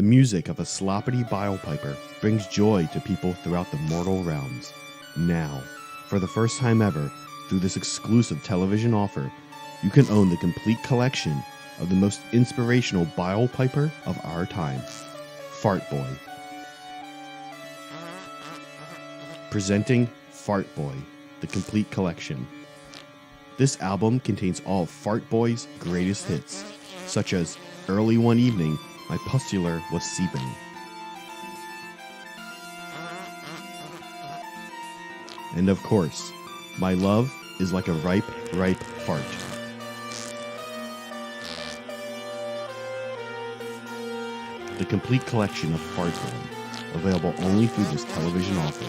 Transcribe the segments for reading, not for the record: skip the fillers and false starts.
The music of a sloppity bile piper brings joy to people throughout the mortal realms. Now, for the first time ever, through this exclusive television offer, you can own the complete collection of the most inspirational bile piper of our time, Fart Boy. Presenting Fart Boy, the complete collection. This album contains all of Fart Boy's greatest hits, such as Early One Evening, My Pustular Was Seeping. And of course, My Love is Like a Ripe, Ripe Fart. The complete collection of Fart Boy, available only through this television offer.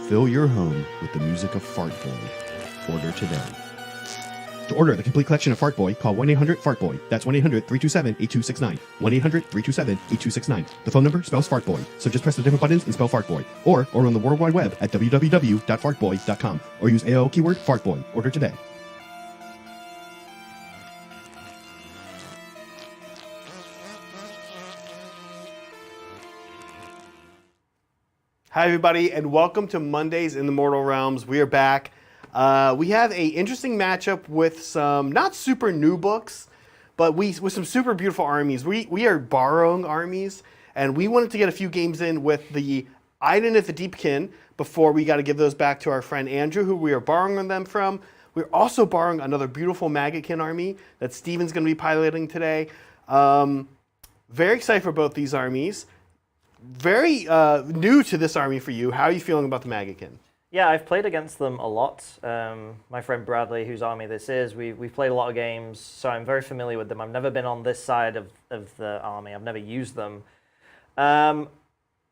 Fill your home with the music of Fart Boy. Order today. To order the complete collection of Fart Boy, call 1-800-FART-BOY. That's 1-800-327-8269. 1-800-327-8269. The phone number spells Fart Boy, so just press the different buttons and spell Fart Boy. Or on the World Wide Web at www.fartboy.com. Or use AOL keyword Fart Boy. Order today. Hi everybody, and welcome to Mondays in the Mortal Realms. We are back. We have an interesting matchup with some not super new books, but with some super beautiful armies. We are borrowing armies, and we wanted to get a few games in with the Idoneth Deepkin before we got to give those back to our friend Andrew, who we are borrowing them from. We're also borrowing another beautiful Maggotkin army that Stephen's going to be piloting today. Very excited for both these armies. Very new to this army for you. How are you feeling about the Maggotkin? Yeah, I've played against them a lot. My friend Bradley, whose army this is, we've played a lot of games, so I'm very familiar with them. I've never been on this side of the army. I've never used them. I'm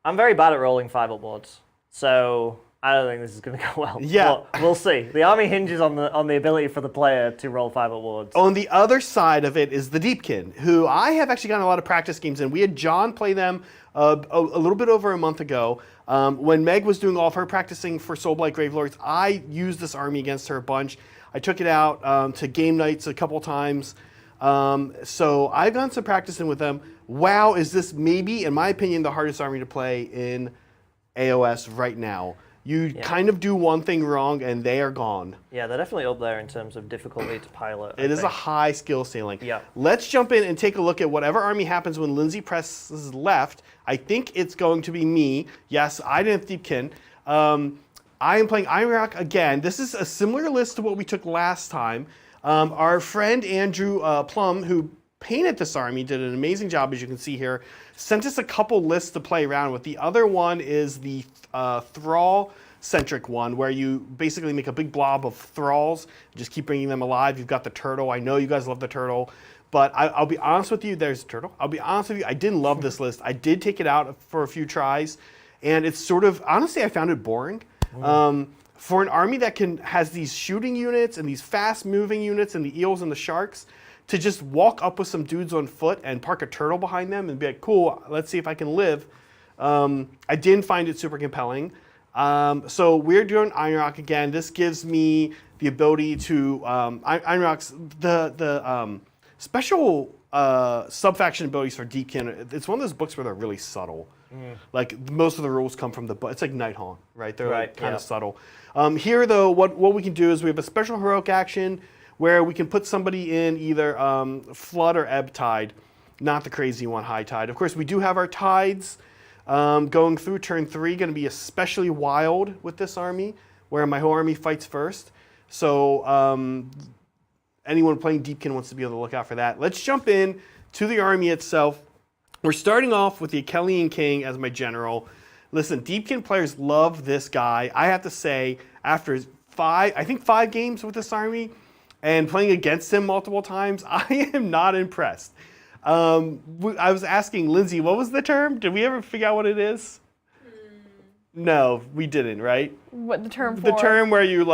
very bad at rolling 5-up boards, so I don't think this is going to go well. Yeah. But we'll see. The army hinges on the ability for the player to roll 5-up boards. On the other side of it is the Deepkin, who I have actually gotten a lot of practice games in. We had John play them a little bit over a month ago. When Meg was doing all of her practicing for Soulblight Gravelords, I used this army against her a bunch. I took it out to game nights a couple times. So I've done some practicing with them. Wow, is this maybe, in my opinion, the hardest army to play in AOS right now. You kind of do one thing wrong and they are gone. Yeah, they're definitely up there in terms of difficulty to pilot. It is a high skill ceiling. Yeah. Let's jump in and take a look at whatever army happens when Lindsay presses left. I think it's going to be me. Yes, Idoneth Deepkin. I am playing Iraq again. This is a similar list to what we took last time. Our friend Andrew Plum, who painted this army, did an amazing job, as you can see here. Sent us a couple lists to play around with. The other one is the Thrall-centric one, where you basically make a big blob of Thralls, just keep bringing them alive. You've got the turtle. I know you guys love the turtle. But I'll be honest with you, there's a turtle. I'll be honest with you, I didn't love this list. I did take it out for a few tries, and it's sort of, honestly, I found it boring. For an army that has these shooting units and these fast-moving units and the eels and the sharks, to just walk up with some dudes on foot and park a turtle behind them and be like, cool, let's see if I can live. I didn't find it super compelling. So we're doing Iron Rock again. This gives me the ability to, Iron Rock's, the special sub-faction abilities for Deepkin. It's one of those books where they're really subtle. Like most of the rules come from the book. It's like Nighthawk, right? They're like kind of subtle. Here though, what we can do is we have a special heroic action where we can put somebody in either Flood or Ebb Tide, not the crazy one, High Tide. Of course, we do have our Tides going through turn 3, going to be especially wild with this army, where my whole army fights first. So anyone playing Deepkin wants to be able to look out for that. Let's jump in to the army itself. We're starting off with the Achillean King as my general. Listen, Deepkin players love this guy. I have to say, after 5 games with this army, and playing against him multiple times, I am not impressed. I was asking Lindsay, what was the term? Did we ever figure out what it is? No, we didn't, right? What the term for? The term where you're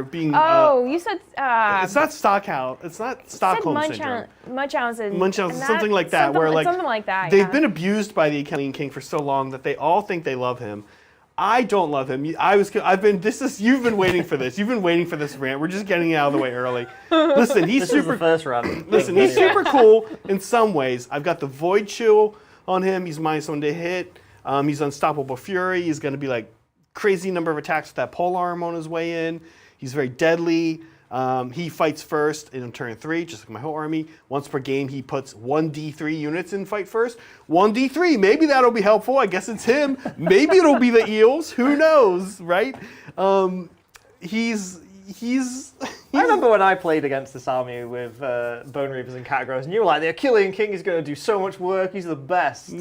being. Oh, you said. It's not Stockhouse. It's not Stockholm syndrome. Munchausen, something like that. Something like that. They've been abused by the Achillean King for so long that they all think they love him. I don't love him. You've been waiting for this. You've been waiting for this rant. We're just getting it out of the way early. Listen, he's This super. is the first round. Listen, he's super cool in some ways. I've got the Void Chill on him. He's -1 to hit. He's Unstoppable Fury. He's going to be like crazy number of attacks with that polearm on his way in. He's very deadly. He fights first in turn 3, just like my whole army. Once per game, he puts 1d3 units in fight first. 1d3, maybe that'll be helpful. I guess it's him. Maybe it'll be the eels. Who knows, right? He's I remember when I played against this army with Bone Reapers and Catgrows, and you were like, the Achillean King is going to do so much work. He's the best.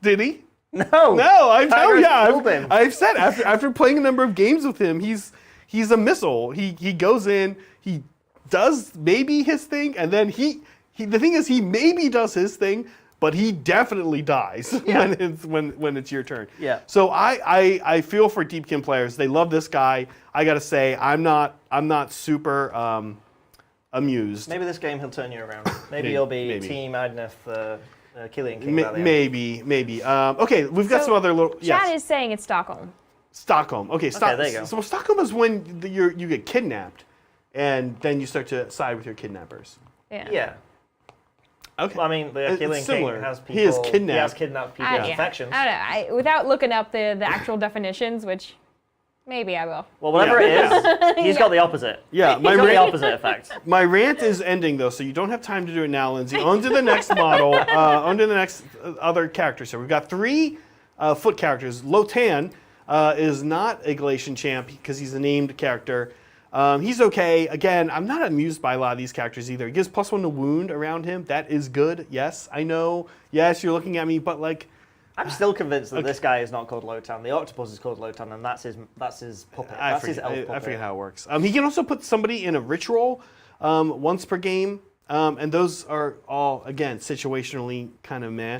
Did he? No. No, I've said after playing a number of games with him, he's a missile. He goes in, he does maybe his thing, and then the thing is he maybe does his thing, but he definitely dies when it's your turn. Yeah. So I feel for Deepkin players. They love this guy. I gotta say I'm not super amused. Maybe this game he'll turn you around. Maybe you'll be Team Idoneth Achillean King. Maybe. Okay, we've got some other little. Chad is saying it's Stockholm. Stockholm. Okay, there you go. So Stockholm is when you get kidnapped, and then you start to side with your kidnappers. Yeah. Okay. Well, I mean, the Achillean King has people. He has kidnapped. He has kidnapped people in factions. I don't know. Without looking up the actual definitions, which maybe I will. Well, whatever it is, he's got the opposite. Yeah, he's got the opposite effect. My rant is ending though, so you don't have time to do it now, Lindsay. On to the next model. On to the next other characters. So we've got 3 foot characters. Lotan is not a Galatian champ because he's a named character. He's okay. Again, I'm not amused by a lot of these characters either. He gives +1 to wound around him. That is good. Yes, I know. Yes, you're looking at me, but like, I'm still convinced that this guy is not called Lotan. The octopus is called Lotan, and that's his puppet. That's his elf puppet. I forget how it works. He can also put somebody in a ritual once per game, and those are all again situationally kind of meh.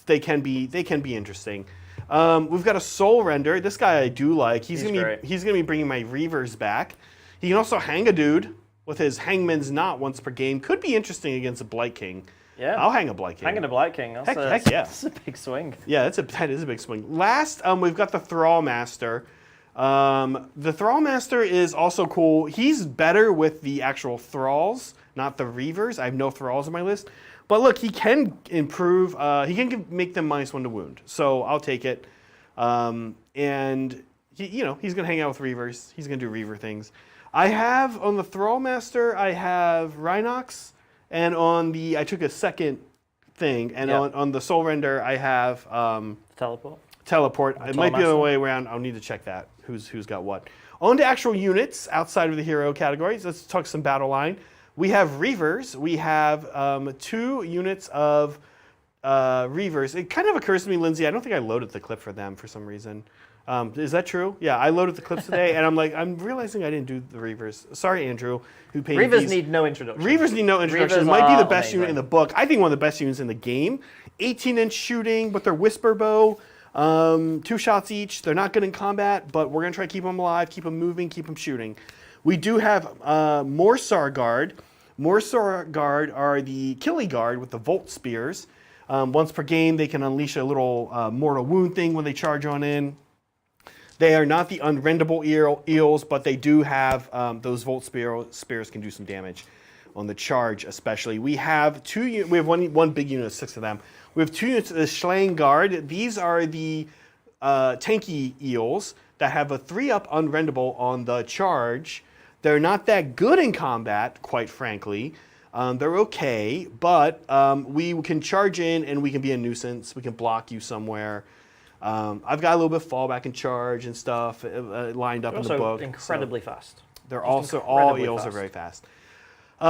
They can be interesting. We've got a Soul Render. This guy I do like. He's gonna be bringing my Reavers back. He can also hang a dude with his Hangman's Knot once per game. Could be interesting against a Blight King. Yeah, I'll hang a Blight King. Hanging a Blight King. Heck yeah. That's a big swing. Yeah, that is a big swing. Last, we've got the Thrall Master. The Thrall Master is also cool. He's better with the actual Thralls, not the Reavers. I have no Thralls on my list. But look, he can improve. He can make them -1 to wound. So I'll take it. And he's going to hang out with Reavers. He's going to do Reaver things. I have on the Thrall Master, I have Rhinox. And I took a second thing. And on the Soul Render, I have Teleport. It might be the other way around. I'll need to check that. Who's got what. On to actual units outside of the hero categories. Let's talk some battle line. We have Reavers. We have 2 units of Reavers. It kind of occurs to me, Lindsay, I don't think I loaded the clip for them for some reason. Is that true? Yeah, I loaded the clips today, and I'm realizing I didn't do the Reavers. Sorry, Andrew, who painted Reavers these. need no introduction. Reavers need no introduction. Reavers It might be the best amazing. unit in the book. I think one of the best units in the game. 18-inch shooting with their Whisper Bow. 2 shots each. They're not good in combat, but we're going to try to keep them alive, keep them moving, keep them shooting. We do have Morsar Guard. Morsar Guard are the Killy Guard with the Volt Spears. Once per game, they can unleash a little mortal wound thing when they charge on in. They are not the unrendable eels, but they do have those Volt Spears can do some damage on the charge, especially. We have one big unit of 6 of them. We have 2 units of the Schlang Guard. These are the tanky eels that have a 3-up unrendable on the charge. They're not that good in combat, quite frankly. They're okay, but we can charge in and we can be a nuisance. We can block you somewhere. I've got a little bit of fallback and charge and stuff lined up in the book. Incredibly fast. They're also all eels are very fast.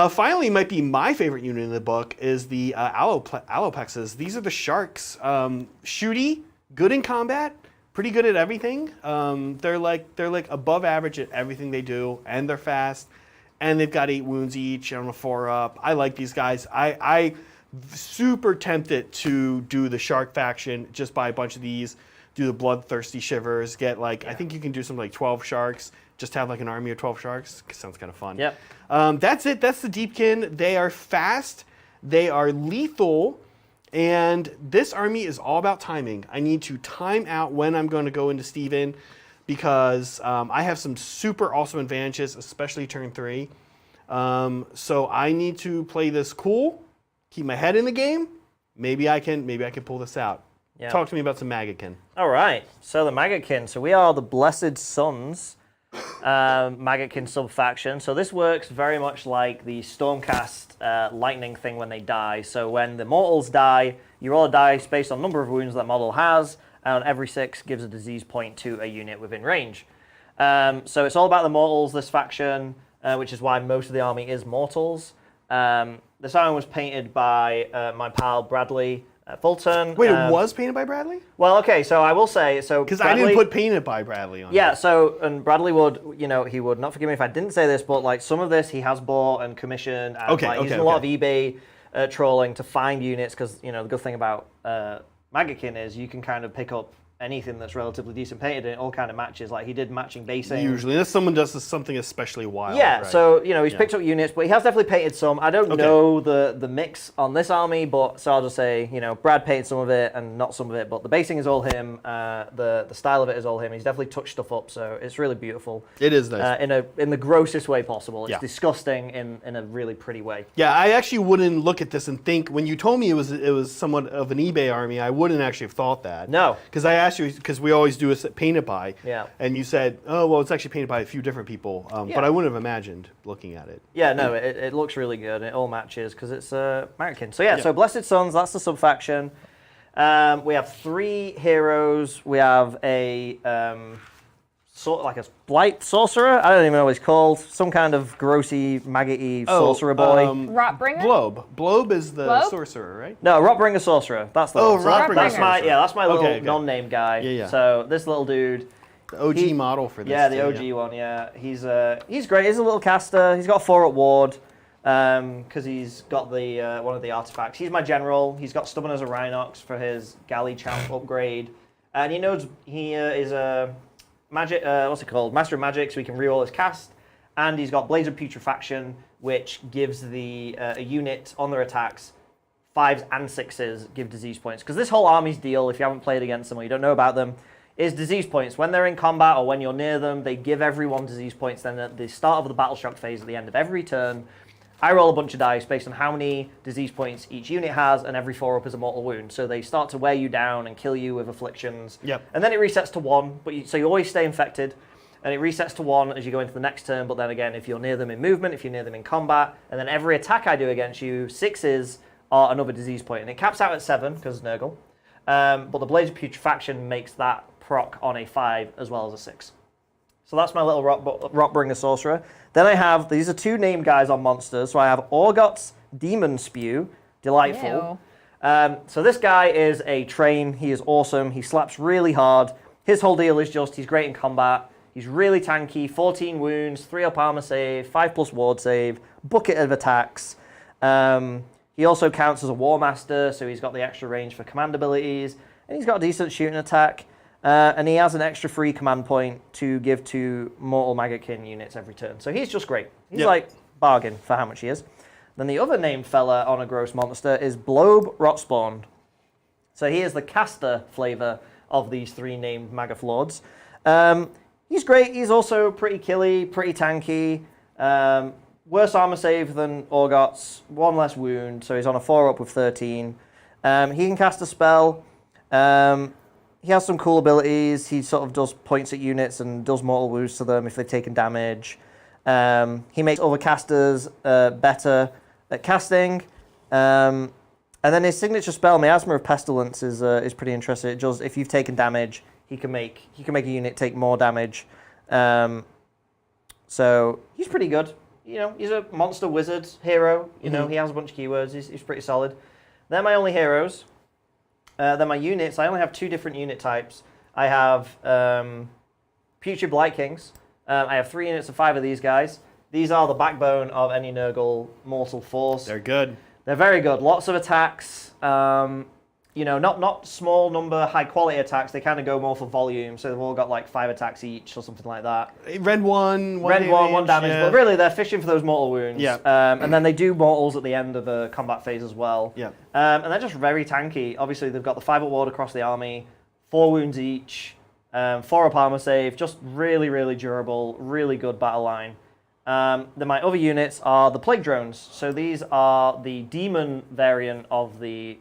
Finally, might be my favorite unit in the book is the Allopexes. These are the sharks. Shooty, good in combat, pretty good at everything. They're like above average at everything they do, and they're fast. And they've got 8 wounds each on a 4-up. I like these guys. I super tempted to do the shark faction, just buy a bunch of these, do the bloodthirsty shivers, get I think you can do something like 12 sharks, just have like an army of 12 sharks. Sounds kind of fun. Yep. That's it. That's the Deepkin. They are fast. They are lethal. And this army is all about timing. I need to time out when I'm going to go into Stephen because I have some super awesome advantages, especially turn 3. So I need to play this cool, keep my head in the game. Maybe I can pull this out. Yeah. Talk to me about some Maggotkin. All right, so the Maggotkin. So we are the Blessed Sons Maggotkin sub-faction. So this works very much like the Stormcast lightning thing when they die. So when the mortals die, you roll a dice based on number of wounds that model has, and every 6 gives a disease point to a unit within range. So it's all about the mortals, this faction, which is why most of the army is mortals. This army was painted by my pal Bradley Fulton. Wait, it was painted by Bradley? Well, okay, so I will say, Because I didn't put painted by Bradley on Yeah, it. so, and Bradley would, he would not forgive me if I didn't say this, but like some of this he has bought and commissioned, and he's done a lot of eBay trolling to find units, because, the good thing about Maggotkin is you can kind of pick up anything that's relatively decent painted and it all kind of matches. Like he did matching basing. Usually, unless someone does something especially wild. Yeah, right? so he's picked up units, but he has definitely painted some. I don't know the mix on this army, but so I'll just say Brad painted some of it and not some of it, but the basing is all him. The style of it is all him. He's definitely touched stuff up, so it's really beautiful. It is nice. In the grossest way possible. It's disgusting in a really pretty way. Yeah, I actually wouldn't look at this and think, when you told me it was somewhat of an eBay army, I wouldn't actually have thought that. No. Because I asked you, because we always do a painted by. Yeah. And you said, oh, well, it's actually painted by a few different people. But I wouldn't have imagined looking at it. Yeah, no, it looks really good. It all matches because it's Maggotkin. So so Blessed Sons, that's the sub-faction. We have 3 heroes. We have a sort of like a blight sorcerer. I don't even know what he's called. Some kind of grossy, maggoty sorcerer boy. Rotbringer? Blobe is the Globe? sorcerer, right? No, Rotbringer sorcerer. That's the one. So Rotbringer that's my sorcerer. that's my little Okay. non-name guy. Yeah. So this little dude. The OG model for this. Yeah, the OG one. Yeah, he's great. He's a little caster. He's got a 4-up ward because he's got the one of the artifacts. He's my general. He's got Stubborn as a Rhinox for his Galley Champ upgrade, and he is a magic. What's it called? Master of Magic, so he can reroll his cast. And he's got Blaze of Putrefaction, which gives a unit on their attacks 5s and 6s give disease points. Because this whole army's deal, if you haven't played against them or you don't know about them, is disease points. When they're in combat or when you're near them, they give everyone disease points. Then at the start of the battle shock phase, at the end of every turn, I roll a bunch of dice based on how many disease points each unit has, and every 4-up is a mortal wound. So they start to wear you down and kill you with afflictions. Yep. And then it resets to 1, so you always stay infected. And it resets to 1 as you go into the next turn, but then again, if you're near them in movement, if you're near them in combat, and then every attack I do against you, 6s are another disease point. And it caps out at 7, because it's Nurgle. But the Blaze of Putrefaction makes that proc on a 5 as well as a 6. So that's my little Rotbringer sorcerer. Then I have, these are 2 named guys on monsters. So I have Orgot's Demon Spew, delightful. So this guy is a train. He is awesome. He slaps really hard. His whole deal is just, he's great in combat. He's really tanky, 14 wounds, 3-up armor save, 5+ ward save, bucket of attacks. He also counts as a War Master, so he's got the extra range for command abilities, and he's got a decent shooting attack. And he has an extra free command point to give to mortal Maggotkin units every turn. So he's just great. He's like bargain for how much he is. Then the other named fella on a gross monster is Blobe Rotspawn. So he is the caster flavor of these 3 named Maggoth He's great. He's also pretty killy, pretty tanky. Worse armor save than Orgot's, 1 less wound, so he's on a 4-up with 13. He can cast a spell. He has some cool abilities. He sort of does points at units and does mortal wounds to them if they've taken damage. He makes other casters better at casting. And then his signature spell, Miasma of Pestilence, is pretty interesting. It does, if you've taken damage, he can make a unit take more damage. So he's pretty good. He's a monster wizard hero. He has a bunch of keywords. He's pretty solid. They're my only heroes. Then my units, I only have 2 different unit types. I have Putrid Blight Kings. I have 3 units of 5 of these guys. These are the backbone of any Nurgle mortal force. They're good. They're very good. Lots of attacks. not small number, high quality attacks. They kind of go more for volume, so they've all got like 5 attacks each or something like that. Red one damage, yeah. but really they're fishing for those mortal wounds. Yeah. And then they do mortals at the end of a combat phase as well. Yeah. And they're just very tanky. Obviously, they've got the 5-up ward across the army, 4 wounds each, 4-up armor save, just really, really durable, really good battle line. Then my other units are the plague drones. So these are the demon variant of the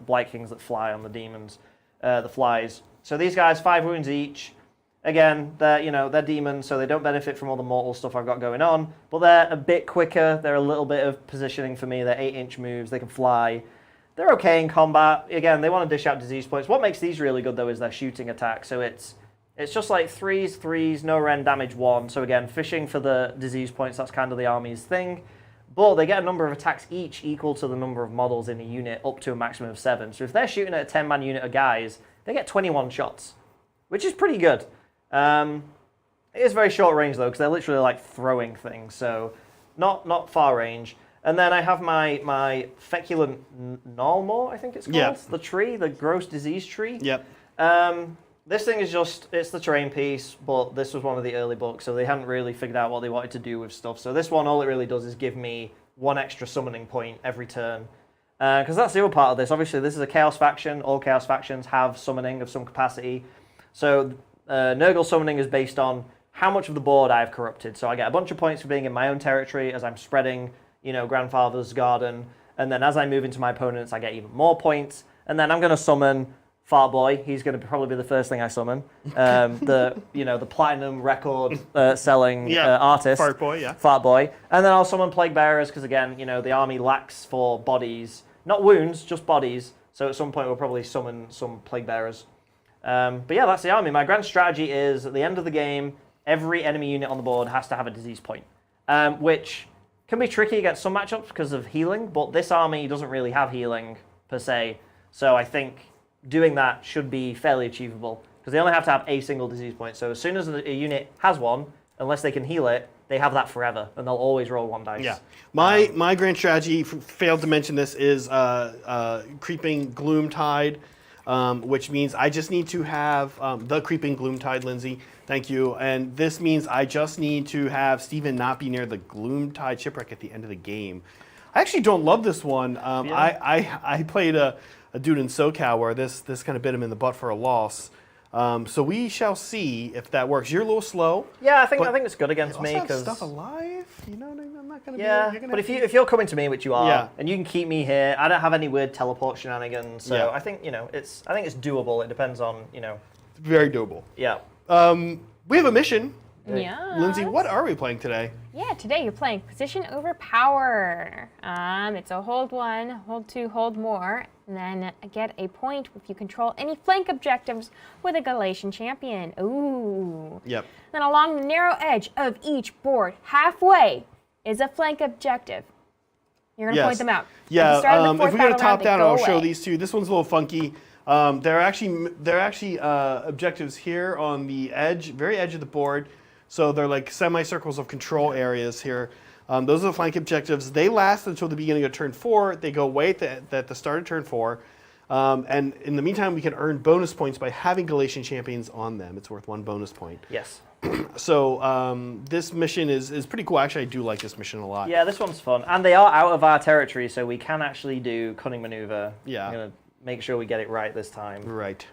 Blight Kings that fly on the demons, the flies. So these guys, 5 wounds each. Again, they're demons, so they don't benefit from all the mortal stuff I've got going on, but they're a bit quicker. They're a little bit of positioning for me. They're 8-inch moves. They can fly. They're okay in combat. Again, they want to dish out disease points. What makes these really good, though, is their shooting attack. So it's just like 3s, no rend, damage 1. So again, fishing for the disease points, that's kind of the army's thing. But they get a number of attacks each equal to the number of models in a unit, up to a maximum of 7. So if they're shooting at a 10-man unit of guys, they get 21 shots, which is pretty good. It is very short range, though, because they're literally like throwing things, so not far range. And then I have my Feculent Gnawmaw, I think it's called. Yeah. The tree, the gross disease tree. Yep. This thing is it's the terrain piece, but this was one of the early books, so they hadn't really figured out what they wanted to do with stuff. So this one, all it really does is give me 1 extra summoning point every turn. Because that's the other part of this. Obviously, this is a Chaos faction. All Chaos factions have summoning of some capacity. So Nurgle summoning is based on how much of the board I've corrupted. So I get a bunch of points for being in my own territory as I'm spreading, Grandfather's Garden. And then as I move into my opponents, I get even more points. And then I'm going to summon Fart Boy. He's going to probably be the first thing I summon. The platinum record selling artist. Fart Boy, yeah. Fart Boy. And then I'll summon Plague Bearers because, again, the army lacks for bodies. Not wounds, just bodies. So at some point we'll probably summon some Plague Bearers. But yeah, that's the army. My grand strategy is, at the end of the game, every enemy unit on the board has to have a disease point, which can be tricky against some matchups because of healing, but this army doesn't really have healing, per se. So I think doing that should be fairly achievable, because they only have to have a single disease point. So as soon as a unit has one, unless they can heal it, they have that forever, and they'll always roll 1 dice. Yeah. My grand strategy, failed to mention this, is Creeping Gloomtide, which means I just need to have the Creeping Gloomtide, Lindsay. Thank you. And this means I just need to have Stephen not be near the Gloomtide shipwreck at the end of the game. I actually don't love this one. I played a dude in SoCal where this kind of bit him in the butt for a loss. So we shall see if that works. You're a little slow. Yeah, I think it's good against me because because stuff alive. I'm not going to. Yeah, but if you're coming to me, which you are, Yeah. and you can keep me here, I don't have any weird teleport shenanigans. So Yeah. I think it's doable. It depends on Very doable. Yeah. We have a mission. Yeah. Lindsay, what are we playing today? Yeah, today you're playing Position Over Power. It's a hold 1, hold 2, hold more, and then get a point if you control any flank objectives with a Galatian champion. Ooh. Yep. Then along the narrow edge of each board, halfway, is a flank objective. You're going to point them out. At the Yeah, start of the if fourth we go to battle top round, they down, go I'll show away. these two. This one's a little funky. There are actually objectives here on the edge, very edge of the board. So they're like semicircles of control areas here. Those are the flank objectives. They last until the beginning of turn 4. They go away at the start of turn 4. And in the meantime, we can earn bonus points by having Galatian champions on them. It's worth 1 bonus point. Yes. So this mission is pretty cool. Actually, I do like this mission a lot. Yeah, this one's fun, and they are out of our territory, so we can actually do cunning maneuver. Yeah. I'm gonna make sure we get it right this time. Right.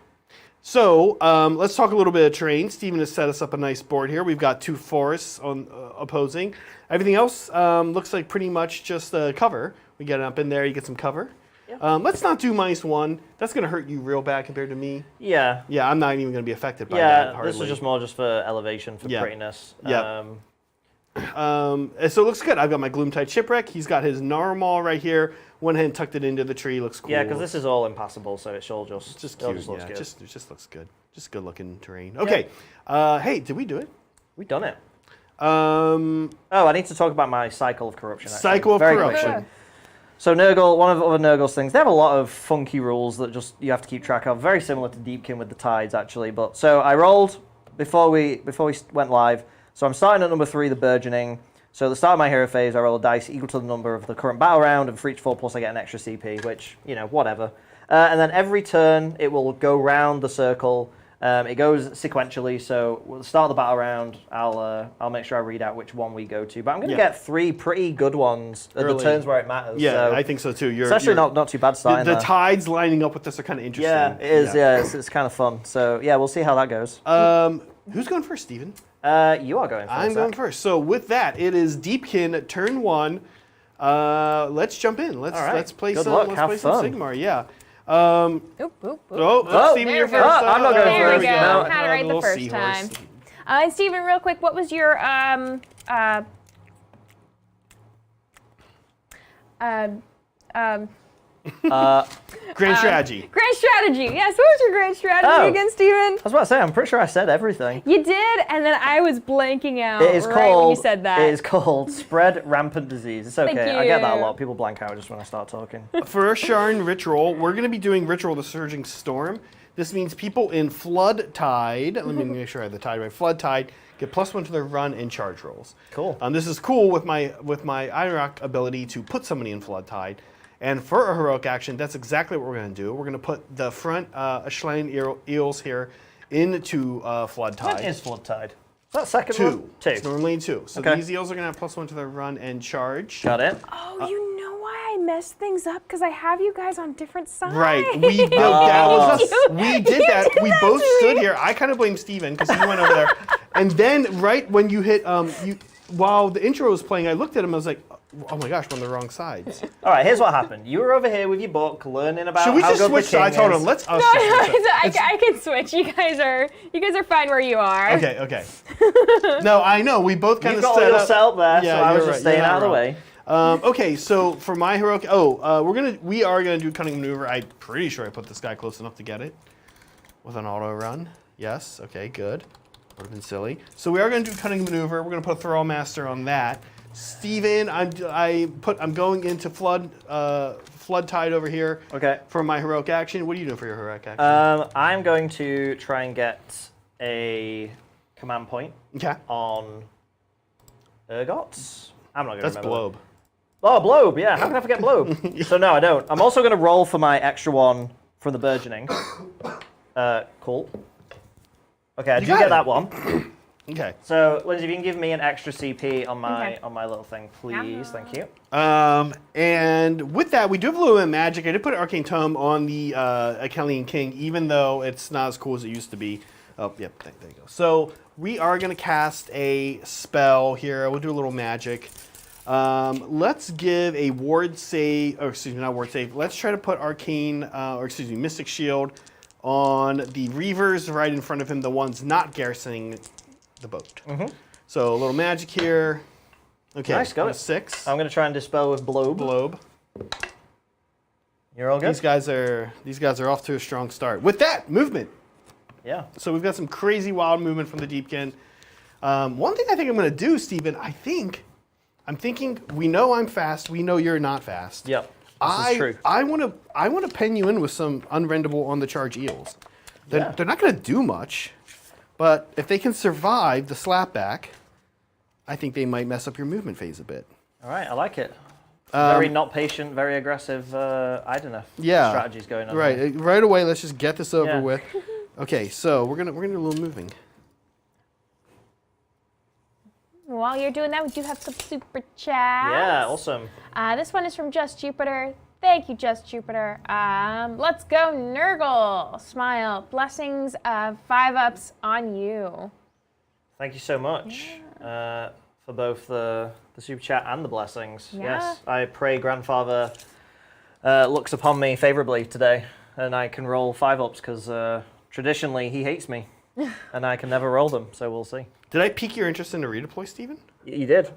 So let's talk a little bit of terrain. Stephen has set us up a nice board here. We've got 2 forests on opposing. Everything else looks like pretty much just cover. We get up in there, you get some cover. Yeah. Let's not do -1. That's going to hurt you real bad compared to me. Yeah. Yeah, I'm not even going to be affected by that hardly. This is just more just for elevation, for prettiness. Yeah. So it looks good. I've got my Gloomtide Shipwreck. He's got his Narwhal right here. Went ahead and tucked it into the tree. Looks cool. Yeah, because this is all impassable, so it's all Cute. just Just looks yeah, good. it just looks good. Just good looking terrain. Okay. Hey, did we do it? We've done it. Um, Oh, I need to talk about my cycle of corruption. Actually. Cycle of Very corruption. quickly. So Nurgle, one of the other Nurgle's things, they have a lot of funky rules that just you have to keep track of. Very similar to Deepkin with the tides, actually. But so I rolled before we went live. So I'm starting at number 3, the burgeoning. So at the start of my hero phase, I roll a dice equal to the number of the current battle round, and for each 4+ I get an extra CP, which, whatever. And then every turn, it will go round the circle. It goes sequentially, so we'll start the battle round. I'll make sure I read out which one we go to. But I'm going to get 3 pretty good ones at the turns where it matters. Yeah, so I think so too. It's actually not too bad starting the tides lining up with this are kind of interesting. Yeah, it is. Yeah, it's kind of fun. So yeah, we'll see how that goes. Who's going first, Stephen? You are going first. I'm going first. So with that, it is Deepkin, turn 1. Let's jump in. Let's play Good some. luck. Let's Have play fun. some Sigmar. Yeah. Oop, oop, oop. Stephen, you're there we first. go. I'm not going There first. we go. No. Had it right the Little first seahorse. time. And Stephen, real quick, what was your Grand strategy. grand strategy? Yes, what was your grand strategy again, Stephen? I was about to say, I'm pretty sure I said everything. You did, and then I was blanking out It is right called. when you said that. It is called spread rampant disease. It's okay. Thank I get that a you. lot. People blank out just when I start talking. For Sharn Ritual, we're going to be doing Ritual the Surging Storm. This means people in Flood Tide, let me make sure I have the tide right, Flood Tide, get +1 to their run and charge rolls. Cool. This is cool with my Ironrock ability to put somebody in Flood Tide. And for a heroic action, that's exactly what we're going to do. We're going to put the front Ashlein eels here into Flood Tide. What is Flood Tide? Is that second 2. one? 2. It's normally 2. So Okay. these eels are going to have +1 to their run and charge. Got it. Oh, you know why I messed things up? Because I have you guys on different sides. Right. We that was us. You- We did you that. did We that both to stood me. here. I kind of blame Steven because he went over there. And then right when you hit while the intro was playing, I looked at him. I was like, oh my gosh, we're on the wrong sides. All right, here's what happened. You were over here with your book, learning about Should we how just good switch the king sides? Hold is. on. Let's us. No, just switch sides. I can switch. You guys are fine where you are. Okay. Okay. No, I know. We both kind You've of got all set your up. setup there, Yeah, so I was you're just right. staying You're out of the not way. Okay, so for my heroic, we are gonna do cunning maneuver. I'm pretty sure I put this guy close enough to get it with an auto run. Yes. Okay. Good. Would have been silly. So we are gonna do cunning maneuver. We're gonna put Thrall Master on that. Steven, I'm going into Flood Tide over here. Okay. For my heroic action. What are you doing for your heroic action? I'm going to try and get a command point Okay. on Urgots. I'm not going to That's remember. Blobe. Oh, Blobe, yeah. How can I forget Blobe? So no, I don't. I'm also going to roll for my extra one from the Burgeoning. Cool. Okay, I do got get it. that one. Okay. So, Lindsay, if you can give me an extra CP on my Okay. on my little thing, please. Thank you. And with that, we do have a little bit of magic. I did put Arcane Tome on the Achillean King, even though it's not as cool as it used to be. Oh, yep, there you go. So we are going to cast a spell here. We'll do a little magic. Let's give a ward save, or excuse me, not ward save. Let's try to put Mystic Shield on the Reavers right in front of him, the ones not garrisoning the boat. So a little magic here. Okay, Nice, got on a it. 6. I'm going to try and dispel with Blobe. Globe. You're all good? These guys are off to a strong start. With that, movement. Yeah. So we've got some crazy wild movement from the Deepkin. One thing I think I'm going to do, Stephen, I'm thinking, we know I'm fast, we know you're not fast. Yep. This is true. I want to pen you in with some unrendable on the charge eels. They're not going to do much, but if they can survive the slapback, I think they might mess up your movement phase a bit. All right, I like it. Very not patient, very aggressive Idoneth strategies going on. Right, here. right away. Let's just get this over Yeah. with. Okay, so we're gonna do a little moving. While you're doing that, we do have some super chats. Yeah, awesome. This one is from Just Jupiter. Thank you, Just Jupiter. Let's go, Nurgle. Smile. Blessings of 5-ups on you. Thank you so much for both the super chat and the blessings. Yeah. Yes, I pray Grandfather looks upon me favorably today, and I can roll 5-ups because traditionally he hates me, and I can never roll them. So we'll see. Did I pique your interest in a redeploy, Stephen? You did.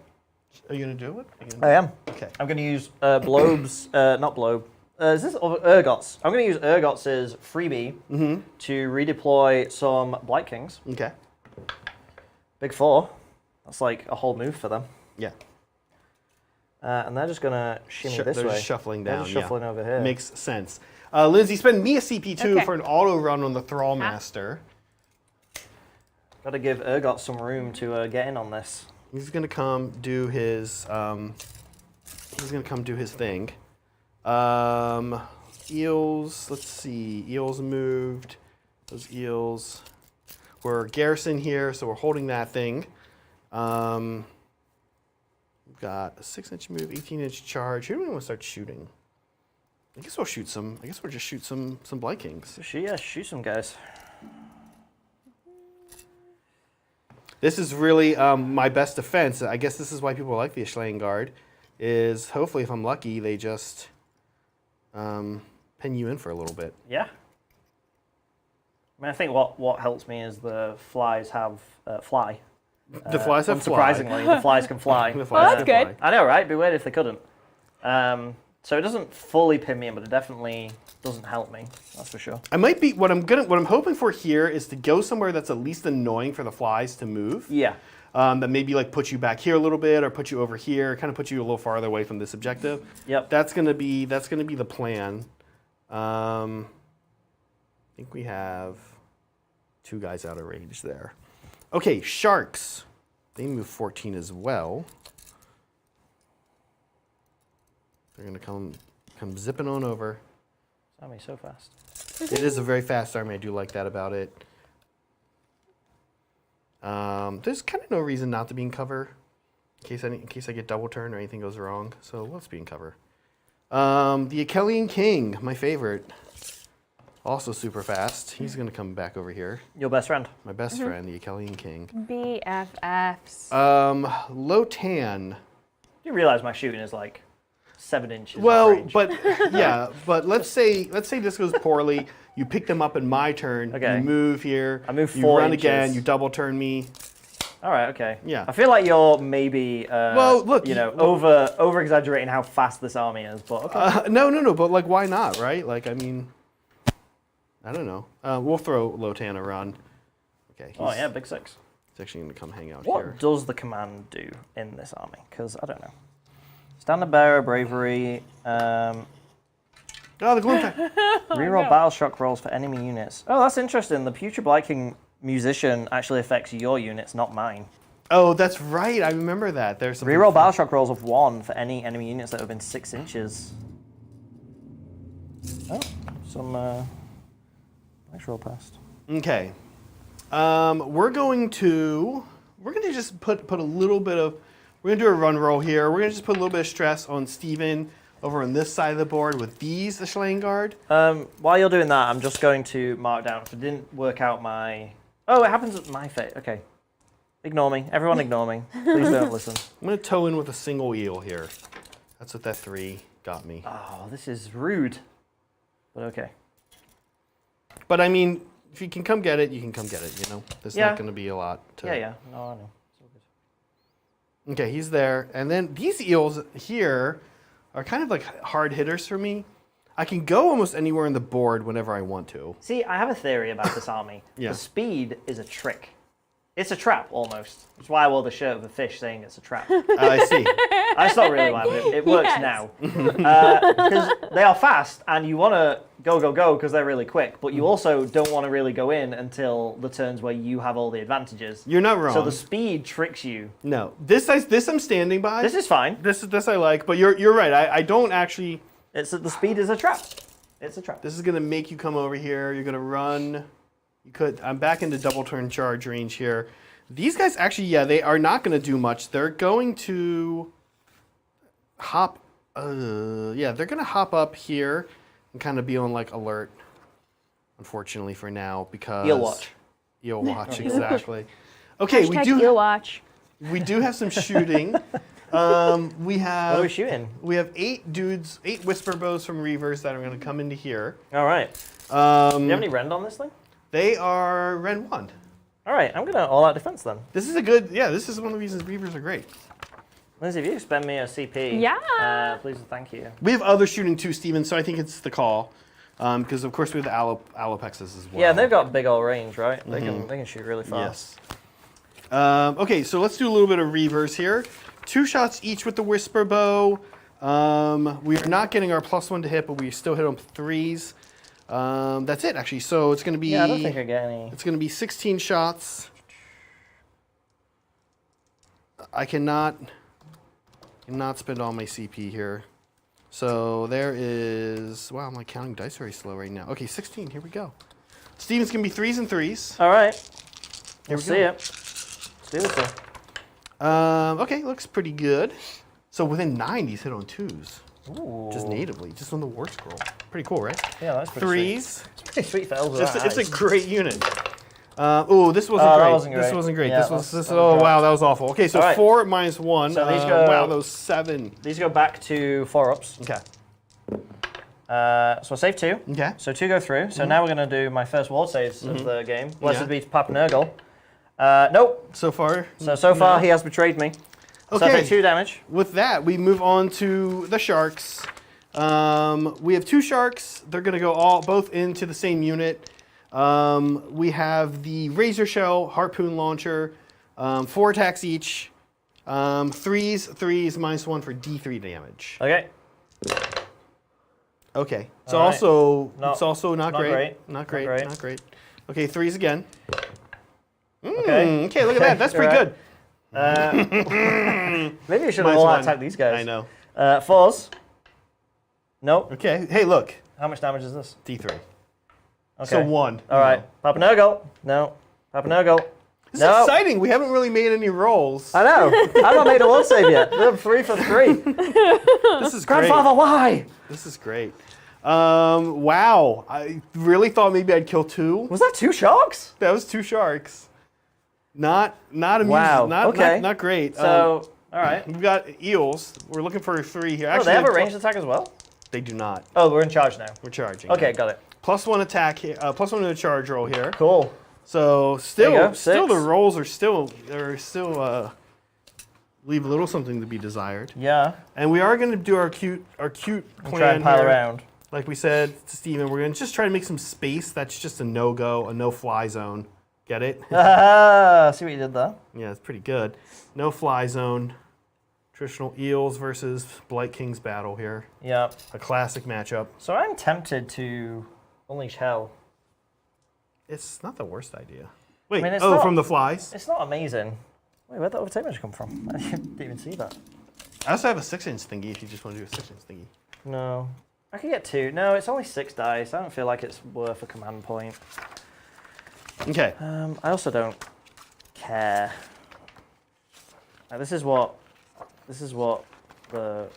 Are you gonna do it? I am. Okay. I'm going to use Blobe's, not Blobe. Is this Urgots? I'm going to use Urgots' freebie to redeploy some Blight Kings. Okay. Big 4. That's like a whole move for them. Yeah. And they're just going to shimmy this they're way. just shuffling They're down. just shuffling over here. Makes sense. Lindsay, spend me a CP2 Okay. for an auto run on the Thrall Master. Got to give Urgot some room to get in on this. He's gonna come do his. He's gonna come do his thing. eels. Let's see. Eels moved. Those eels. We're garrison here, so we're holding that thing. We've got a 6-inch move, 18-inch charge. Who do we want to start shooting? I guess we'll shoot some. I guess we'll just shoot some Blight Kings. Shoot some guys. This is really my best defense. I guess this is why people like the Ashlaying Guard. Is hopefully, if I'm lucky, they just pin you in for a little bit. Yeah. I mean, I think what helps me is the flies have fly. The flies have fly. Unsurprisingly, the flies can fly. The flies that's can good. fly. I know, right? It'd be weird if they couldn't. So it doesn't fully pin me in, but it definitely doesn't help me. That's for sure. I might be what I'm hoping for here is to go somewhere that's at least annoying for the flies to move. Yeah. That maybe like put you back here a little bit, or put you over here, kind of put you a little farther away from this objective. Yep. That's gonna be the plan. I think we have 2 guys out of range there. Okay, sharks. They move 14 as well. They're gonna come zipping on over. Army so fast. It is a very fast army. I do like that about it. There's kind of no reason not to be in cover, in case I get double turn or anything goes wrong. So let's be in cover. The Achillean King, my favorite, also super fast. He's gonna come back over here. Your best friend. My best friend, the Achillean King. BFFs. Lotan. You realize my shooting is like 7 inches. Well, range. but yeah, but let's say this goes poorly. You pick them up in my turn. Okay. You move here. I move You 4 run inches. again. You double turn me. All right. Okay. Yeah. I feel like you're maybe. Well, look, over exaggerating how fast this army is, but okay. No. But like, why not, right? Like, I mean, I don't know. We'll throw Lotan a run. Okay. Oh yeah, big 6. He's actually going to come hang out What here. does the command do in this army? Because I don't know. Standard bearer, bravery, Oh, the gloom pack. reroll battle shock rolls for enemy units. Oh, that's interesting. The Putrid Blight King musician actually affects your units, not mine. Oh, that's right. I remember that. There's some Reroll battle shock rolls of 1 for any enemy units that have been 6 inches. Oh, some nice roll past. Okay. We're going to just put a little bit of. We're gonna do a run roll here. We're gonna just put a little bit of stress on Stephen over on this side of the board with these Ashlaying Guard. While you're doing that, I'm just going to mark down if it didn't work out my. Oh, it happens at my fate. Okay. Ignore me. Everyone ignore me. Please don't listen. I'm gonna tow in with a single eel here. That's what that 3 got me. Oh, this is rude. But okay. But I mean, if you can come get it, you can come get it. You know, there's Yeah. not gonna be a lot to. Yeah. No, I know. It's all good. Okay, he's there. And then these eels here are kind of like hard hitters for me. I can go almost anywhere on the board whenever I want to. See, I have a theory about this army. Yeah. The speed is a trick. It's a trap, almost. That's why I wore the shirt of a fish saying it's a trap. I see. That's not really why, but it works Yes. now. Because they are fast, and you want to go, because they're really quick, but you also don't want to really go in until the turns where you have all the advantages. You're not wrong. So the speed tricks you. No, this I'm standing by. This is fine. This I like, but you're right. I don't actually. The speed is a trap. It's a trap. This is gonna make you come over here. You're gonna run. You could. I'm back into double turn charge range here. These guys actually, yeah, they are not gonna do much. They're going to hop. Yeah, they're gonna hop up here and kind of be on like alert. Unfortunately for now, because Eel watch. Eel watch, exactly. Okay, Hashtag we eel watch. do have some shooting. We What have are we shooting? we have 8 dudes, 8 whisper bows from Reavers that are going to come into here. All right. Do you have any rend on this thing? They are Ren 1. All right, I'm going to all-out defense then. This is a good, yeah, this is one of the reasons Reavers are great. Lindsay, if you could spend me a CP, Yeah. please and thank you. We have other shooting too, Steven, so I think it's the call. Because, of course, we have the Alopexes as well. Yeah, and they've got big old range, right? They can shoot really fast. Yes. Okay, so let's do a little bit of Reavers here. 2 shots each with the Whisper Bow. We are not getting our +1 to hit, but we still hit on 3s. That's it, actually. So it's going to be... Yeah, I don't think I get any. It's going to be 16 shots. I cannot spend all my CP here. So there is, wow, I'm like counting dice very slow right now. Okay, 16, here we go. Stephen's gonna be 3s and 3s. All right. Here We'll we see go. it. Let's do this one. Okay, looks pretty good. So within 9, he's hit on 2s. Ooh. Just natively, just on the war scroll. Pretty cool, right? Yeah, that's pretty 3s. sweet. It's pretty sweet for elves. It's a great unit. Oh, this wasn't great. That wasn't great. This wasn't great. Yeah, this was that was oh rough. wow, that was awful. Okay, so All right. 4 minus 1. So these go- wow, those 7. These go back to 4-ups. Okay. So I save 2. Okay. So 2 go through. So now we're going to do my first ward saves of the game. Blessed Yeah. be Papa Nurgle. Nope. So far. So far he has betrayed me. So I Okay. take 2 damage. With that, we move on to the sharks. We have 2 sharks. They're going to go both into the same unit. We have the razor shell, harpoon launcher, 4 attacks each. 3s minus 1 for D3 damage. Okay. Okay. So All right. also, No, it's also not not great. great. Not Not great. great. Not great. Okay, 3s again. Okay. Okay, look at that. That's pretty Alright. good. Maybe we should have Minus all 1. attacked these guys. I know. 4s. Nope. Okay. Hey, look. How much damage is this? D3. Okay. So 1. All right. Papa Nurgle. No. Papa Nurgle. This No. is exciting. We haven't really made any rolls. I know. I've not made a ward save yet. We're 3 for 3. This is great. Grandfather, why? This is great. Wow. I really thought maybe I'd kill 2. Was that 2 sharks? That was 2 sharks. Not amusing. Wow, Not, okay. not great. So, all right. We've got eels. We're looking for 3 here. Oh, Actually, they have a ranged attack as well? They do not. Oh, we're in charge now. We're charging. Okay, got it. +1 attack here. +1 in the charge roll here. Cool. So There you go, still the 6. rolls are still leave a little something to be desired. Yeah. And we are going to do our cute plan Try and pile here. around. Like we said to Stephen, we're going to just try to make some space that's just a no-go, a no-fly zone. Get it? Ah, see what you did there? Yeah, it's pretty good. No-fly zone. Traditional eels versus Blight King's battle here. Yeah. A classic matchup. So I'm tempted to unleash hell. It's not the worst idea. Wait, mean, it's not- from the flies? It's not amazing. Wait, where'd that overtake damage come from? I didn't even see that. I also have a 6-inch thingy if you just want to do a 6-inch thingy. No. I could get 2. No, it's only 6 dice. I don't feel like it's worth a command point. Okay. I also don't care. This is what the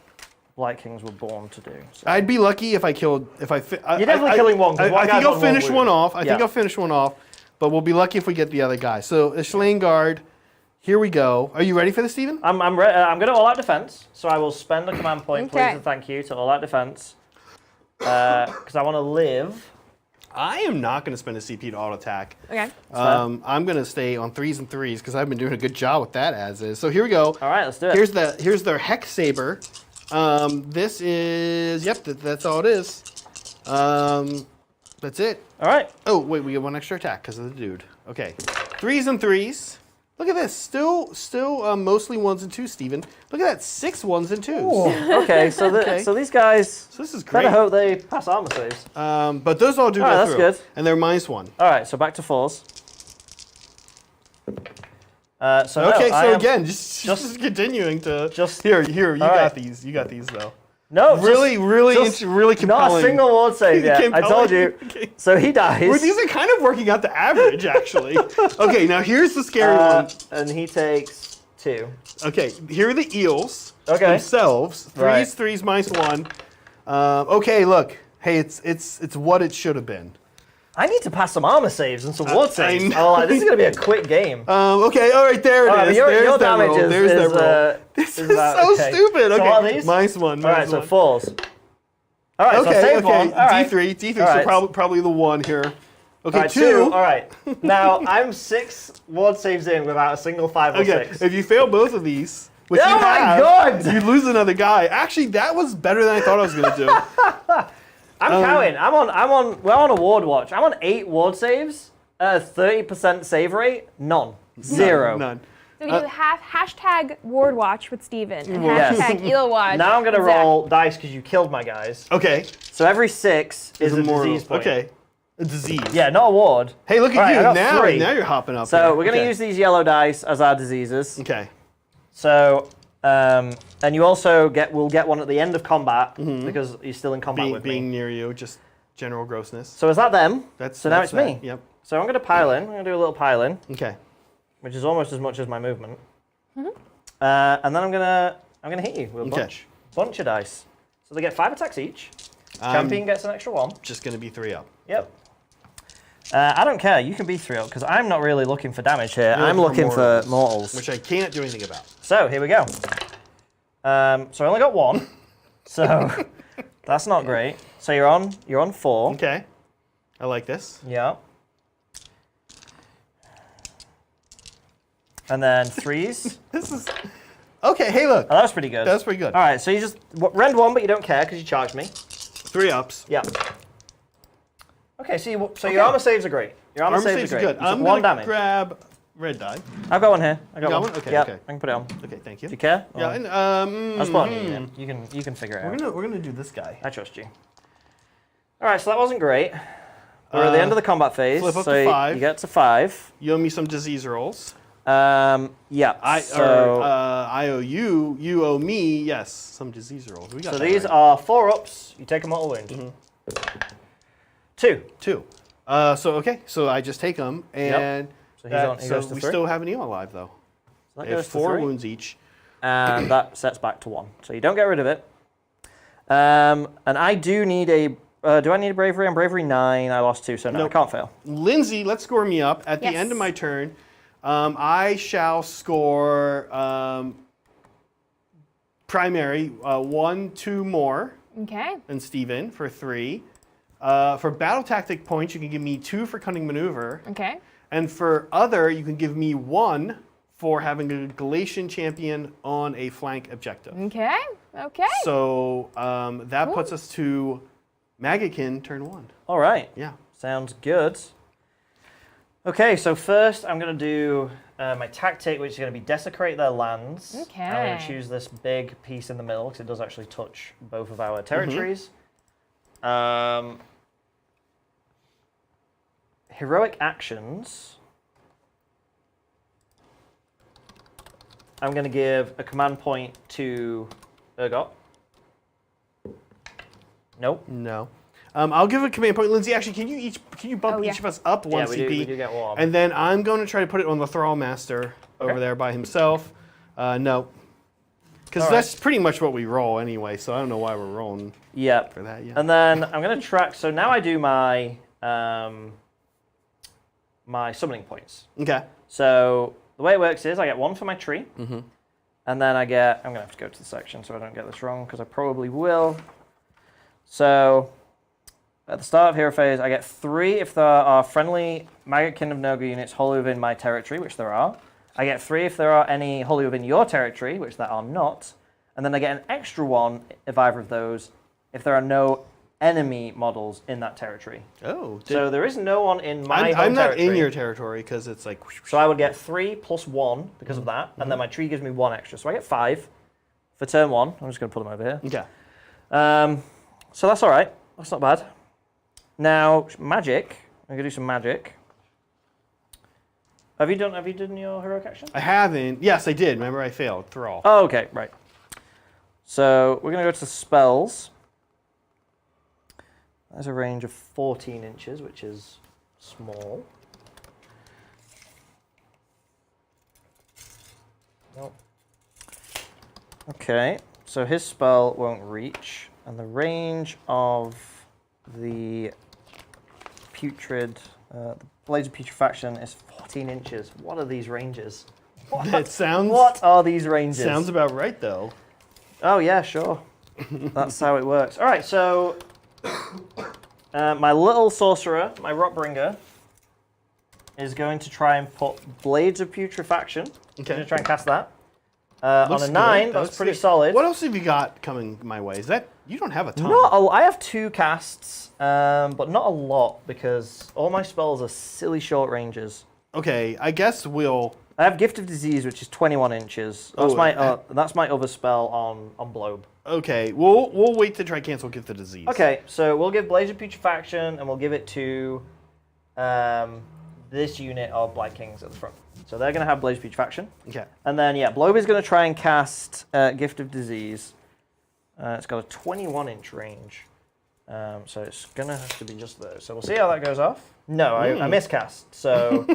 Blight Kings were born to do. So. I'd be lucky if I killed. You're definitely killing one, 'cause one I guy's think I'll on one finish wound. one off. I think Yeah. I'll finish one off, but we'll be lucky if we get the other guy. So the Shlain Guard. Here we go. Are you ready for this, Stephen? I'm going to all out defense, so I will spend a command point, Okay. please and thank you, to all out defense, because I want to live. I am not going to spend a CP to auto attack. Okay. I'm going to stay on 3s and 3s because I've been doing a good job with that as is. So here we go. All right, let's do it. Here's their Hex Saber. This is that's all it is. That's it. All right. Oh wait, we get 1 extra attack because of the dude. Okay, 3s and 3s. Look at this. Still mostly 1s and 2s, Stephen. Look at that. 6 1s and 2s. Okay, so so these guys. So this is great. Better hope they pass armor saves. But those all do go Alright, that's through. good. And they're -1. All right, so back to 4s. Okay, no, I so am- again, just continuing to Just- here. You All got right. these. You got these though. No, Really not compelling. a single ward save yet. I told you. Okay. So he dies. Well, these are kind of working out the average, actually. Okay, now here's the scary one. And he takes 2. Okay, here are the eels Okay. themselves. 3s, Right. 3s, -1. Okay, look. Hey, it's what it should have been. I need to pass some armor saves and some ward I saves. know. Oh, like, this is gonna be a quick game. Okay, all right, there it All right, is. but There's your that damage roll. is, There's that roll. this This is so stupid. So Okay, what are these? -1. All right, so -1. 4s. All right, so I Okay, saved okay. one. All right. D3, All so right. probably the 1 here. Okay, All right, 2. All right. Now I'm 6 ward saves in without a single 5 or Okay, 6. if you fail both of these, which Oh you my have, God! you lose another guy. Actually, that was better than I thought I was gonna do. I'm counting. We're on a ward watch. I'm on 8 ward saves, 30% save rate, none. 0. None. So we do hashtag ward watch with Steven and Yes. hashtag eel watch. Now I'm gonna with Zach. roll dice because you killed my guys. Okay. So every 6 is a More- disease point. Okay. A disease. Yeah, not a ward. Hey, look at All right, I you got now. 3. Now you're hopping up. So here. we're gonna Okay. use these yellow dice as our diseases. Okay. So And you also will get one at the end of combat because you're still in combat with being me. near you, just general grossness. So is that them? That's now it's that. me. Yep. So I'm going to pile in. I'm going to do a little pile in, Okay. which is almost as much as my movement. And then I'm gonna hit you with a bunch of dice. So they get 5 attacks each. Champion gets an extra 1. Just going to be 3 up. Yep. I don't care. You can be 3 up because I'm not really looking for damage here. You're I'm looking for mortals. Which I can't do anything about. So here we go. So I only got 1. So that's not great. So you're on 4. Okay. I like this. Yeah. And then 3s. This is... Okay, hey, look. Oh, that was pretty good. That's pretty good. All right, so you just rend 1, but you don't care because you charged me. 3 ups. Yeah. Okay, so your armor saves are great. Your armor saves are great. good. You took I'm 1 gonna damage. grab red die. I've got one here. I got got one. one? Okay, Yeah, okay. I can put it on. Okay, thank you. Do you care? Yeah, Or- and, I was putting you in. You can figure it out. we're gonna do this guy. I trust you. All right, so that wasn't great. We're at the end of the combat phase. flip up so to 5. You get to 5. You owe me some disease rolls. Yeah. I owe you. You owe me. Yes, some disease rolls. We got So that these right. are 4 ups. You take a mortal wound. 2. 2. So I just take them, and So he's on- he so goes to we 3. still have an eel alive though. So that They have goes to 4 3. wounds each. And that sets back to 1. So you don't get rid of it. And I do need a. Do I need a bravery? I'm bravery 9. I lost 2, so no, I can't fail. Lindsay, let's score me up. At the Yes. end of my turn, I shall score primary 1, 2 more, Okay. and Stephen for 3. For battle tactic points, you can give me 2 for cunning maneuver, Okay. and for other, you can give me 1 for having a Galatian champion on a flank objective. Okay. Okay. So that puts us to Maggotkin turn 1. All right. Yeah. Sounds good. Okay, so first I'm going to do my tactic, which is going to be desecrate their lands. Okay. I'm going to choose this big piece in the middle because it does actually touch both of our territories. Heroic actions. I'm going to give a command point to Urgot. Nope. No. I'll give a command point. Lindsay, actually, can you bump each of us up 1 Yeah, CP? we do get 1. And then I'm going to try to put it on the Thrall Master over there by himself. No. Because that's pretty much what we roll anyway, so I don't know why we're rolling Yep. for that. Yeah. And then I'm going to track. So now I do my my summoning points. Okay. So the way it works is I get 1 for my tree, and then I get. I'm going to have to go to the section so I don't get this wrong because I probably will. So at the start of hero phase, I get 3 if there are friendly Maggotkin of Noga units wholly within my territory, which there are. I get 3 if there are any wholly within your territory, which there are not. And then I get an extra 1 if either of those, if there are no enemy models in that territory. Oh. So there is no one in my home I'm not territory. in your territory because it's like. So I would get 3 plus 1 because of that, and then my tree gives me 1 extra. So I get 5 for turn 1. I'm just going to put them over here. Okay. So that's all right. That's not bad. Now magic. I'm going to do some magic. Have you done your heroic action? I haven't. Yes, I did. Remember, I failed. Thrall. Oh, okay, right. So we're going to go to spells. There's a range of 14 inches, which is small. Nope. Okay, so his spell won't reach, and the range of the putrid, the Blades of Putrefaction is 14 inches. What are these ranges? It sounds. What are these ranges? Sounds about right though. Oh yeah, sure. That's how it works. All right, so my little sorcerer, my Rockbringer, is going to try and put Blades of Putrefaction. Okay. Going to try and cast that. On Looks a good. 9, That that's looks pretty good. solid. What else have you got coming my way? Is that you don't have a ton? I have 2 casts, but not a lot because all my spells are silly short ranges. Okay, I guess we'll. I have Gift of Disease, which is 21 inches. That's my other spell on Blobe. Okay, we'll wait to try cancel Gift of Disease. Okay, so we'll give Blades of Putrefaction, and we'll give it to this unit of Blight Kings at the front. So they're going to have Blaze Putrefaction. Okay. And then, yeah, Bloby's going to try and cast Gift of Disease. It's got a 21-inch range. So it's going to have to be just those. So we'll see how that goes off. No, I miscast. So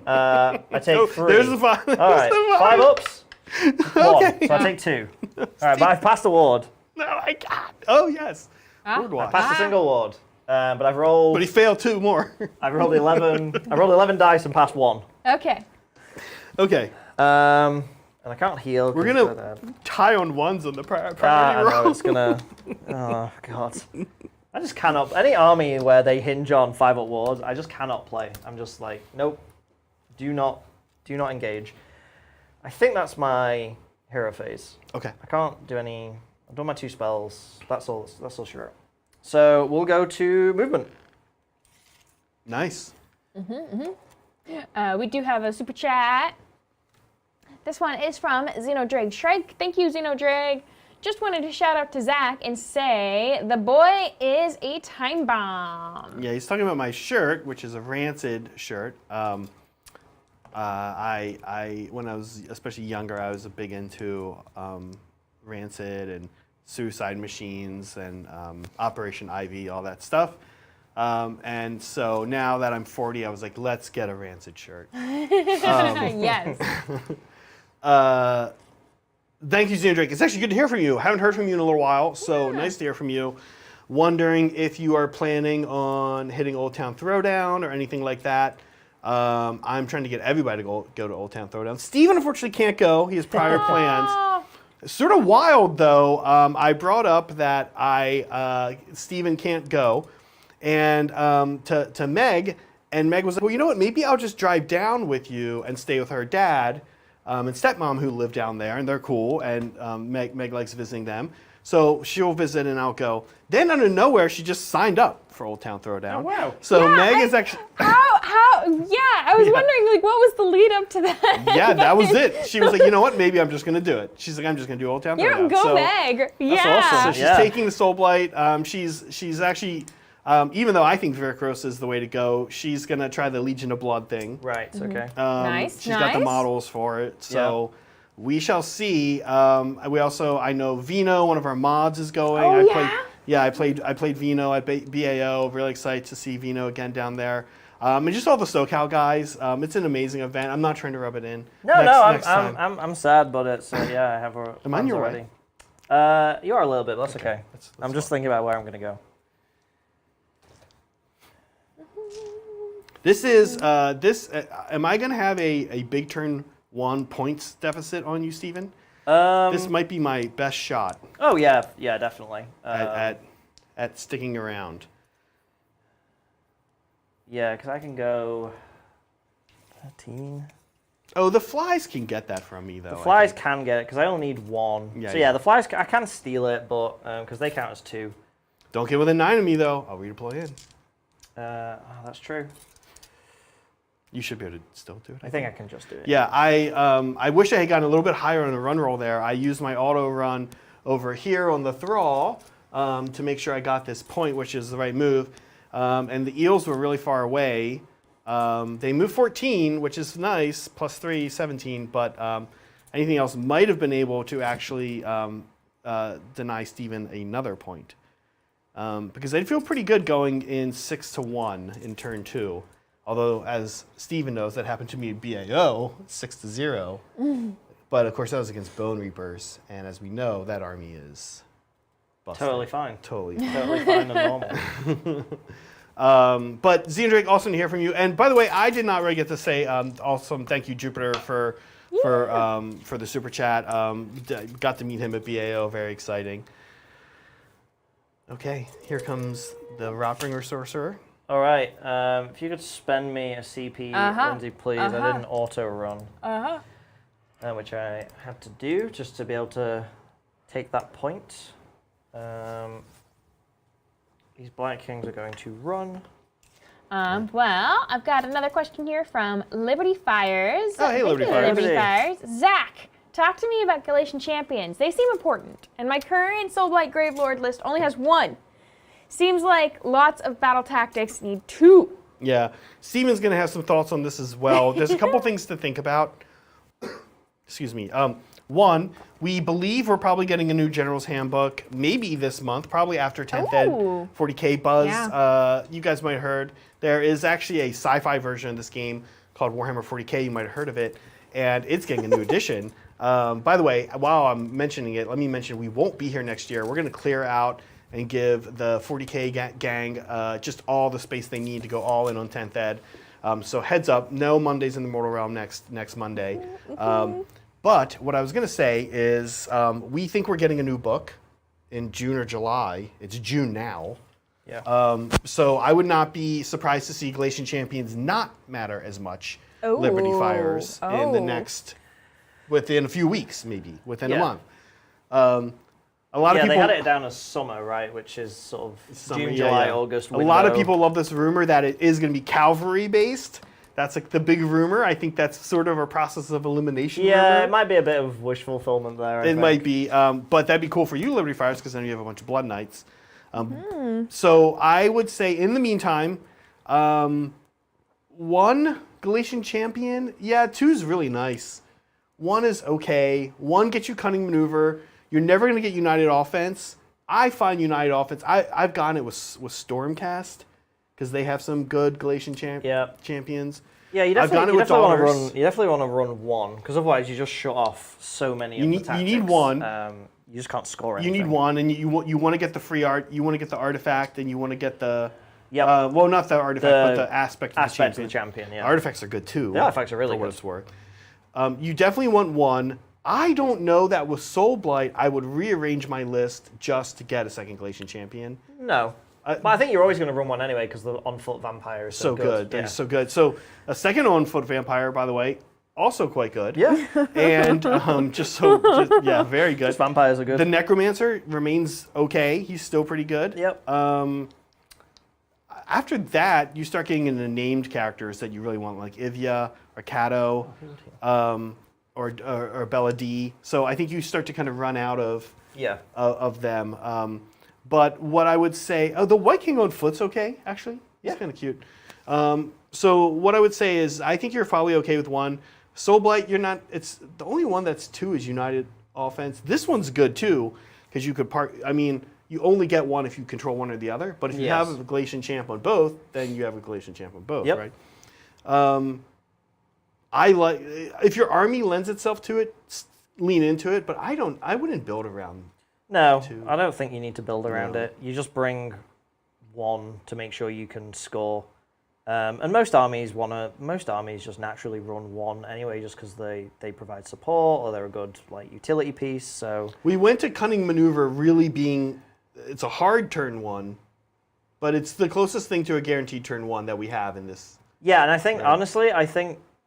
I take 3. There's the 5. All right, 5 ups. 1. So I take 2. All right, but I've passed a ward. No, I got. Oh, yes. Ward I watch. passed a single ward. But I've rolled. But he failed 2 more. I've rolled 11. I rolled 11 dice and passed 1. Okay. Okay. And I can't heal. We're going to tie on 1s on the priority I roll. know, it's going to... Oh, God. I just cannot... Any army where they hinge on 5-up wards, I just cannot play. I'm just like, nope. Do not engage. I think that's my hero phase. Okay. I can't do any... I've done my 2 spells. That's all sure. So we'll go to movement. Nice. We do have a super chat. This one is from Xenodrag Shrike. Thank you, Xenodrag. Just wanted to shout out to Zach and say the boy is a time bomb. Yeah, he's talking about my shirt, which is a Rancid shirt. When I was especially younger, I was big into Rancid and Suicide Machines and Operation Ivy, all that stuff. And so now that I'm 40, I was like, let's get a Rancid shirt. Yes. Thank you, Xenodrake. It's actually good to hear from you. I haven't heard from you in a little while, so nice to hear from you. Wondering if you are planning on hitting Old Town Throwdown or anything like that. I'm trying to get everybody to go to Old Town Throwdown. Stephen unfortunately can't go. He has prior plans. Sort of wild, though. I brought up that Stephen can't go, and to Meg, and Meg was like, well, you know what? Maybe I'll just drive down with you and stay with her dad and stepmom who live down there, and they're cool, and Meg likes visiting them. So she'll visit and I'll go. Then out of nowhere, she just signed up for Old Town Throwdown. Oh, wow. So yeah, Meg is actually... I was wondering, like, what was the lead up to that? Yeah, that was it. She was like, you know what? Maybe I'm just going to do it. She's like, I'm just going to do Old Town Throwdown. Go Meg. That's awesome. So she's taking the Soul Blight. She's actually... even though I think Veracruz is the way to go, she's going to try the Legion of Blood thing. Right, okay. Nice, She's got the models for it, so we shall see. I know Vino, one of our mods, is going. I played Vino at BAO. Really excited to see Vino again down there. And just all the SoCal guys. It's an amazing event. I'm not trying to rub it in. I'm sad, but it's I have. Am I in your already. way? You are a little bit. That's okay. I'm just fine. thinking about where I'm going to go. This is am I going to have a big turn 1 points deficit on you, Stephen? This might be my best shot. Oh yeah, definitely. At sticking around. Yeah, because I can go 13. Oh, the flies can get that from me though. The flies can get it because I only need 1. Yeah, the flies I can steal it, but because they count as 2. Don't get within 9 of me though. I'll redeploy in. That's true. You should be able to still do it. I think I can just do it. Yeah, I wish I had gotten a little bit higher on the run roll there. I used my auto run over here on the Thrall to make sure I got this point, which is the right move. And the eels were really far away. They moved 14, which is nice, plus 3, 17, but anything else might have been able to actually deny Stephen another point. Because I'd feel pretty good going in 6-1 in turn 2. Although, as Stephen knows, that happened to me at BAO, 6-0. But of course, that was against Bone Reapers, and as we know, that army is busted. Totally fine. Totally fine and normal. But Xenodrake, awesome to hear from you. And by the way, I did not really get to say awesome thank you, Jupiter, for the super chat. Got to meet him at BAO, very exciting. Okay, here comes the Rotbringer Sorcerer. All right, if you could spend me a CP, Lindsay, please. I did an auto run, which I had to do just to be able to take that point. These Blight Kings are going to run. Well, I've got another question here from Liberty Fires. Oh, hey, Liberty Fires. Liberty Fires. Zach, talk to me about Galatian Champions. They seem important, and my current Soulblight Gravelord list only has 1. Seems like lots of battle tactics need 2. Yeah. Steven's going to have some thoughts on this as well. There's a couple things to think about. Excuse me. One, we believe we're probably getting a new General's Handbook maybe this month, probably after 10th Ed Ooh. 40K buzz. Yeah. You guys might have heard there is actually a sci-fi version of this game called Warhammer 40K. You might have heard of it, and it's getting a new edition. By the way, while I'm mentioning it, let me mention we won't be here next year. We're going to clear out and give the 40K gang just all the space they need to go all in on 10th Ed. So heads up, no Mondays in the Mortal Realm next Monday. But what I was going to say is we think we're getting a new book in June or July. It's June now. Yeah. So I would not be surprised to see Galatian Champions not matter as much Liberty Fires in the within a few weeks, maybe, within a month. A lot of people, they had it down as summer, right? Which is sort of summer, June, July, August. A lot of people love this rumor that it is going to be cavalry based. That's like the big rumor. I think that's sort of a process of elimination. Yeah, rumor. it might be a bit of wish fulfillment there. It might be, but that'd be cool for you, Liberty Fires, because then you have a bunch of Blood Knights. So I would say, in the meantime, 1 Galatian Champion, 2 is really nice. 1 is okay. 1 gets you Cunning Maneuver. You're never going to get United Offense. I find United Offense. I've gotten it with Stormcast because they have some good Galatian champions. Yeah, you definitely want to run 1 because otherwise you just shut off so many of the tactics. You need 1. You just can't score anything. You need 1, and you want to get the free art. You want to get the artifact, and you want to get the well, not the artifact, but the aspect of the champion. Yeah. Artifacts are good too. The artifacts are really for what good. it's worth. You definitely want 1. I don't know that with Soul Blight, I would rearrange my list just to get a second Galatian champion. No. But I think you're always going to run 1 anyway because the on-foot vampire is so good. They're so good. So a second on-foot vampire, by the way, also quite good. Yeah. And very good. Just vampires are good. The Necromancer remains okay. He's still pretty good. Yep. After that, you start getting into named characters that you really want, like Ivya or Kato. Or Bella D. So I think you start to kind of run out of them. But what I would say, the White King on foot's okay, actually. He's kind of cute. So what I would say is I think you're probably okay with 1. Soul Blight, you're not. It's the only one that's 2 is United Offense. This one's good too because you could you only get 1 if you control one or the other. But if you have a Galatian champ on both, then you have a Galatian champ on both, right? I like if your army lends itself to it, lean into it. But I wouldn't build around. No, 2. I don't think you need to build around it. You just bring 1 to make sure you can score. And most armies just naturally run 1 anyway, just because they provide support or they're a good utility piece. So we went to Cunning Maneuver really being it's a hard turn 1, but it's the closest thing to a guaranteed turn 1 that we have in this. Yeah, and I think honestly,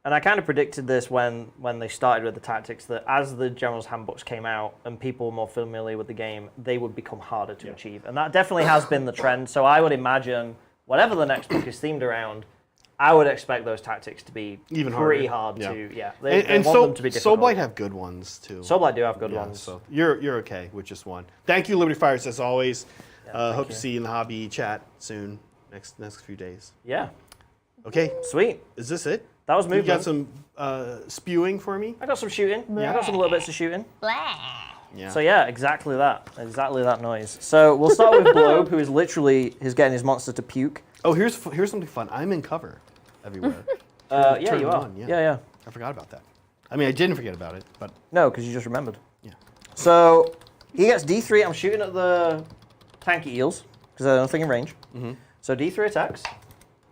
and I kind of predicted this when they started with the tactics, that as the General's Handbooks came out and people were more familiar with the game, they would become harder to achieve. And that definitely has been the trend. So I would imagine, whatever the next book is themed around, I would expect those tactics to be even pretty hard to, They want them to be difficult. Soul Blight have good ones, too. Soul Blight do have good ones. So you're okay with just 1. Thank you, Liberty Fires, as always. Hope to see you in the hobby chat soon, next few days. Yeah. Okay. Sweet. Is this it? That was movement. You got some spewing for me? I got some shooting. Yeah, I got some little bits of shooting. Yeah. So yeah, exactly that noise. So we'll start with Globe, who is getting his monster to puke. Oh, here's something fun. I'm in cover everywhere. Yeah, you are. 1, Yeah. I forgot about that. I mean, I didn't forget about it, but No, because you just remembered. yeah. So he gets D3. I'm shooting at the tanky eels because they're nothing in range. So D3 attacks.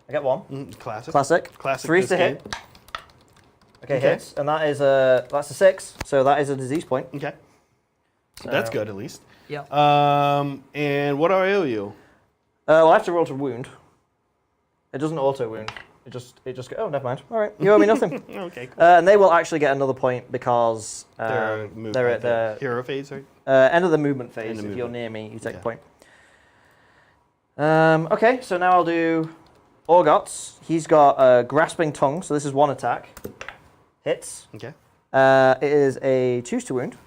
I get 1. Classic. Classic. 3 to hit. Okay, hits, and that's a 6. So that is a disease point. Okay. So that's good at least. Yeah. And what do I owe you? Well, I have to roll to wound. It doesn't auto wound. It just oh, never mind. All right, you owe me nothing. Okay, cool. And they will actually get another point because they're at the hero phase, right? end of the movement phase. If you're near me, you take a point. Okay, so now I'll do Orgots. He's got a grasping tongue, so this is 1 attack. Hits. Okay. It is a choose to wound.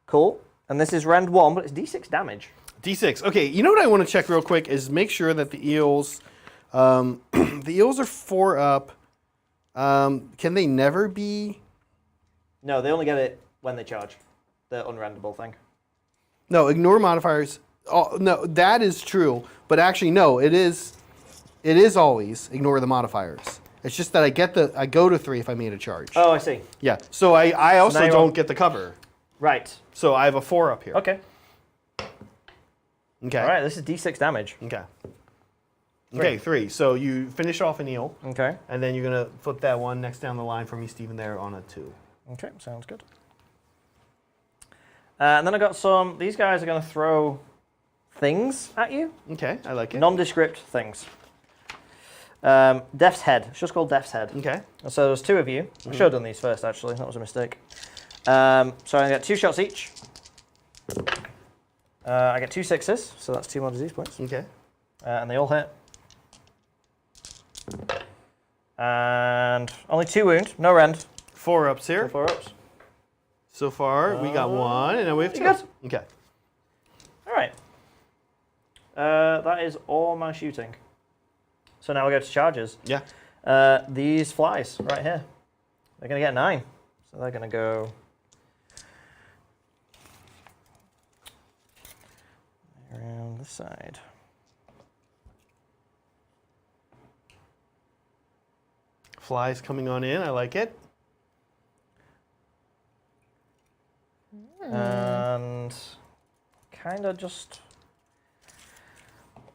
Cool. And this is rend 1, but it's D6 damage. D6. Okay, you know what I want to check real quick is make sure that the eels The eels are 4 up. Can they never be? No, they only get it when they charge. The unrendable thing. No, ignore modifiers. Oh, no, that is true. But actually, no, it is always ignore the modifiers. It's just that I go to 3 if I made a charge. Oh, I see. Yeah. So I also now you don't want- get the cover. Right. So I have a 4 up here. Okay. Okay. All right, this is D6 damage. Okay. Okay, 3. So you finish off an eel, Okay. and then you're gonna flip that one next down the line for me, Stephen, there on a 2. Okay, sounds good. And then I got some. These guys are going to throw things at you. Okay, I like it. Nondescript things. Death's Head. It's just called Death's Head. Okay. So there's 2 of you. I should have done these first, actually. That was a mistake. So I'm going to get 2 shots each. I get 2 6s, so that's 2 more disease points. Okay. And they all hit. And only 2 wound. No rend. 4 ups here. 4 ups. So far, we got 1, and now we have 2. Good. Okay. All right. That is all my shooting. So now we go to charges. Yeah. These flies right here. They're going to get 9. So they're going to go... around the side. Flies coming on in. I like it. And kind of just...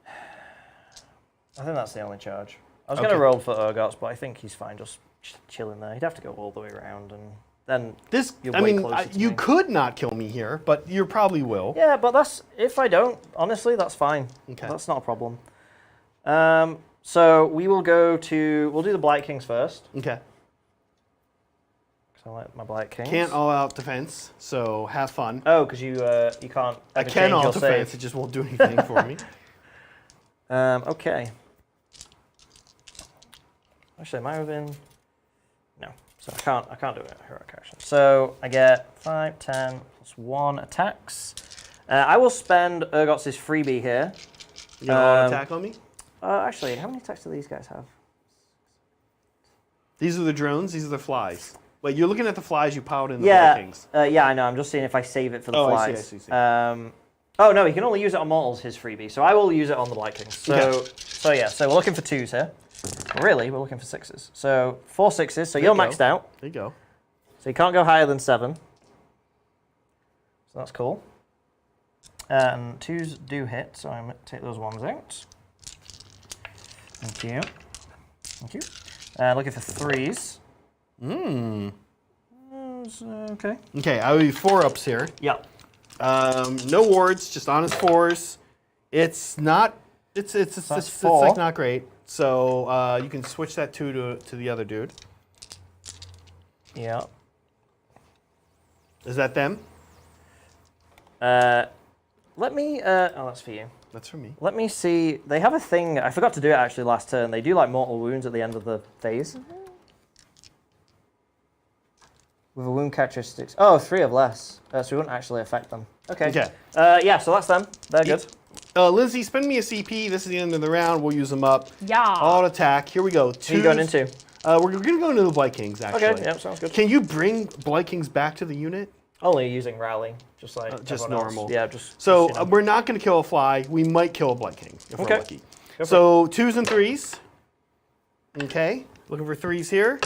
I think that's the only charge. I was going to Okay. roll for Urgots, but I think he's fine just chilling there. He'd have to go all the way around, and then This, you're I way mean, closer to you me. could not kill me here, but you probably will. Yeah, but that's... if I don't, honestly, that's fine. Okay. That's not a problem. So we will go to... we'll do the Blight Kings first. Okay. So I like my Blight Kings. Can't all out defense, so have fun. Oh, because you can't I ever can change all your defense, save. it just won't do anything for me. Okay. Actually, it might have been... no. So I can't do it. Heroic action. So I get 5, 10, plus 1 attacks. I will spend Urgots' freebie here. You got an attack on me? Actually, how many attacks do these guys have? These are the drones, these are the flies. Wait, you're looking at the flies you piled in the Yeah, Vikings. yeah, I know. I'm just seeing if I save it for the Oh, I flies. see, I see. Oh no, he can only use it on mortals, his freebie. So I will use it on the Blight Kings. So, Okay. so yeah, so we're looking for 2s here. Really, we're looking for 6s. So 4 6s. So you're you go. maxed out. There you go. So you can't go higher than 7. So that's cool. And 2s do hit, so I'm going to take those 1s out. Thank you. Thank you. Looking for 3s. Okay. Okay, I will be 4 ups here. Yep. No wards, just honest 4s. It's not. It's four. like not great. So you can switch that 2 to the other dude. Yeah. Is that them? Let me. Oh, that's for you. That's for me. Let me see. They have a thing. I forgot to do it actually last turn. They do like mortal wounds at the end of the phase. With a wound characteristics. Oh, 3 of less. So we wouldn't actually affect them. Okay. Okay. Yeah, so that's them. They're good. Lindsay, spend me a CP. This is the end of the round. We'll use them up. Yeah. All attack. Here we go. Who are you going into? We're going to go into the Blight Kings, actually. Okay, yeah, sounds good. Can you bring Blight Kings back to the unit? Only using rally, just like Just everyone else. normal. Yeah, just. So you know. we're not going to kill a fly. We might kill a Blight King if Okay. we're lucky. Go for So 2s and 3s. Okay. Looking for 3s here.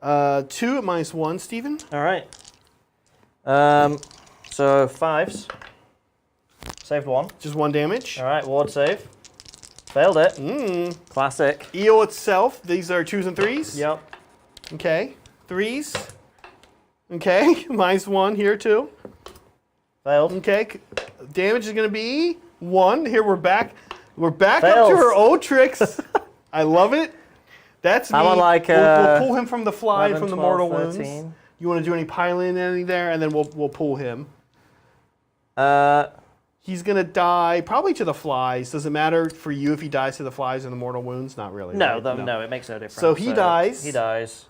2 at -1, Stephen. All right. So 5s. Saved 1. Just 1 damage. All right, ward save. Failed it. Classic. Eel itself, these are 2s and 3s. Yep. Okay. 3s. Okay. -1 here too. Failed. Okay. Damage is going to be 1. Here we're back. We're back up Fails. to our old tricks. I love it. That's How me. about like, we'll pull him from the fly, 11, from the 12, mortal 13. wounds. You want to do any piling any there, and then we'll pull him. He's gonna die probably to the flies. Does it matter for you if he dies to the flies or the mortal wounds? Not really. No, right? no, it makes no difference. So he dies. He dies.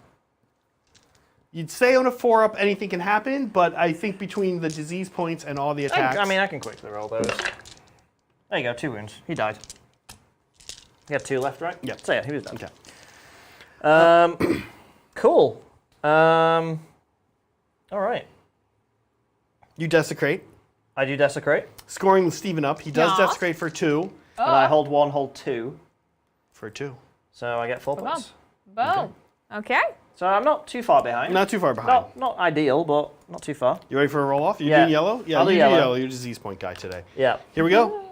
You'd say on a 4-up, anything can happen, but I think between the disease points and all the attacks. I mean, I can quickly roll those. There you go, 2 wounds. He died. He had 2 left, right? Yeah. So yeah, he was done. Okay. Cool. All right. You desecrate. I do desecrate. Scoring Stephen up. He does Yeah. desecrate for 2. And I hold 1, hold 2. For 2. So I get 4 Boom. points. Boom. Okay. So I'm not too far behind. Not too far behind. Not ideal, but not too far. You ready for a roll off? You're Yeah. doing yellow? Yeah, I'll do you yellow. do yellow. You're a disease point guy today. Yeah. Here we go.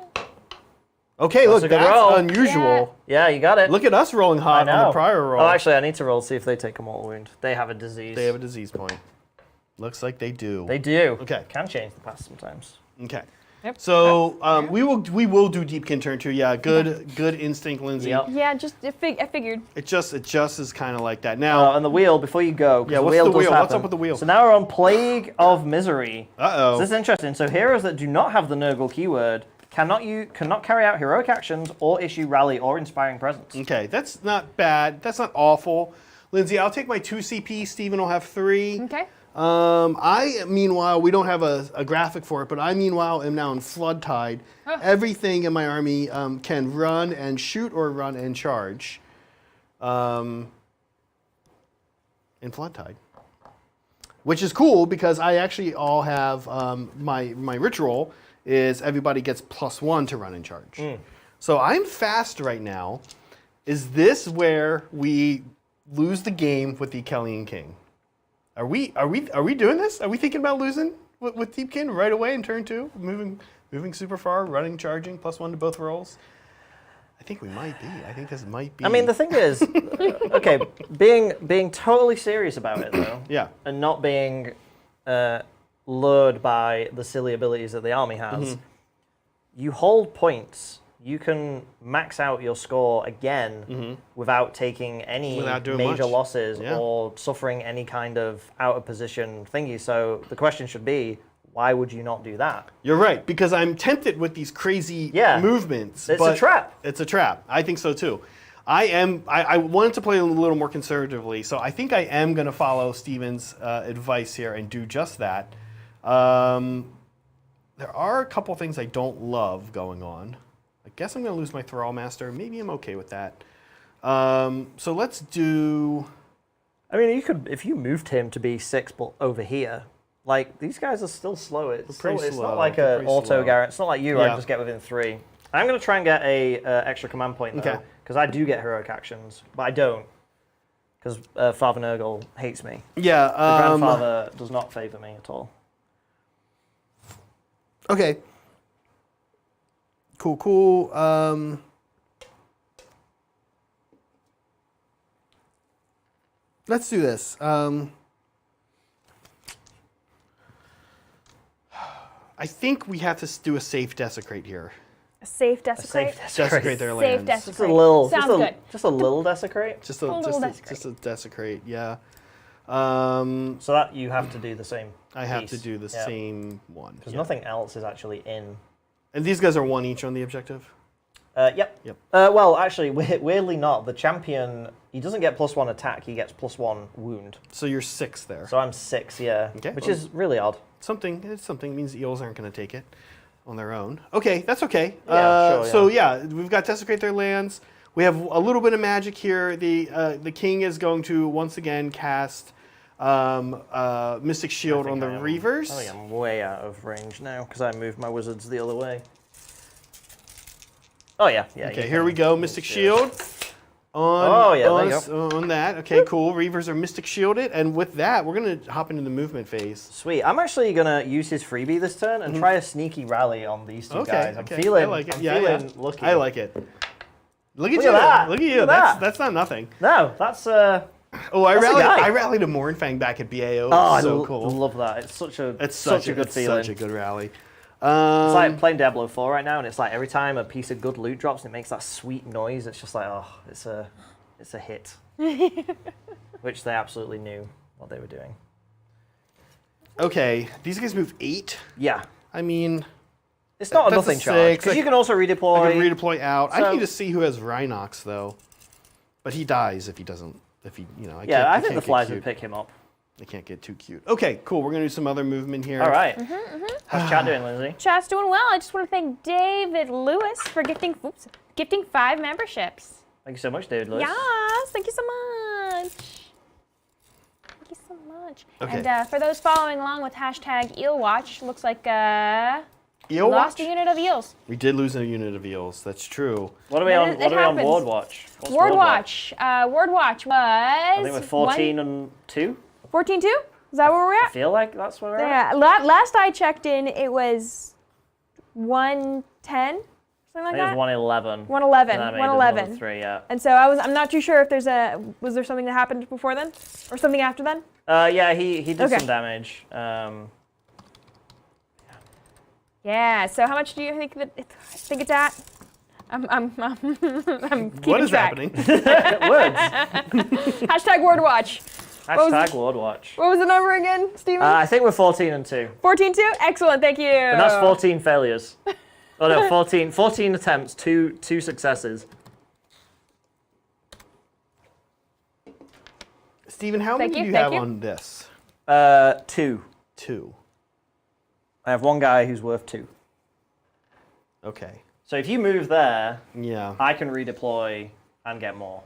Okay, look, a good that's roll. unusual. Yeah, you got it. Look at us rolling I hot on know. the prior roll. Oh, actually, I need to roll see if they take a mortal wound. They have a disease. They have a disease point. Looks like they do. They do. Okay. Can change the past sometimes. Okay. Yep. So we will do Deepkin turn 2. Yeah, good instinct, Lindsay. Yep. Yeah, just I figured. It just is kind of like that. Now, And the wheel, before you go, 'cause Yeah, what's wheel the does wheel? What's happen. up with the wheel? So now we're on Plague of Misery. uh-oh. So this is interesting. So heroes that do not have the Nurgle keyword cannot carry out heroic actions or issue rally or inspiring presence. Okay, that's not bad. That's not awful. Lindsay, I'll take my 2 CP. Stephen will have 3. Okay. Meanwhile, we don't have a graphic for it, but I, meanwhile, am now in Flood Tide. Oh. Everything in my army can run and shoot or run and charge in Flood Tide. Which is cool because I actually all have my ritual is everybody gets +1 to run and charge. So I'm fast right now. Is this where we lose the game with the Kellyan King? Are we doing this? Are we thinking about losing with Deepkin right away in turn 2? Moving super far, running, charging, +1 to both rolls? I think we might be. I think this might be. I mean, the thing is, okay, being totally serious about it though, Yeah. and not being lured by the silly abilities that the army has, you hold points. You can max out your score again without taking any Without doing major much. losses Yeah. or suffering any kind of out of position thingy. So the question should be, why would you not do that? You're right, because I'm tempted with these crazy Yeah. movements. It's a but trap. It's a trap. I think so too. I wanted to play a little more conservatively, so I think I am going to follow Steven's advice here and do just that. There are a couple things I don't love going on. I guess I'm going to lose my Thrall Master. Maybe I'm okay with that. So let's do... I mean, you could, if you moved him to be 6 but over here, like, these guys are still slow. It's pretty it's slow. not like They're a pretty auto slow. Garrett. It's not like you, where I Yeah. just get within 3. I'm going to try and get a extra command point, though, Okay. because I do get heroic actions, but I don't, because Father Nurgle hates me. Yeah. The grandfather does not favor me at all. Okay. Cool. Let's do this. I think we have to do a safe desecrate here. A safe desecrate. Desecrate their Safe lands. desecrate. Just a little, Sounds good. just a little desecrate. Just A little desecrate. just a desecrate. Yeah. So that you have to do the same. I have piece. to do the Yeah. same one. Because Yeah. nothing else is actually in. And these guys are 1 each on the objective. Yep. Yep. Well, actually, weirdly not. The champion, he doesn't get +1 attack. He gets +1 wound. So you're 6 there. So I'm 6, yeah. Okay. Which is really odd. It's something. It means the eels aren't going to take it on their own. Okay, that's okay. Yeah, sure, So yeah, we've got desecrate their lands. We have a little bit of magic here. The king is going to once again cast Mystic Shield on the Reavers. I think I'm way out of range now because I moved my wizards the other way. Oh yeah, yeah. Okay, you here can- we go. Mystic Shield. On, Oh, yeah, there you on that. Okay, cool. Reavers are Mystic Shielded, and with that, we're gonna hop into the movement phase. Sweet. I'm actually gonna use his freebie this turn and try a sneaky rally on these two Okay, guys. I'm okay. feeling, I like it. I'm Yeah, feeling yeah. lucky. I like it. Look at Look you. at that. Look at you. Look at that. That's not nothing. No, that's Oh, That's a guy. I rallied a Mournfang back at BAO. oh, It's so I cool. love that. It's such a It's such a good feeling. Such a good rally. It's like playing Diablo 4 right now, and it's like every time a piece of good loot drops, it makes that sweet noise. It's just like, oh, it's a hit. Which they absolutely knew what they were doing. Okay, these guys move 8. Yeah. I mean, It's not a That's a nothing charge. 6. Because you can also redeploy. I can redeploy out. I So- need to see who has Rhinox though, but he dies if he doesn't. If he, you know, I Yeah, can't, I he think the can't get flies would cute. pick him up. They can't get too cute. Okay, cool. We're gonna do some other movement here. All right. How's chat doing, Lindsay? Chat's doing well. I just want to thank David Lewis for gifting 5 memberships. Thank you so much, David Lewis. Yes, thank you so much. Thank you so much. Okay. And for those following along with hashtag EelWatch, looks like Eel lost watch? a unit of eels. We did lose a unit of eels. That's true. What are we But on? it What are we on? happens. Ward Watch. What's Ward Watch. Ward Watch was. I think we're 14 and 2. 14-2? Is that where we're I at? feel like that's where we're at. Yeah. Last I checked in, it was 110, something like I think it that. was 111. 111. And that made us 111. another 3, yeah. And so I'm not too sure if was there something that happened before then, or something after then? Yeah, he did Okay. some damage. Yeah. So how much do you think it's at? I'm keeping What is track. happening? Words. Hashtag Ward Watch. was- Hashtag Ward Watch. What was the number again, Steven? I think we're 14 and 2. 14-2? Excellent, thank you. And that's 14 failures. Oh no, 14 attempts, two successes. Stephen, how many Thank do you, you thank have you. on this? 2. 2. I have one guy who's worth 2. Okay. So if you move there, Yeah. I can redeploy and get more.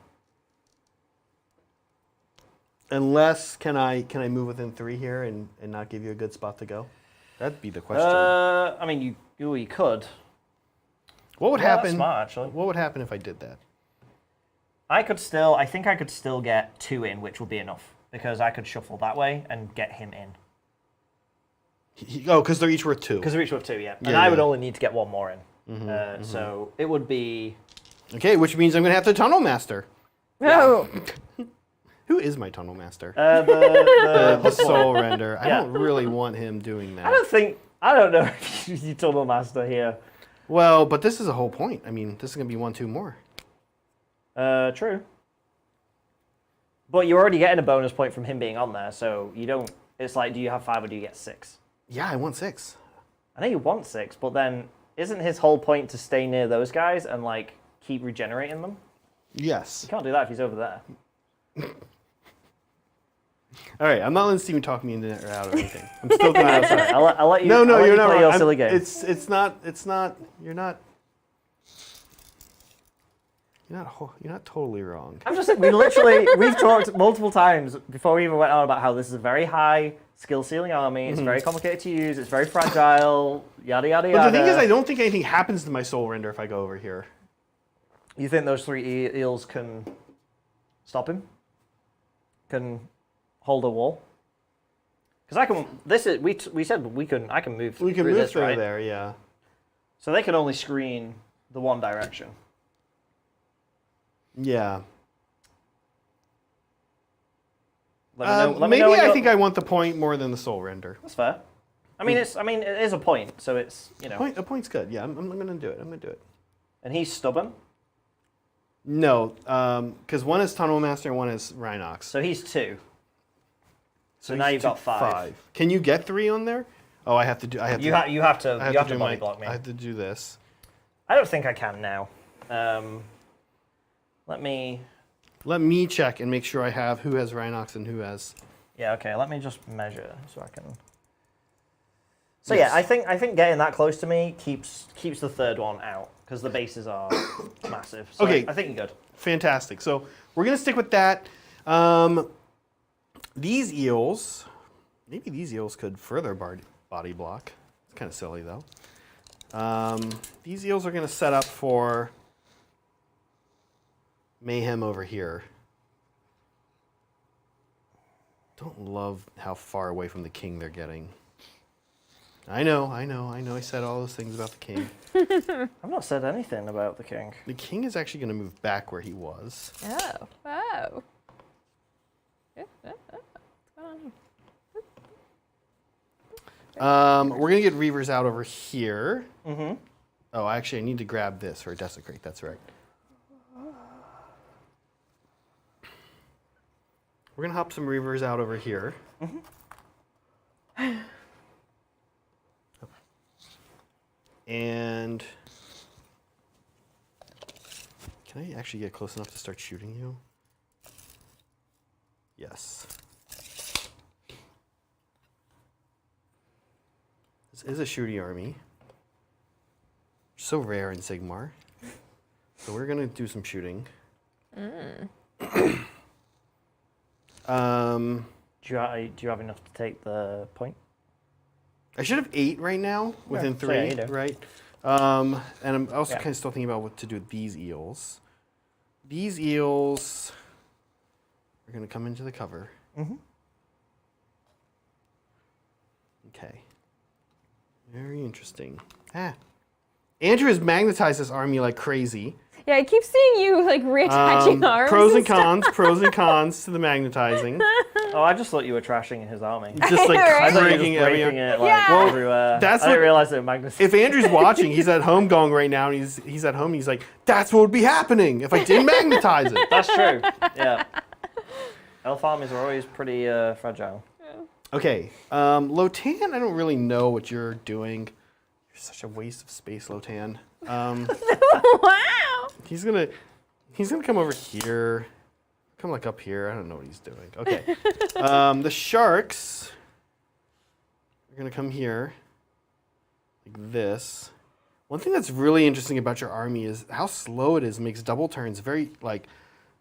Unless, can I move within 3 here and not give you a good spot to go? That'd be the question. I mean, you could. What would Well, that's happen? smart, actually. What would happen if I did that? I think I could still get 2 in, which would be enough. Because I could shuffle that way and get him in. Oh, because they're each worth 2. Because they're each worth 2, yeah. And Yeah, I would yeah. only need to get 1 more in. So it would be... Okay, which means I'm gonna have to tunnel master. Oh. Who is my tunnel master? The soul render. I Yeah. don't really want him doing that. I don't know if you Tunnel Master here. Well, but this is a whole point. I mean, this is gonna be 1, 2 more. True. But you're already getting a bonus point from him being on there, so you don't... It's like, do you have 5 or do you get 6? Yeah, I want 6. I know you want 6, but then isn't his whole point to stay near those guys and, like, keep regenerating them? Yes. You can't do that if he's over there. All right, I'm not letting Steven talk me into it or out or anything. I'm still gonna outside. I'll let you. No, I'll let you're you not play wrong. your I'm- silly game. It's not. You're not totally wrong. I'm just saying, we've talked multiple times before we even went on about how this is a very high skill ceiling army. It's very complicated to use. It's very fragile. Yada yada yada. But the thing is, I don't think anything happens to my soul render if I go over here. You think those 3 eels can stop him? Can hold a wall? Because I can. This is we said we can. I can move. We can through move this, through right? there, yeah. So they can only screen the one direction. Yeah. Let me know. Let me Maybe know when I you're- think I want the point more than the soul render. That's fair. I mean, it is a point, so it's A point's good. Yeah, I'm gonna do it. I'm gonna do it. And he's stubborn, No, because one is Tunnel Master and one is Rhinox. so he's 2. So now you've got 5. Can you get 3 on there? Oh, I have to do. I have You to. have to I body do block me. I have to do this. I don't think I can now. Let me. Let me check and make sure I have who has Rhinox and who has. Yeah, okay. Let me just measure so I can. So Yes. yeah, I think getting that close to me keeps the third one out because the bases are massive. So Okay. I think you're good. Fantastic. So we're gonna stick with that. These eels, maybe these eels could further body block. It's kind of silly though. These eels are gonna set up for mayhem over here. Don't love how far away from the king they're getting. I know. I said all those things about the king. I've not said anything about the king. The king is actually going to move back where he was. Oh. Oh. What's going on here? We're going to get Reavers out over here. Mm-hmm. Oh, actually, I need to grab this for a Desecrate. That's right. We're going to hop some Reavers out over here. And can I actually get close enough to start shooting you? Yes. This is a shooty army. So rare in Sigmar. So we're gonna do some shooting. Do you have enough to take the point? I should have 8 right now within so 3, yeah, you do. right? And I'm also Yeah. kind of still thinking about what to do with these eels. These eels are going to come into the cover. Mm-hmm. Okay. Very interesting. Andrew has magnetized this army like crazy. Yeah, I keep seeing you like reattaching arms. Pros and stuff. pros and cons to the magnetizing. Oh, I just thought you were trashing his army. Just like Right. I thought you were just breaking breaking every. it like Yeah. everywhere. That's I didn't what- realize that Magnus. If Andrew's watching, he's at home going right now, and he's at home. And he's like, "That's what would be happening if I didn't magnetize it." That's true. Yeah. Elf armies are always pretty fragile. Okay, Lotan, I don't really know what you're doing. You're such a waste of space, Lotan. Wow. He's gonna come over here. Come like up here. I don't know what he's doing. Okay. The sharks are gonna come here, like this. One thing that's really interesting about your army is how slow it is. Makes double turns very like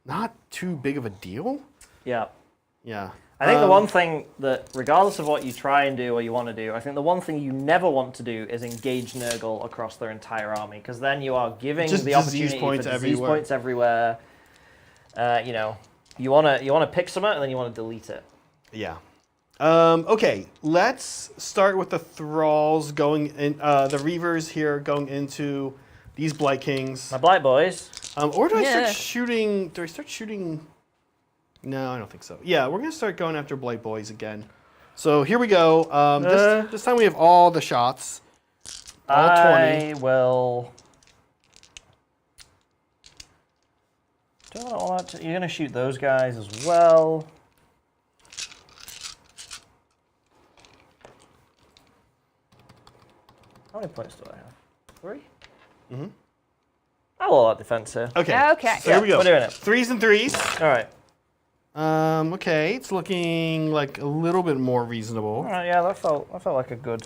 not too big of a deal. Yeah. Yeah. I think the one thing that, regardless of what you try and do or you want to do, I think the one thing you never want to do is engage Nurgle across their entire army, because then you are giving Just the disease opportunity points for disease everywhere. points everywhere. You know, you wanna pick something and then you want to delete it. Yeah. Okay, let's start with the thralls going in. The reavers here going into these blight kings. My Blight Boys. Or do I Yeah. start shooting? Do I start shooting? No, I don't think so. Yeah, we're gonna start going after blight boys again. So here we go. This time we have all the shots. All 20. I will. Do I want to, you're gonna shoot those guys as well. How many points do I have? 3? Mm-hmm. I'll all out defense here. Okay. Okay. So here we go. We're doing it. 3s and 3s. All right. Okay, it's looking like a little bit more reasonable. All right. Yeah, that felt like a good.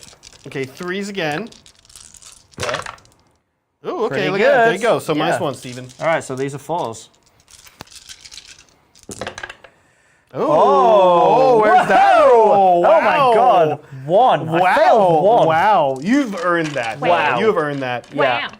Okay, 3s again. Okay. Oh, okay. Pretty Look at that. There good. you go. So Yeah. -1, Stephen. All right. So these are 4s. Oh, where's that? Oh, wow. Oh my God! 1. I failed 1. Wow. You've earned that. Wow. You have earned that. Yeah. Wow.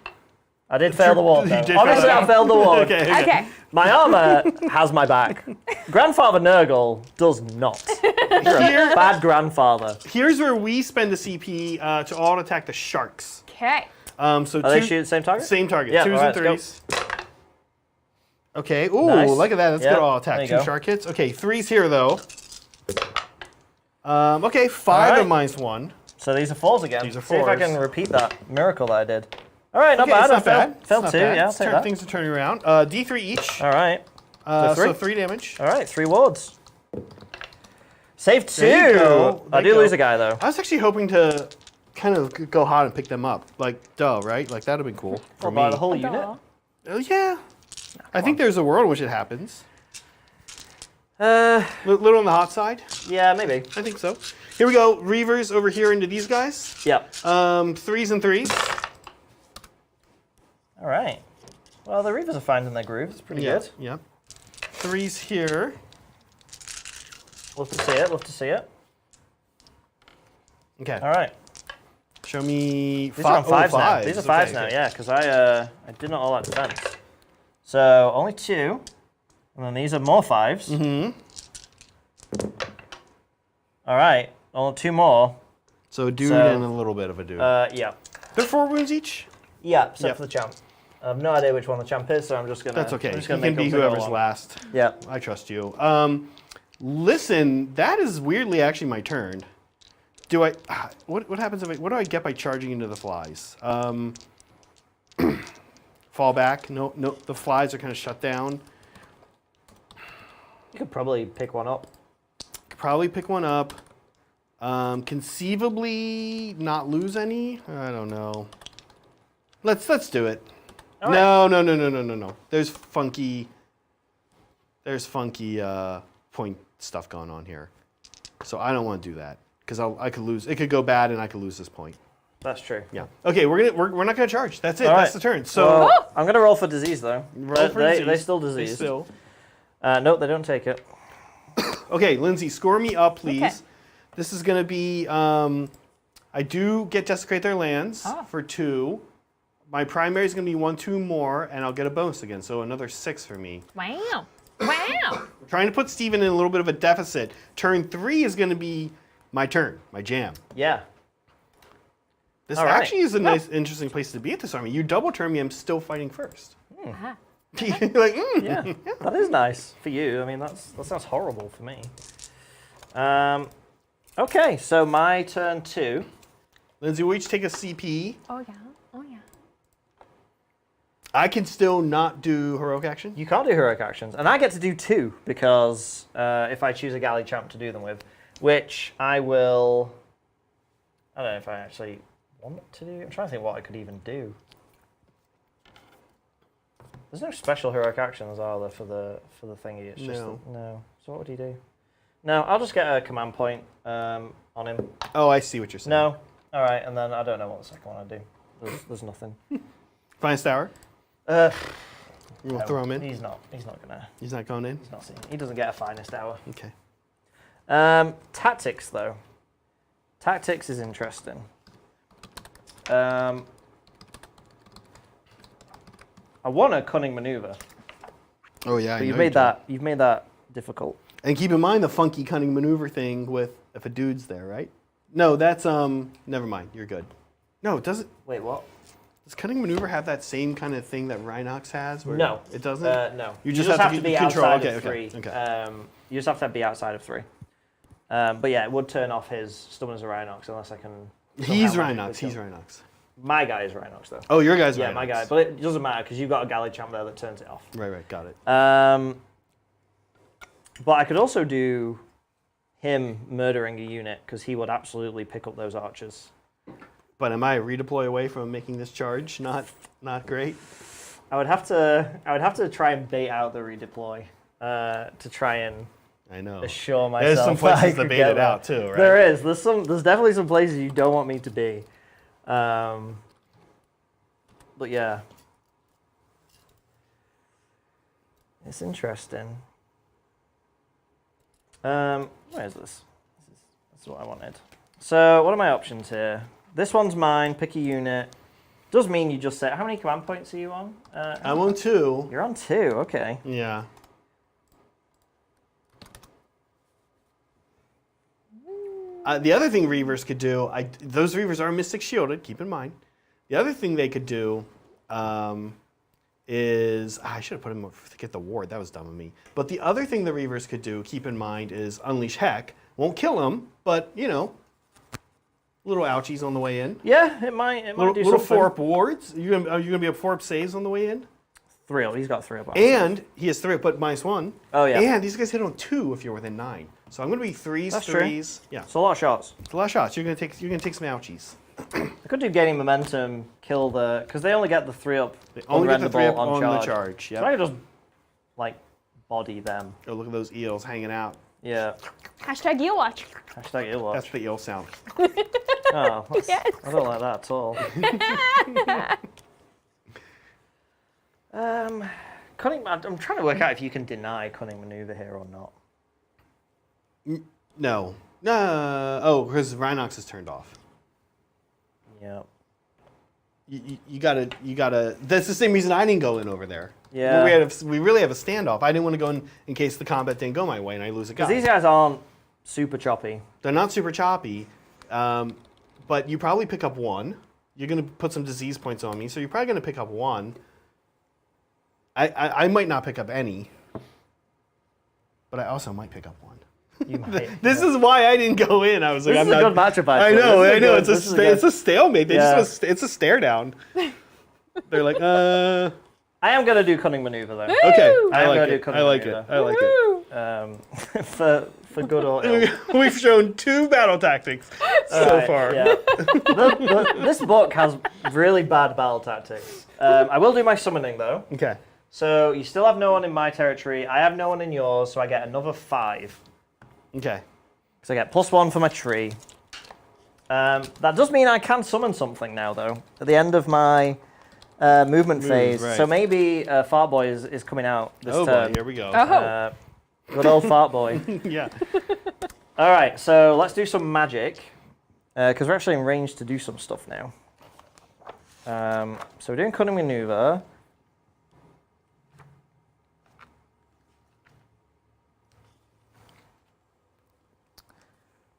I did fail the ward, You though. did Obviously, fail I failed the ward. Okay. Okay. My armor has my back. Grandfather Nurgle does not. You're Here- a bad grandfather. Here's where we spend the CP to auto attack the sharks. Okay. So Are they two- shooting the same target? Same target. Yeah, 2s alright, and let's 3s. Okay. Ooh, Nice. look at that. That's Yeah, good auto there attack. you 2 go. shark hits. Okay, 3s here though. Okay, 5 Alright. and -1. So these are 4s again. These are See if I 4s. can repeat that miracle that I did. All right, not Okay, bad. it's I not bad. It's failed not 2. bad. Yeah, I'll take that. Things are turning around. D3 each. All right. So three? 3 damage. All right, 3 wards. Save 2. There you go. I There do you go. lose a guy, though. I was actually hoping to kind of go hot and pick them up. Like, duh, right? Like, that'd have been cool for By me. the whole unit. Duh. Oh, yeah. I think there's a world in which it happens. Little on the hot side. Yeah, maybe. I think so. Here we go. Reavers over here into these guys. Yep. 3s and 3s. All right. Well, the Reavers are finding their groove. It's pretty good. Yep. 3s here. Love to see it. Love to see it. Okay. All right. Show me These are on 5s now. fives. These are 5s Okay, now, okay. yeah, because I did not all that defense. So only 2. And then these are more 5s. Mm-hmm. All right. Only 2 more. So a dude So- and a little bit of a dude. Yeah. They're 4 wounds each? Yeah, except Yep. for the champ. I have no idea which one the champ is, so I'm just gonna. That's okay. I'm You just gonna can make be up the whoever's one. last. Yeah. I trust you. Listen, that is weirdly actually my turn. Do I? What happens if I? What do I get by charging into the flies? Fall back. No. The flies are kind of shut down. You could probably pick one up. Could probably pick one up. Conceivably not lose any. I don't know. Let's do it. All No. There's funky point stuff going on here. So I don't want to do that. because I could lose. It could go bad, and I could lose this point. That's true. Yeah. Okay, we're not gonna charge. That's it. All That's right. the turn. So Well, I'm gonna roll for disease though. roll for they disease. still They diseased. still. Nope, they don't take it. Okay, Lindsay, score me up, please. Okay. This is gonna be. I do get desecrate their lands for 2. My primary is gonna be 1, 2 more, and I'll get a bonus again. So another 6 for me. Wow. Wow. We're trying to put Stephen in a little bit of a deficit. Turn 3 is gonna be my turn, my jam. Yeah. This All right. actually is a nice, interesting place to be at this army. You double turn me, I'm still fighting first. Aha. You're like, Yeah, that is nice for you. I mean, that sounds horrible for me. Okay, so my turn 2. Lindsay, we'll each take a CP. Oh yeah. Oh yeah. I can still not do heroic action. You can't do heroic actions, and I get to do 2 because if I choose a galley champ to do them with, which I will. I don't know if I actually want to do. I'm trying to think what I could even do. There's no special heroic actions, are there, for the thingy? It's just No. no. So what would he do? No, I'll just get a command point on him. Oh, I see what you're saying. No. All right, and then I don't know what the second one I do. There's nothing. Finest hour. You want No, to throw him in? He's not gonna. He's not going in? He's not seeing. He doesn't get a finest hour. Okay. Tactics though. Tactics is interesting. I want a cunning maneuver, Oh, yeah. but you've made that difficult. And keep in mind the funky cunning maneuver thing with if a dude's there, right? No, that's, never mind. You're good. No, it doesn't. Wait, what? Does cunning maneuver have that same kind of thing that Rhinox has? Where No, It doesn't? No. You just have to be control. outside Okay, of okay, 3. okay. You just have to be outside of 3. But yeah, it would turn off his stubborn as a Rhinox unless I can. He's somehow Rhinox. magically He's kill- Rhinox. My guy is Rhinox though. Oh, your guy's Yeah, Rhinox. my guy. But it doesn't matter because you've got a galley champ there that turns it off. Right, got it. But I could also do him murdering a unit because he would absolutely pick up those archers. But am I a redeploy away from making this charge? Not great. I would have to try and bait out the redeploy to try and I know. assure myself. There's some that I places to could bait get it there. out too, right? There is. There's definitely some places you don't want me to be. But yeah, it's interesting. Where is this? This is what I wanted. So what are my options here? This one's mine. Pick a unit. Does mean you just say how many command points are you on? I'm on 2. You're on 2. Okay. Yeah. The other thing Reavers could do, those Reavers are Mystic Shielded, keep in mind. The other thing they could do is, I should have put him to get the ward, that was dumb of me. But the other thing the Reavers could do, keep in mind, is Unleash Heck. Won't kill him, but, you know, little ouchies on the way in. Yeah, it might do Little something. 4-up wards. Are you gonna be up 4-up saves on the way in? 3 up. He's got 3 up. And he has 3 up, but -1. Oh yeah. And these guys hit on 2 if you're within 9. So I'm gonna be 3s, That's true. 3s. Yeah. It's a lot of shots. It's a lot of shots. You're gonna take some ouchies. I could do gaining momentum, kill because they only get the 3 up. They only get the 3 up on charge. the charge. So I Yeah. could just like body them. Oh, look at those eels hanging out. Yeah. Hashtag eel watch. Hashtag ill watch. That's the eel sound. Oh, Yes. I don't like that at all. Cunning. I'm trying to work out if you can deny cunning maneuver here or not. No. No. Oh, because Rhinox is turned off. Yeah. You gotta. That's the same reason I didn't go in over there. Yeah. We really have a standoff. I didn't want to go in case the combat didn't go my way and I lose a guy. Because these guys aren't super choppy. They're not super choppy, but you probably pick up 1. You're going to put some disease points on me, so you're probably going to pick up 1. I might not pick up any, but I also might pick up 1. You might. This is why I didn't go in. I was like, This I'm is a not. good matchup. I Actually. know. This is good- It's this is good. it's a stalemate. They Yeah. it's a stare down. They're like, I am gonna do cunning maneuver though. okay. I I am like gonna do it. cunning I like it. maneuver. I like it. For good or ill. We've shown 2 battle tactics so Alright, far. Yeah. This book has really bad battle tactics. I will do my summoning though. Okay. So you still have no one in my territory. I have no one in yours, so I get another 5. Okay. So I get +1 for my tree. That does mean I can summon something now, though, at the end of my movement phase. right. So maybe Fart Boy is coming out this Oh turn. boy, here we go. Oh. Good old Fart Boy. Yeah. All right, so let's do some magic, because we're actually in range to do some stuff now. So we're doing Cunning Maneuver.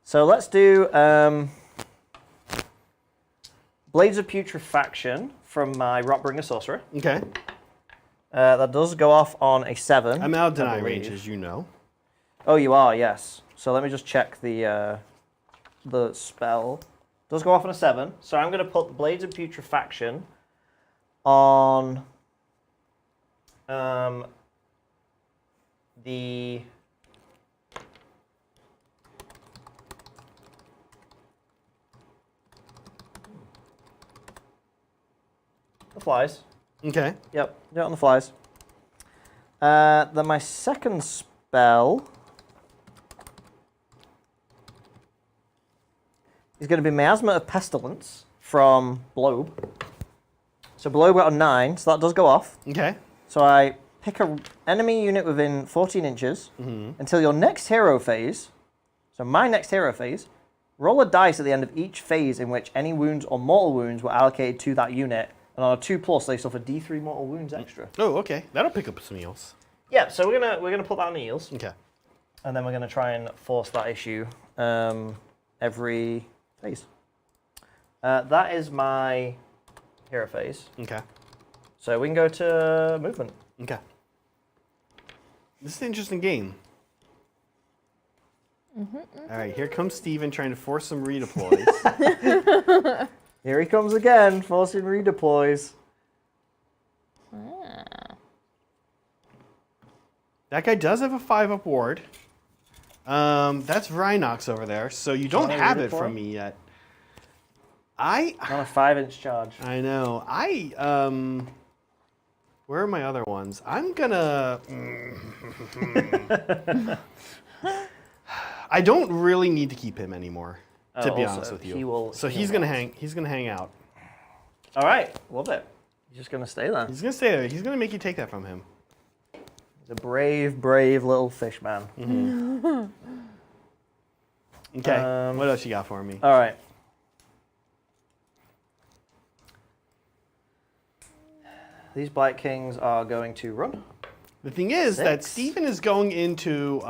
So let's do Blades of Putrefaction from my Rockbringer Sorcerer. Okay. That does go off on a 7. I'm out of deny I believe. range, as you know. Oh, you are, yes. So let me just check the spell. Does go off on a 7. So I'm going to put the Blades of Putrefaction on the flies. Okay. Yep, do it on the flies. Then my second spell is going to be Miasma of Pestilence from Blobe. So Blobe got a 9, so that does go off. Okay. So I pick an enemy unit within 14 inches until your next hero phase. So my next hero phase, roll a dice at the end of each phase in which any wounds or mortal wounds were allocated to that unit. And on a 2+, they suffer D3 mortal wounds extra. Oh, okay. That'll pick up some heals. Yeah, so we're gonna put that on the eels, Okay. and then we're gonna try and force that issue every phase. That is my hero phase. Okay. So we can go to movement. Okay. This is an interesting game. All right, here comes Stephen trying to force some redeploys. Here he comes again, forcing redeploys. That guy does have a 5-up ward. That's Rhinox over there, so you don't wanna have it redeploy? from me yet. On a 5-inch charge. I know. Where are my other ones? I'm gonna. I don't really need to keep him anymore, to be honest with you. He's gonna hang out. All right, love it. He's just gonna stay there. He's gonna stay there. He's gonna make you take that from him. He's a brave, brave little fish man. Okay. What else you got for me? All right. These Blight Kings are going to run. The thing is that 6. Stephen is going into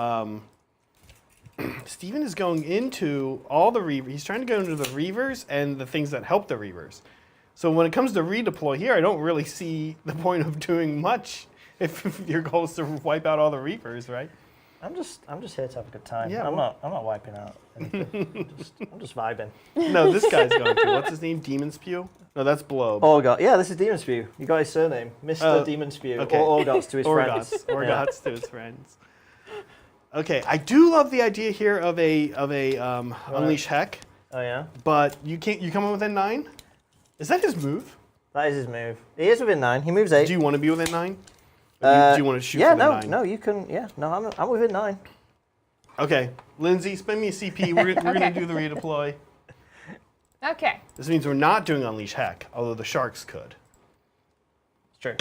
Stephen is going into all the Reavers. He's trying to go into the Reavers and the things that help the Reavers. So when it comes to redeploy here, I don't really see the point of doing much if your goal is to wipe out all the Reavers, right? I'm just here to have a good time. Yeah, I'm not wiping out anything. I'm just vibing. No, this guy's going to. What's his name? Demon Spew? No, that's Blobe. Oh god, yeah, this is Demon Spew. You got his surname, Mr. Demon Spew, okay. or Orgots to his friends. Orgots to his friends. Okay, I do love the idea here of a Unleash Heck, Oh yeah, but you come in within 9. Is that his move? that is his move. He is within 9. He moves 8. Do you want to be within 9? Or do you want to shoot Yeah, for the no, 9? no, you can. Yeah, no, I'm within 9. Okay, Lindsay, spend me a CP. We're going to do the redeploy. Okay. This means we're not doing Unleash Heck, although the Sharks could. It's true.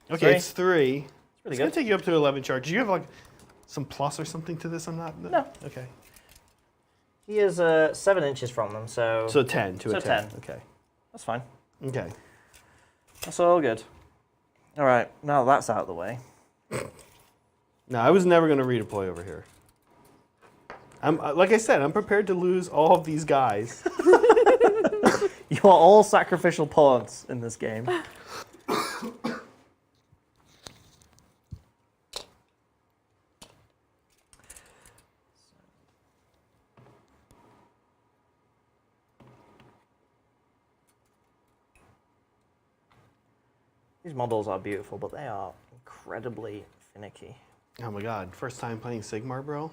Okay, 3. it's 3. It's pretty going good. to take you up to 11 charge. Do you have like some plus or something to this? I'm not. No. Okay. He is 7 inches from them, so So 10 to a So 10. 10. Okay. that's fine. Okay. That's all good. All right, now that's out of the way. No, I was never going to redeploy over here. Like I said, I'm prepared to lose all of these guys. You are all sacrificial pawns in this game. These models are beautiful, but they are incredibly finicky. Oh my god, first time playing Sigmar, bro?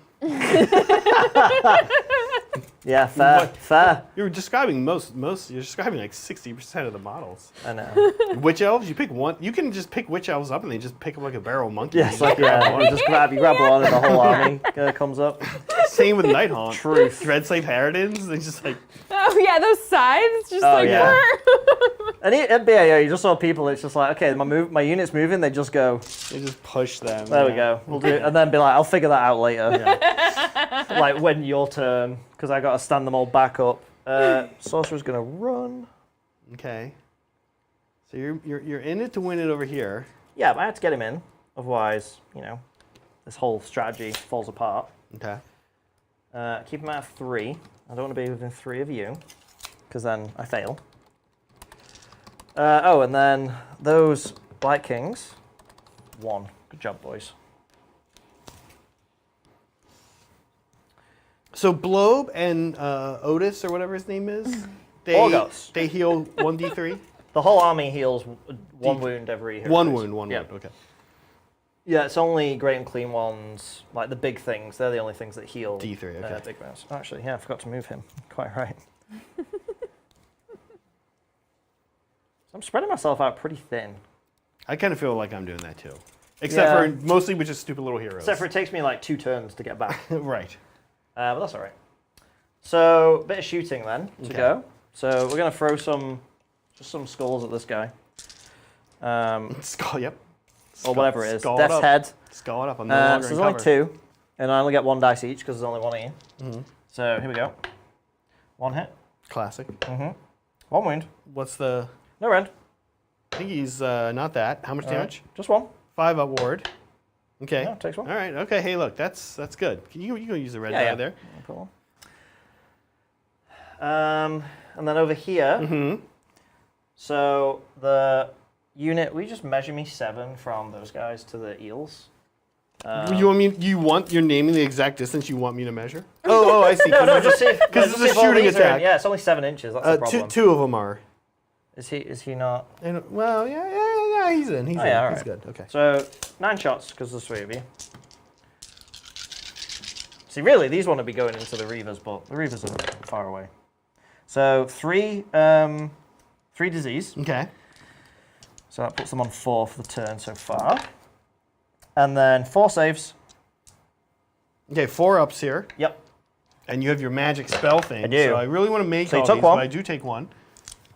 Yeah, fair, fair. You're describing you're describing like 60% of the models. I know. Witch elves, you pick one. You can just pick witch elves up and they just pick up like a barrel monkey. Yes, like you grab one, and the whole army comes up. Same with Nighthaunt. Truth. Dreadslave Harridans, they just like... Oh yeah, those scythes just like yeah. whir. And at BAO, you just saw people. It's just like, okay, my unit's moving. They just go. They just push them. There we go. We'll do it, and then be like, I'll figure that out later. Like when your turn, because I got to stand them all back up. Sorcerer's gonna run. Okay. So you're in it to win it over here. Yeah, but I had to get him in. Otherwise, this whole strategy falls apart. Okay. Keep him at 3. I don't want to be within 3 of you, because then I fail. And then those Blight Kings. 1. Good job, boys. So Blobe and Otis, or whatever his name is, Orgos. they heal 1d3? The whole army heals 1 wound every hero. One wound, Yeah. okay. Yeah, it's only Great and Clean ones, like the big things. They're the only things that heal D3, okay. big mouse. Actually, yeah, I forgot to move him. Quite right. So I'm spreading myself out pretty thin. I kind of feel like I'm doing that too. Except for mostly with just stupid little heroes. Except for it takes me like 2 turns to get back. Right. But that's all right. So, bit of shooting then to go. So we're going to throw some skulls at this guy. Skull, yep. Or whatever it is. Skull Death's up. Head. Skull it up. I'm no longer So in there's only cover. 2. And I only get 1 dice each because there's only 1 here. So here we go. 1 hit. Classic. 1 wound. What's the... No rend. I think he's not that. How much damage? Just 1. 5 up ward. Okay. Yeah, takes 1. All right. Okay. Hey, look, that's good. You can use the red die Yeah. there. No problem. And then over here, so the unit, will you just measure me 7 from those guys to the eels? You're naming the exact distance you want me to measure? Oh, I see. No, just see. Because it's a shooting attack. Yeah, it's only 7 inches. That's the problem. Two of them are. Is he not? Well, yeah, he's in. He's in. Yeah, all He's right. good. Okay. So 9 shots because there's 3 of you. See, really, these want to be going into the Reavers, but the Reavers are far away. So 3 disease. Okay. So that puts them on 4 for the turn so far. And then 4 saves. Okay, 4 ups here. Yep. And you have your magic spell thing. I do. So I really want to make So you all took these, 1. but I do take 1.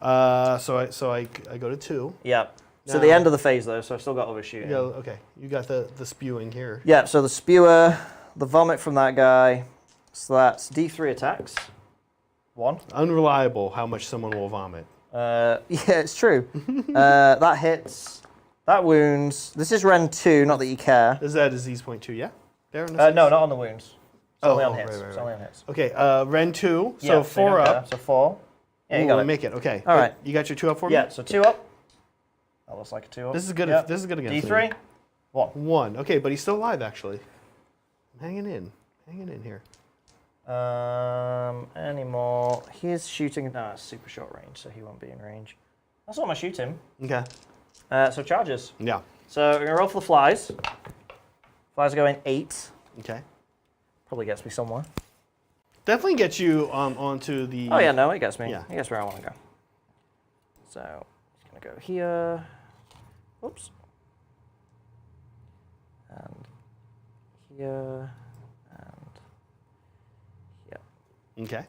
So I go to 2. Yep. So Now- the end of the phase though, so I've still got overshooting. You go, okay. You got the spewing here. Yeah, so the spewer, the vomit from that guy. So that's D3 attacks. 1. Unreliable how much someone will vomit. Yeah, it's true. That hits. That wounds. This is Ren 2, not that you care. Is that a disease point 2? Yeah. There. No, not on the wounds. It's only on right, hits. right, It's right. only on hits. Okay. Ren 2. So Yeah, 4 you don't up. care. So 4. Yeah, you Ooh, got I it. make it. Okay. All right. You got your 2 up for me? Yeah, so 2 up. That looks like a 2 up. This is good. Yep. This is good against D3. me. 1. 1. Okay, but he's still alive actually. I'm hanging in here. Any more? He's shooting. No, it's super short range, so he won't be in range. That's not my shoot him. Okay. So charges. Yeah. So we're gonna roll for the flies. Flies are going 8. Okay. Probably gets me somewhere. Definitely get you onto the. Oh yeah, no, it gets me. Yeah. It gets where I want to go. So it's gonna go here. Oops. And here. And here. Okay.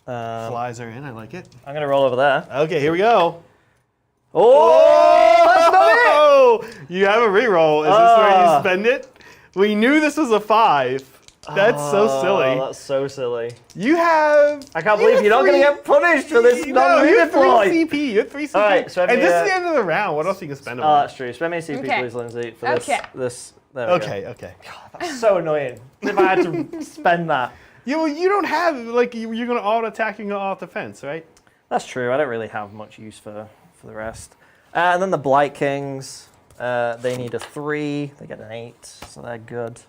Um, Flies are in. I like it. I'm gonna roll over there. Okay, here we go. Oh! That's not it! Oh, you have a reroll. Is this where you spend it? We knew this was a 5. That's so silly. That's so silly. You have. I can't believe you're not going to get punished for this No, you have 3 non-redeploy. CP. You have 3 CP. All right, so and this is the end of the round. What else you can spend it Oh, on? that's true. Spend me a CP, Okay. please, Lindsay, for this. Okay. There we Okay. go. Okay. That's so annoying. If I had to spend that. You don't have like you're gonna auto attack. You can go off the fence, right? That's true. I don't really have much use for the rest. And then the Blight Kings. They need a 3. They get an 8, so they're good.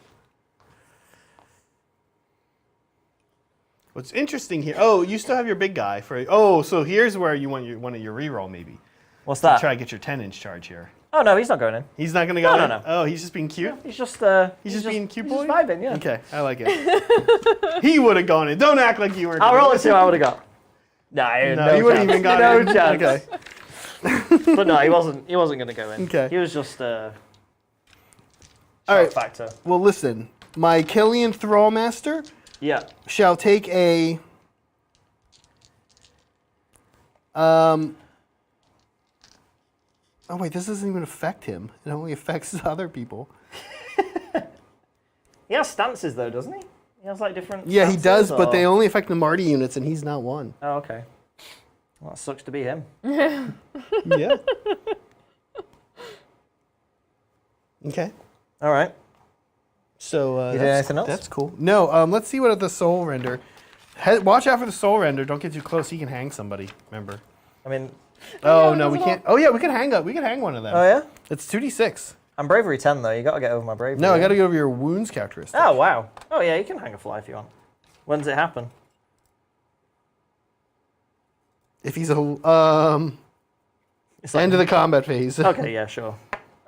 What's interesting here? Oh, you still have your big guy for. Oh, so here's where you want one of your reroll maybe. What's To that? try to get your 10-inch charge here. Oh no, he's not going in. He's not gonna go. No, in? no, no. Oh, he's just being cute. He's just being cute he's boy? just vibing, yeah. Okay, I like it. He would have gone in. Don't act like you were. I'll roll and see what I would have got. No, No, you wouldn't even got no in. chance. Okay. But no, he wasn't going to go in. Okay. He was just All shock right. factor. Well, listen, my Killian Thrallmaster Yeah. shall take a oh wait, this doesn't even affect him. It only affects other people. He has stances though, doesn't he? He has like different. Yeah, he stances, does, but or- they only affect the Marty units, and he's not one. Oh, okay. Well, that sucks to be him. Yeah. Okay. All right. So You did anything else? That's cool. No, let's see what the soul render. Watch out for the soul render. Don't get too close. He can hang somebody. Remember? I mean, Oh Yeah, no, we there's a can't. Oh yeah, we can hang up. We can hang one of them. oh yeah. It's 2d6. I'm bravery 10 though. You got to get over my bravery. No, I got to go over your wounds characteristic. Oh wow. Oh yeah, you can hang a fly if you want. When does it happen? If he's a It's like- end of the combat phase. Okay, yeah, sure.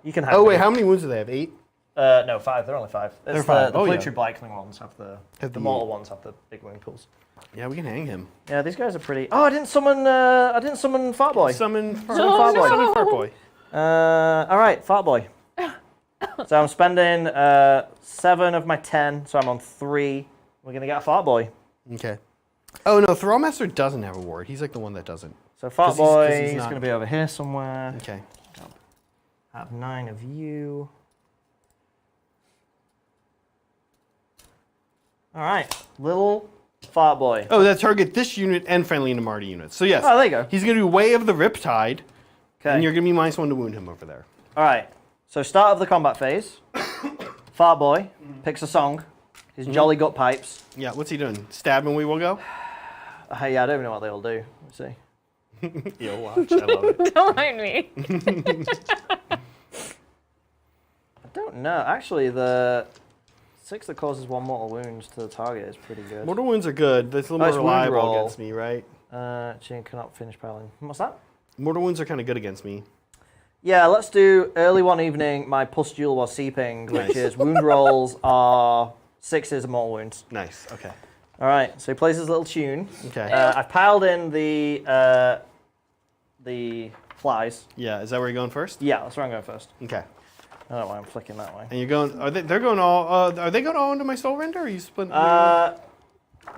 You can hang. Oh wait, them. how many wounds do they have? 8. No, 5. They're only 5. It's They're 5. The Oh, yeah. Poetry Blackling ones have the Have the mortal ones have the big wing pools. Yeah, we can hang him. Yeah, these guys are pretty. Oh, I didn't summon. I didn't summon Fart Boy. Summon Fart Fart Boy. Summon Fart Boy. All right, Fart Boy. So I'm spending 7 of my 10, so I'm on 3. We're gonna get a Fart Boy. Okay. Oh no, Thrallmaster doesn't have a ward. He's like the one that doesn't. So Fart 'Cause he's- 'cause Boy he's is not- gonna be over here somewhere. Okay. I have 9 of you. All right, little Fart Boy. Oh, that target this unit and friendly into Marty units. So yes, Oh, there you go. he's gonna do Way of the Riptide, Okay. and you're gonna be -1 to wound him over there. All right. So start of the combat phase. Fart Boy picks a song. His Jolly Gut Pipes. Yeah, what's he doing? Stab and we will go. Yeah, I don't even know what they all do. Let's see. Yo, watch. I love it. Don't mind me. I don't know. Actually, the 6 that causes 1 mortal wound to the target is pretty good. Mortal wounds are good. That's a little Nice more wound reliable roll. against me, right? Chain cannot finish piling. What's that? Mortal wounds are kind of good against me. Yeah, let's do early one evening. My pustule was seeping, which Nice. is wound rolls are 6s and mortal wounds. Nice. Okay. All right, so he plays his little tune. Okay. I've piled in the flies. Yeah. Is that where you're going first? Yeah, that's where I'm going first. Okay. I don't know why I'm flicking that way. And you're going. They're going all. Are they going all into my soul render? Or are you splitting?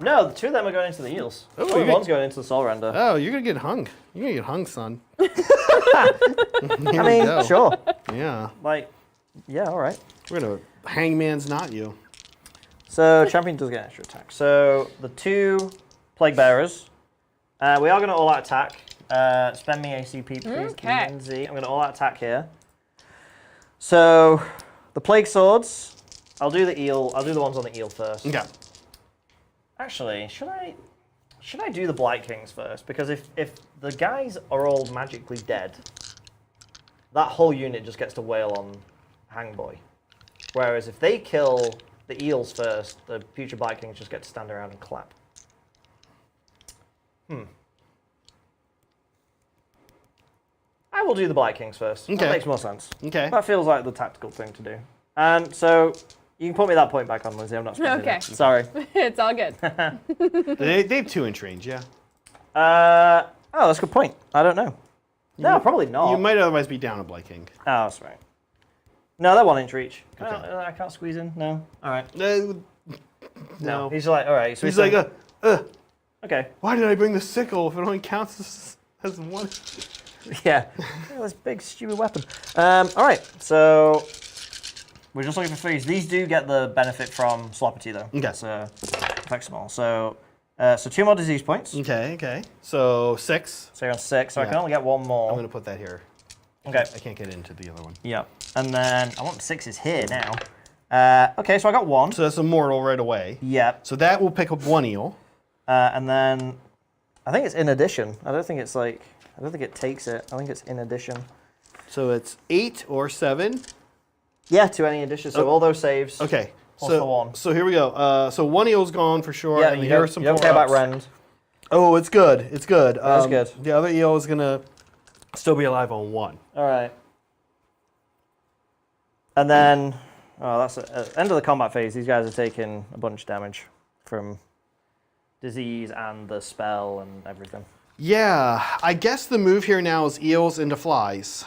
No, the 2 of them are going into the eels. Oh, Only you're one's going into the soul render. Oh, you're gonna get hung. You're gonna get hung, son. I mean, sure. Yeah. Like, yeah, all right. We're gonna hangman's not you. So champion does get an extra attack. So the 2 plague bearers. We are going to all-out attack. Spend me ACP, please, Okay. Lindsay. I'm going to all-out attack here. So the plague swords. I'll do the eel. I'll do the ones on the eel first. Okay. Actually, should I do the Blight Kings first? Because if the guys are all magically dead, that whole unit just gets to wail on Hangboy. Whereas if they kill the eels first, the future Blight Kings just get to stand around and clap. I will do the Blight Kings first. Okay. That makes more sense. Okay. That feels like the tactical thing to do. And so you can put me that point back on, Lindsay. I'm not spending Okay. it. Sorry. It's all good. They have 2-inch range. Yeah. Oh, that's a good point. I don't know. No, probably not. You might otherwise be down a Blight King. Oh, that's right. No, they're 1 inch reach. Okay. I can't squeeze in. No. All right. No. He's like, all right. So He's like, okay. why did I bring the sickle if it only counts as 1? Yeah. This big stupid weapon. All right. So we're just looking for 3s. These do get the benefit from Sloppity though. Okay. It's affects them all. So 2 more disease points. Okay. Okay. So 6. So you're on 6. So I Yeah. can only get 1 more. I'm gonna put that here. Okay. I can't get into the other one. Yeah. And then I want the 6s here now. Okay. So I got 1. So that's a mortal right away. Yep. So that will pick up 1 eel. And then I think it's in addition. I don't think it's like, I don't think it takes it. I think it's in addition. So it's 8 or 7. Yeah, to any addition. So all those saves. Okay. Plus So the 1. So here we go. So 1 eel's gone for sure. Yeah, and you here are don't, some you don't care about 4-ups. rend. Oh, it's good. It's good. That's good. The other eel is gonna still be alive on 1. All right. And then, oh, that's end of the combat phase. These guys are taking a bunch of damage from disease and the spell and everything. Yeah, I guess the move here now is eels into flies.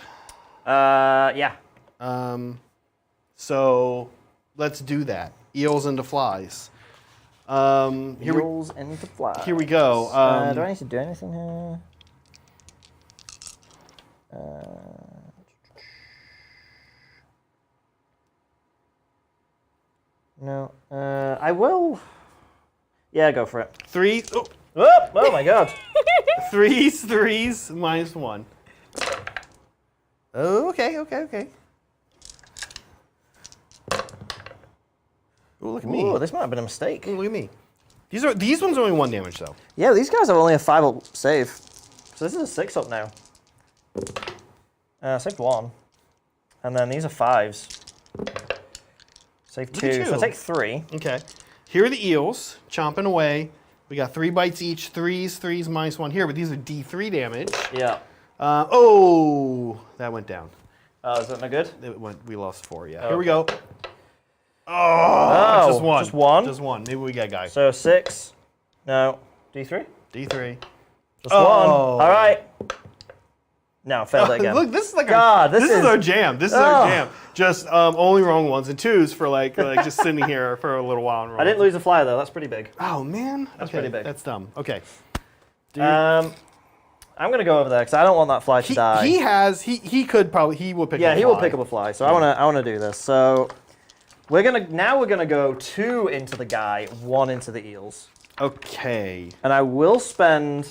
Yeah. So let's do that. Eels into flies. Eels into flies. Here we go. Do I need to do anything here? No. I will. Yeah, go for it. 3. Oh, Oh my god. 3s, -1. Oh, okay. Oh, look at me. Ooh, this might have been a mistake. Ooh, look at me. These ones are only 1 damage though. Yeah, these guys have only a 5-up save. So this is a 6-up now. Saved 1. And then these are 5s. Save 2. So I take 3. Okay. Here are the eels chomping away. We got 3 bites each. 3s, -1 here, but these are D3 damage. Yeah. Oh, that went down. Is that no good? We lost 4. Yeah. Oh. Here we go. Oh, just 1. Just 1? Just 1. Maybe we got a guy. So 6. No. D3? D3. Just 1. All right. No, failed it again. Look, this is like this is our jam. This is our jam. Just only wrong 1s and 2s for like just sitting here for a little while. And I didn't lose a flyer though. That's pretty big. Oh man, that's pretty big. That's dumb. Okay. I'm gonna go over there because I don't want that fly to die. He will pick. Yeah, up a he fly. will pick up a fly. So I wanna do this. So we're gonna go 2 into the guy, 1 into the eels. Okay. And I will spend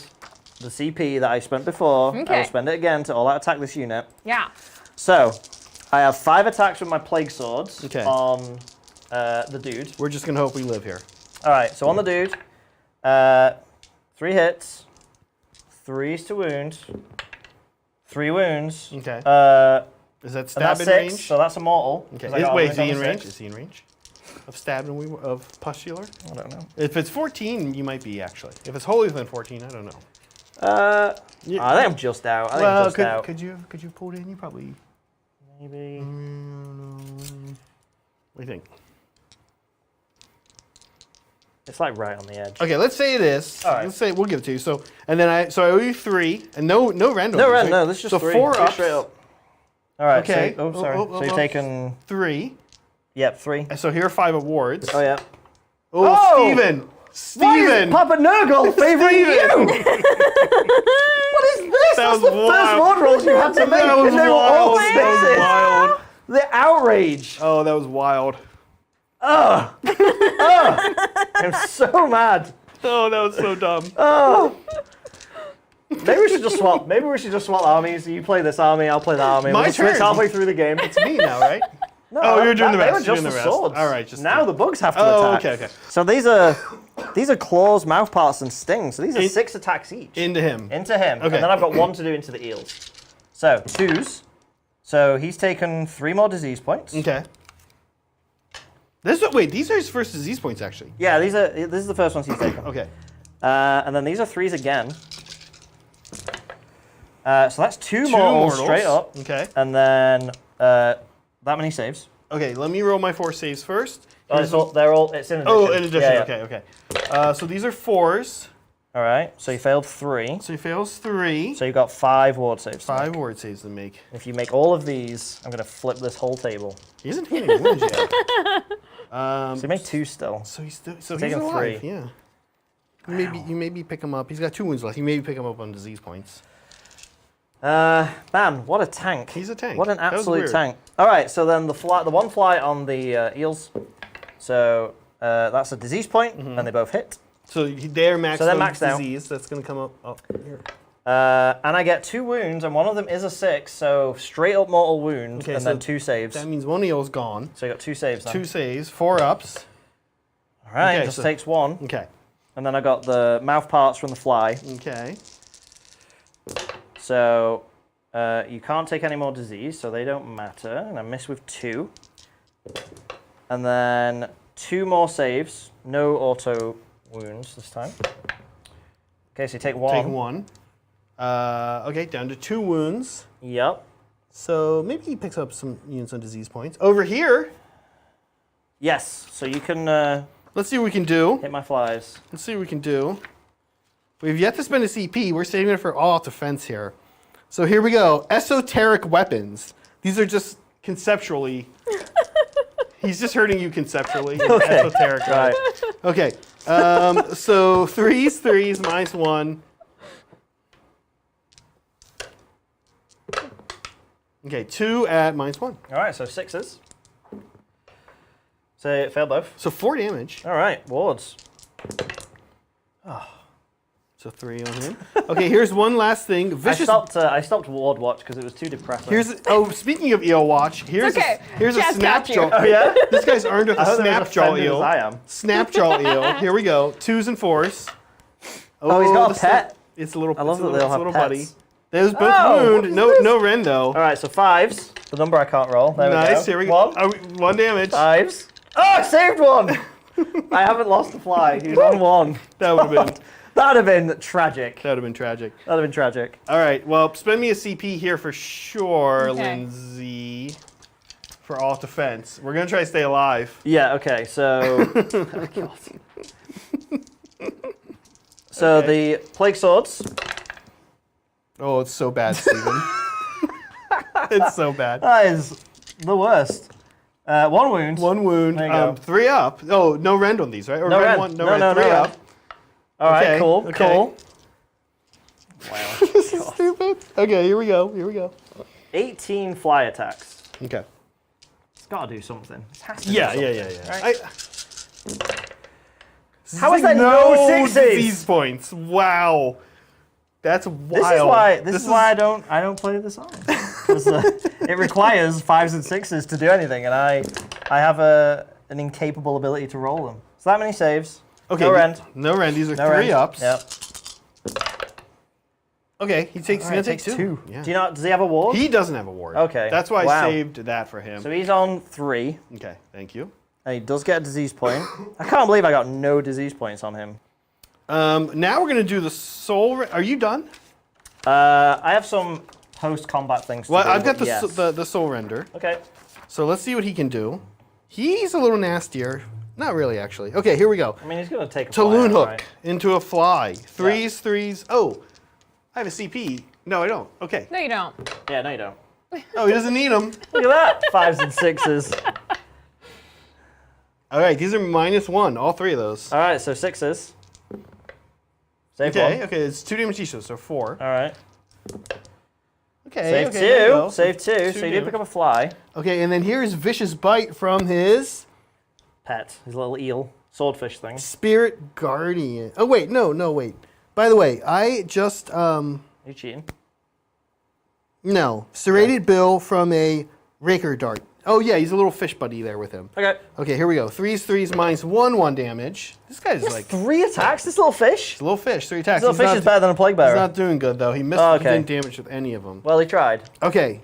the CP that I spent before. Okay. I will spend it again to all-out attack this unit. Yeah. So I have 5 attacks with my plague swords Okay. on the dude. We're just gonna hope we live here. All right, so on the dude, 3 hits, 3s to wound, 3 wounds. Okay. Is that And stab that's in 6, range? so that's a mortal. Okay. 'cause I got Wait, a is he in on range? 6. Is he in range? Of stab and of pustular? I don't know. If it's 14, you might be actually. If it's holier than 14, I don't know. I think I'm just out. I think I'm just out. Could you pull it in? You probably. Maybe. What do you think? It's like right on the edge. Okay, let's say it is. All right. Let's say we'll give it to you. So I owe you 3 and no random. No, right? no, this is just so 3. 4 3 ups. straight up. All right. Okay. So, sorry. So you've taken. 3. Yep, 3. And so here are 5 awards. Oh yeah. Oh, Stephen! Why is Stephen! Papa Nurgle favoring you? What is this? That's the first ward rolls you had to make, That was and they were all wild. That was sixes. wild. The outrage. Oh, that was wild. I'm so mad. Oh, that was so dumb. Maybe we should just swap. Maybe we should just swap armies. You play this army, I'll play that army. My We'll switch turn. halfway through the game. It's me now, right? No, Oh, you're doing the they rest. were You're just doing the the rest. swords. All right, just now the bugs have to Oh, attack. okay. So these are claws, mouth parts, and stings. So these are 6 attacks each. Into him. Into him. Okay. And then I've got 1 to do into the eels. So 2s. So he's taken 3 more disease points. Okay. These are his first disease points, actually. Yeah, this is the first ones he's taken. Okay. And then these are 3s again. So that's 2 mortals mortals. straight up. Okay. And then that many saves. Okay, let me roll my 4 saves first. Oh, it's in addition. Oh, in addition. Yeah, yeah. Okay. So these are 4s. All right, so you failed 3. So he fails 3. So you've got 5 ward saves. 5 ward saves to make. If you make all of these, I'm going to flip this whole table. He isn't hitting wounds yet. So you make 2 still. So he's still. So he's taking alive. 3. Yeah. You maybe pick him up. He's got 2 wounds left. You maybe pick him up on disease points. Man, what a tank. He's a tank. What an That was absolute weird. tank. All right, so then the 1 fly on the eels. So that's a disease point, and they both hit. So they're maxed So they're out maxed out. disease. That's going to come up here. And I get 2 wounds, and one of them is a 6, so straight up mortal wound, Okay, and so then 2 saves. That means one eel's gone. So you got 2 saves now. 2 saves, 4 ups. All right, Okay, just so- takes 1. Okay. And then I got the mouth parts from the fly. Okay. So you can't take any more disease, so they don't matter. And I miss with 2. And then 2 more saves. No auto wounds this time. Okay, so you take 1. Take 1. Okay, down to 2 wounds. Yep. So maybe he picks up some units on disease points. Over here, Yes, so you can let's see what we can do. hit my flies. Let's see what we can do. We've yet to spend a CP. We're saving it for all-out defense here. So here we go. Esoteric weapons. These are just conceptually. He's just hurting you conceptually. Okay. Esoteric. Right. Okay. So threes, -1. Okay, 2 at -1. All right, so 6s. So it failed both. So 4 damage. All right, wards. So 3 on him. Okay, here's one last thing. Vicious. I stopped ward watch because it was too depressing. Speaking of eel watch, here's okay. here's a Jess got you. snapjaw. Oh yeah. This guy's earned with I a hope they're as snapjaw offended eel. as I am. Snapjaw eel. Here we go. 2s and 4s. Oh, he's got a the pet. It's a little. I love it's a that little, they all it's a have little pets. buddy. There's both Oh, wound. what is No, this? no rend though. All right, so 5s. The number I can't roll. There we go. Nice. Here we go. 1. 1 damage. 5s. Oh, I saved one. I haven't lost a fly. He was on 1. That would have been. That'd have been tragic. That would have been tragic. That'd have been tragic. All right. Well, spend me a CP here for sure, Okay. Lindsay. For all defense, we're gonna try to stay alive. Yeah. Okay. So. Oh, God. So Okay. the plague swords. Oh, it's so bad, Steven. It's so bad. That is the worst. 1 wound. 1 wound. There you go. 3 up. Oh, no rend on these, right? Or No rend. One, No, rend. no, 3 no up. rend. All right. Okay, Cool. okay. Cool. Wow. This is stupid. Okay, here we go. Here we go. 18 fly attacks. Okay. It's got to do something. It has to do Yeah. something. Right? How is that no sixes? disease points? Wow. That's wild. This is why I don't play this on. It requires 5s and 6s to do anything, and I have an incapable ability to roll them. So that many saves. Okay, No rend. No rend. These are No 3 rend. ups. Yep. Okay, he's gonna take 2. Yeah. Do you know? Does he have a ward? He doesn't have a ward. Okay. That's why I Wow. saved that for him. So he's on 3, Okay, thank you. and he does get a disease point. I can't believe I got no disease points on him. Now we're gonna do the soul. Are you done? I have some post-combat things to Well, do. I've got but yes. the soul render. Okay. So let's see what he can do. He's a little nastier. Not really, actually. Okay, here we go. I mean, he's going to take a Talon fly out, hook right? into a fly. Threes. Oh, I have a CP. No, I don't. Okay. No, you don't. Yeah, no, you don't. Oh, he doesn't need them. Look at that. 5s and 6s. All right, these are -1. All 3 of those. All right, so 6s. Save Okay. 1. Okay, it's 2 damage each, so 4. All right. Okay. Save okay, there you 2. go. Save 2. So you damage. did pick up a fly. Okay, and then here's vicious bite from his Pet. His little eel. Swordfish thing. spirit guardian. Oh wait, no, wait. By the way, I just Are you cheating? no serrated bill from a raker dart. Oh yeah, he's a little fish buddy there with him. Okay. Okay, here we go. Threes, -1 damage. This guy's like 3 attacks, this little fish? a little fish. 3 attacks. This little fish is better than a plague He's bearer. not doing good though. He missed. Oh, He okay. didn't damage with any of them. Well, he tried. Okay.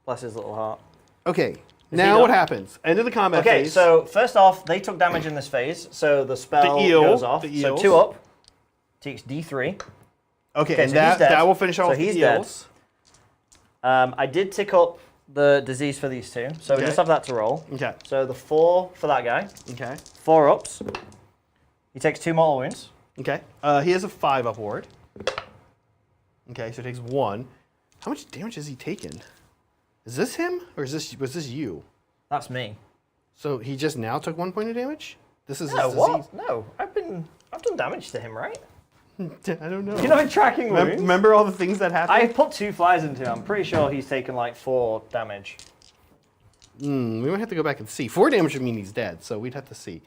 Bless his little heart. Okay. he Now done? what happens? End of the combat Okay, phase. so first off, they took damage in this phase, so the spell The eel, goes off. the So eels. 2 up. Takes D3. okay, okay, and so that he's dead. that will finish off So the he's eels. I did tick up the disease for these 2, so we Okay. just have that to roll. Okay. So the 4 for that guy, Okay. 4 ups. He takes 2 mortal wounds. Okay. He has a 5 up ward. Okay, so it takes 1. How much damage has he taken? Is this him or was this you? That's me. So he just now took 1 point of damage? This is No, his what? disease. No, I've done damage to him, right? I don't know. You're not tracking wounds? Remember all the things that happened? I put 2 flies into him. I'm pretty sure he's taken like 4 damage. We might have to go back and see. 4 damage would mean he's dead, so we'd have to see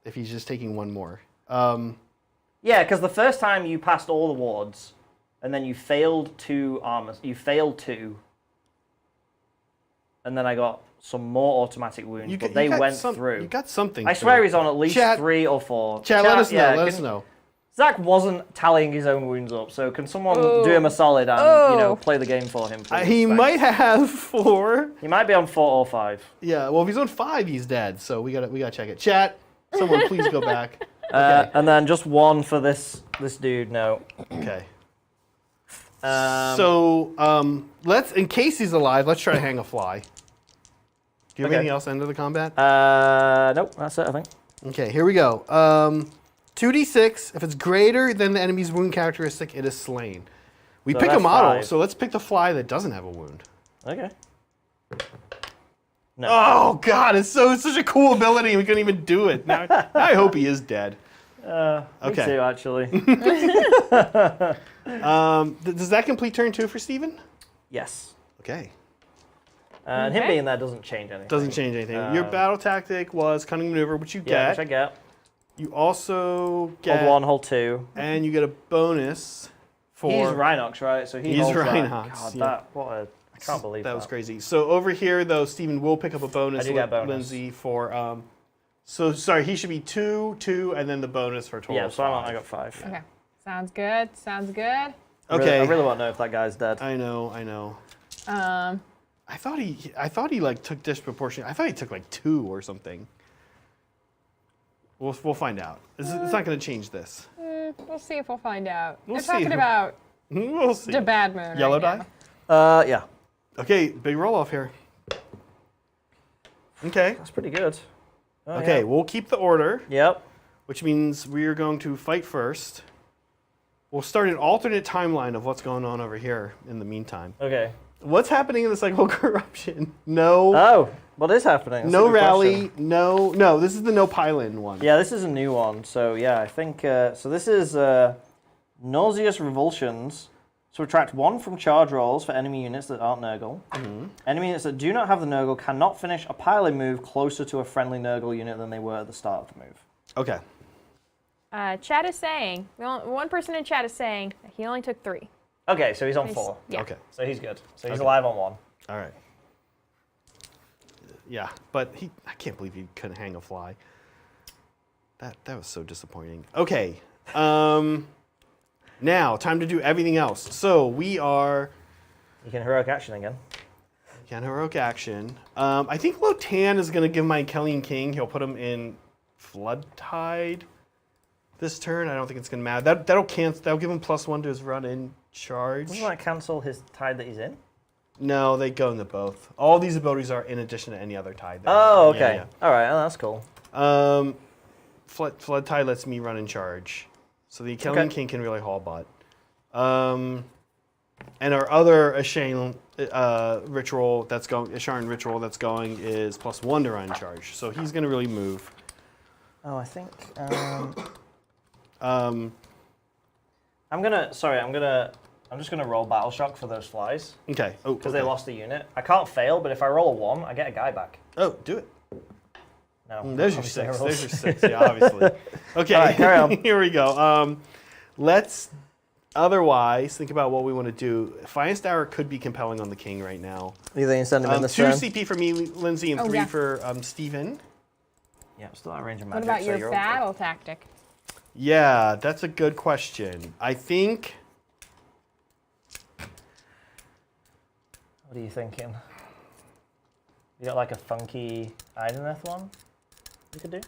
if he's just taking 1 more. Yeah, because the first time you passed all the wards, and then you failed 2 armors. You failed 2. And then I got some more automatic wounds, but they went through. You got something. I swear he's on at least Chat- 3 or 4. Chat, let us know. yeah, Let us know. Zach wasn't tallying his own wounds up, so can someone Oh. do him a solid and Oh. play the game for him? Please? He Thanks. might have 4. He might be on 4 or 5. Yeah. Well, if he's on 5, he's dead. So we gotta check it. Chat. Someone please go back. And then just 1 for this dude. No. Okay. Um, Let's, in case he's alive, let's try to hang a fly. Do you have Okay. anything else end of the combat? Nope, that's it, I think. Okay, here we go. 2d6. If it's greater than the enemy's wound characteristic, it is slain. We So pick a that's model, 5. so let's pick the fly that doesn't have a wound. Okay. No. Oh God, it's such a cool ability. We couldn't even do it. Now I hope he is dead. Me too, actually. Does that complete turn 2 for Stephen? Yes. Okay. And him being there doesn't change anything. Doesn't change anything. Your battle tactic was cunning maneuver, which you get. Yeah, which I get. You also get Hold 1, hold 2. and you get a bonus for. He's Rhinox, right? So He's holds that. Rhinox, God, yeah. I can't believe that. That was crazy. So over here, though, Stephen will pick up a bonus. I do get a bonus. Lindsay for. So sorry, he should be 2, 2, and then the bonus for a total. Yeah, of so 5. I got 5. Okay. Sounds good. Sounds good. Okay. I really want to know if that guy's dead. I know. I thought he like took disproportionate. I thought he took like 2 or something. We'll find out. It's not going to change this. We'll see if we'll find out. We'll They're see. talking about We'll see. the bad moon. Yellow right die. Yeah. Okay, big roll off here. Okay. That's pretty good. Oh, Okay, yeah. we'll keep the order, Yep. which means we are going to fight first. We'll start an alternate timeline of what's going on over here in the meantime. Okay. What's happening in the cycle of corruption? No. Oh, what is happening? That's No a good rally. question. No. This is the no pylon one. Yeah, this is a new one. So yeah, I think so. This is nauseous revulsions. So subtract 1 from charge rolls for enemy units that aren't Nurgle. Enemy units that do not have the Nurgle cannot finish a pylon move closer to a friendly Nurgle unit than they were at the start of the move. Okay. Chat is saying, one person in chat is saying that he only took 3. Okay, so he's on Nice. 4. Yeah. Okay. So he's good. So he's Okay. alive on 1. All right. Yeah, but I can't believe he couldn't hang a fly. That was so disappointing. Okay. Now, time to do everything else. So we are You can heroic action again. again heroic action. I think Lotan is going to give my Kellian King. He'll put him in Flood Tide this turn. I don't think it's going to matter. That'll cancel. That'll give him +1 to his run in charge. Doesn't that cancel his tide that he's in? No, they go into both. All these abilities are in addition to any other tide. Oh, Yeah, okay. All right, well, that's cool. yeah. Flood Tide lets me run in charge, so the Kellian Okay. King can really haul butt. And our other Asharin ritual that's going is +1 to run in charge, so he's going to really move. Oh, I think. Um, I'm just gonna roll battle shock for those flies okay. Oh, because okay. they lost a unit. I can't fail, but if I roll a 1, I get a guy back. Oh, do it. No. There's your obviously I 6. rolled- There's your 6. Yeah, obviously. Okay. All right, carry on. Here we go. Let's otherwise think about what we want to do. Finest Hour could be compelling on the king right now. You think you send him in this 2 turn? CP for me, Lindsay, and 3 yeah. for Stephen. Yeah, still out of range of What magic. about so your you're battle tactic? Yeah, that's a good question. I think. What are you thinking? You got like a funky Idoneth one you could do?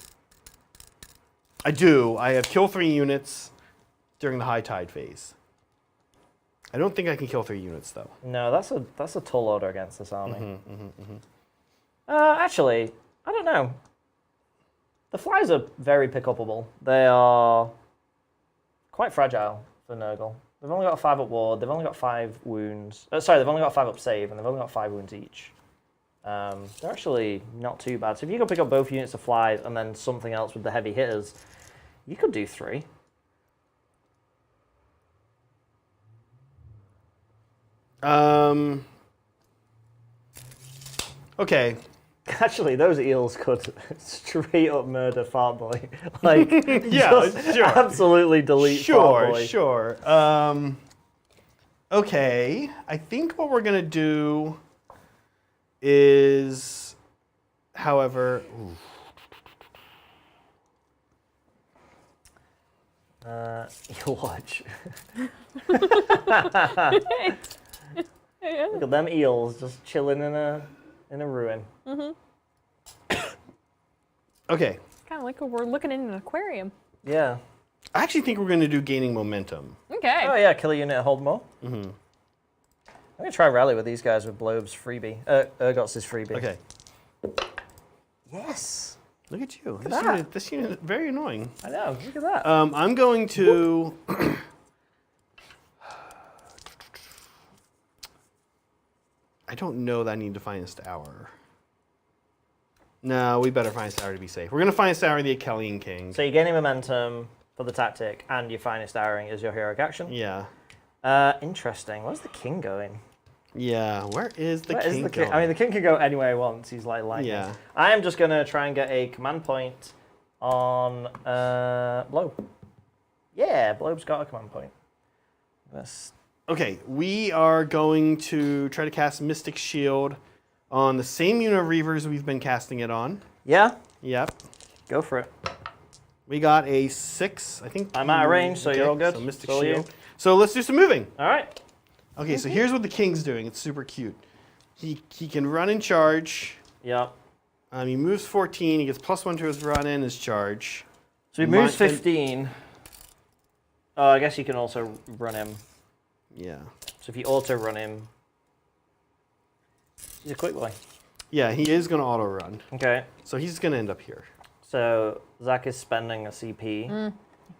I do. I have kill 3 units during the high tide phase. I don't think I can kill 3 units though. No, that's a tall order against this army. Actually, I don't know. The flies are very pick-upable. They are quite fragile for Nurgle. They've only got a 5 up ward. They've only got 5 wounds. They've only got 5 up save, and they've only got 5 wounds each. They're actually not too bad. So if you could pick up both units of flies and then something else with the heavy hitters, you could do 3. Okay. Actually, those eels could straight up murder Fartboy. Like, Yeah, just sure. absolutely delete Fartboy. Sure. Okay. I think what we're gonna do is, however, Eel watch. Look at them eels just chilling in a ruin. okay. Kind of like we're looking in an aquarium. Yeah. I actually think we're gonna do gaining momentum. Okay. Oh yeah, kill a unit, hold more. I'm gonna try rally with these guys with Blob's freebie. Urgot's freebie. Okay. Yes. Look at you. that. This unit is very annoying. I know. Look at that. I'm going to. I don't know that I need to Finest Hour. No, we better Finest Hour to be safe. We're going to Finest Hour the Kellian King. So you're gaining momentum. for the tactic, and your finest arrowing is your heroic action. Yeah. Interesting. Where's the king going? Yeah, where is the Where is king the king? going? I mean, the king can go anywhere he wants. He's like lightning. Yeah. I am just going to try and get a command point on Blobe. Yeah, Blobe's got a command point. Okay, we are going to try to cast Mystic Shield on the same unit of Reavers we've been casting it on. Yeah? Yep. Go for it. We got a 6, I think. I'm out of range, so you're all good. So Mystic So are you. Shield. So let's do some moving. All right. Okay, so here's what the king's doing. It's super cute. He can run and charge. Yep. He moves 14. He gets +1 to his run and his charge. So he moves 15. Oh, I guess you can also run him. Yeah. So if you auto run him, he's a quick boy. Yeah, he is going to auto run. Okay. So he's going to end up here. So Zach is spending a CP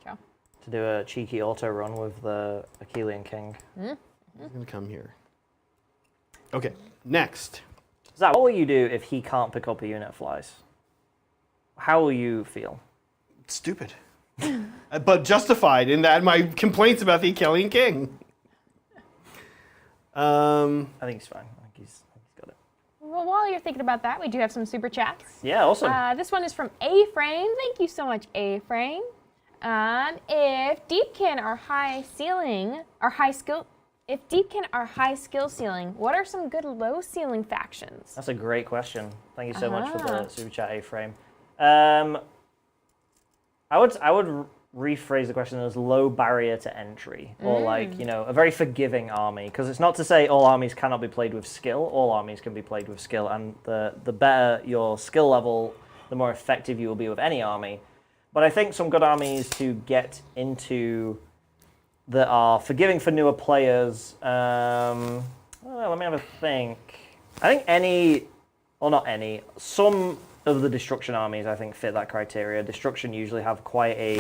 Okay. to do a cheeky auto run with the Achillean King. He's going to come here. Okay, next. Zach, what will you do if he can't pick up a unit of flies? How will you feel? Stupid. But justified in that my complaints about the Achillean King. I think he's fine. I think he's got it. Well, while you're thinking about that, we do have some super chats. Yeah, awesome. This one is from A-Frame. Thank you so much, A-Frame. If Deepkin are high skill ceiling, what are some good low ceiling factions? That's a great question. Thank you so much for the super chat, A-Frame. I would rephrase the question as low barrier to entry, or like, you know, a very forgiving army, because it's not to say all armies cannot be played with skill. All armies can be played with skill, and the better your skill level, the more effective you will be with any army. But I think some good armies to get into that are forgiving for newer players. Well, let me have a think. I think some of the Destruction armies I think fit that criteria. Destruction usually have quite a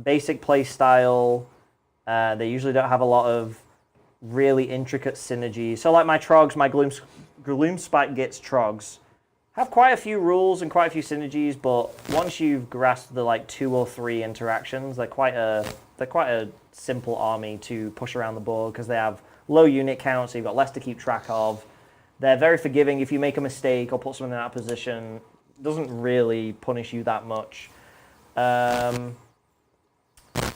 basic play style. They usually don't have a lot of really intricate synergy. So like my Trogs, my Gloomspite Gitz Trogs have quite a few rules and quite a few synergies, but once you've grasped the like 2 or 3 interactions, they're quite a simple army to push around the board because they have low unit count, so you've got less to keep track of. They're very forgiving. If you make a mistake or put someone in that position, it doesn't really punish you that much.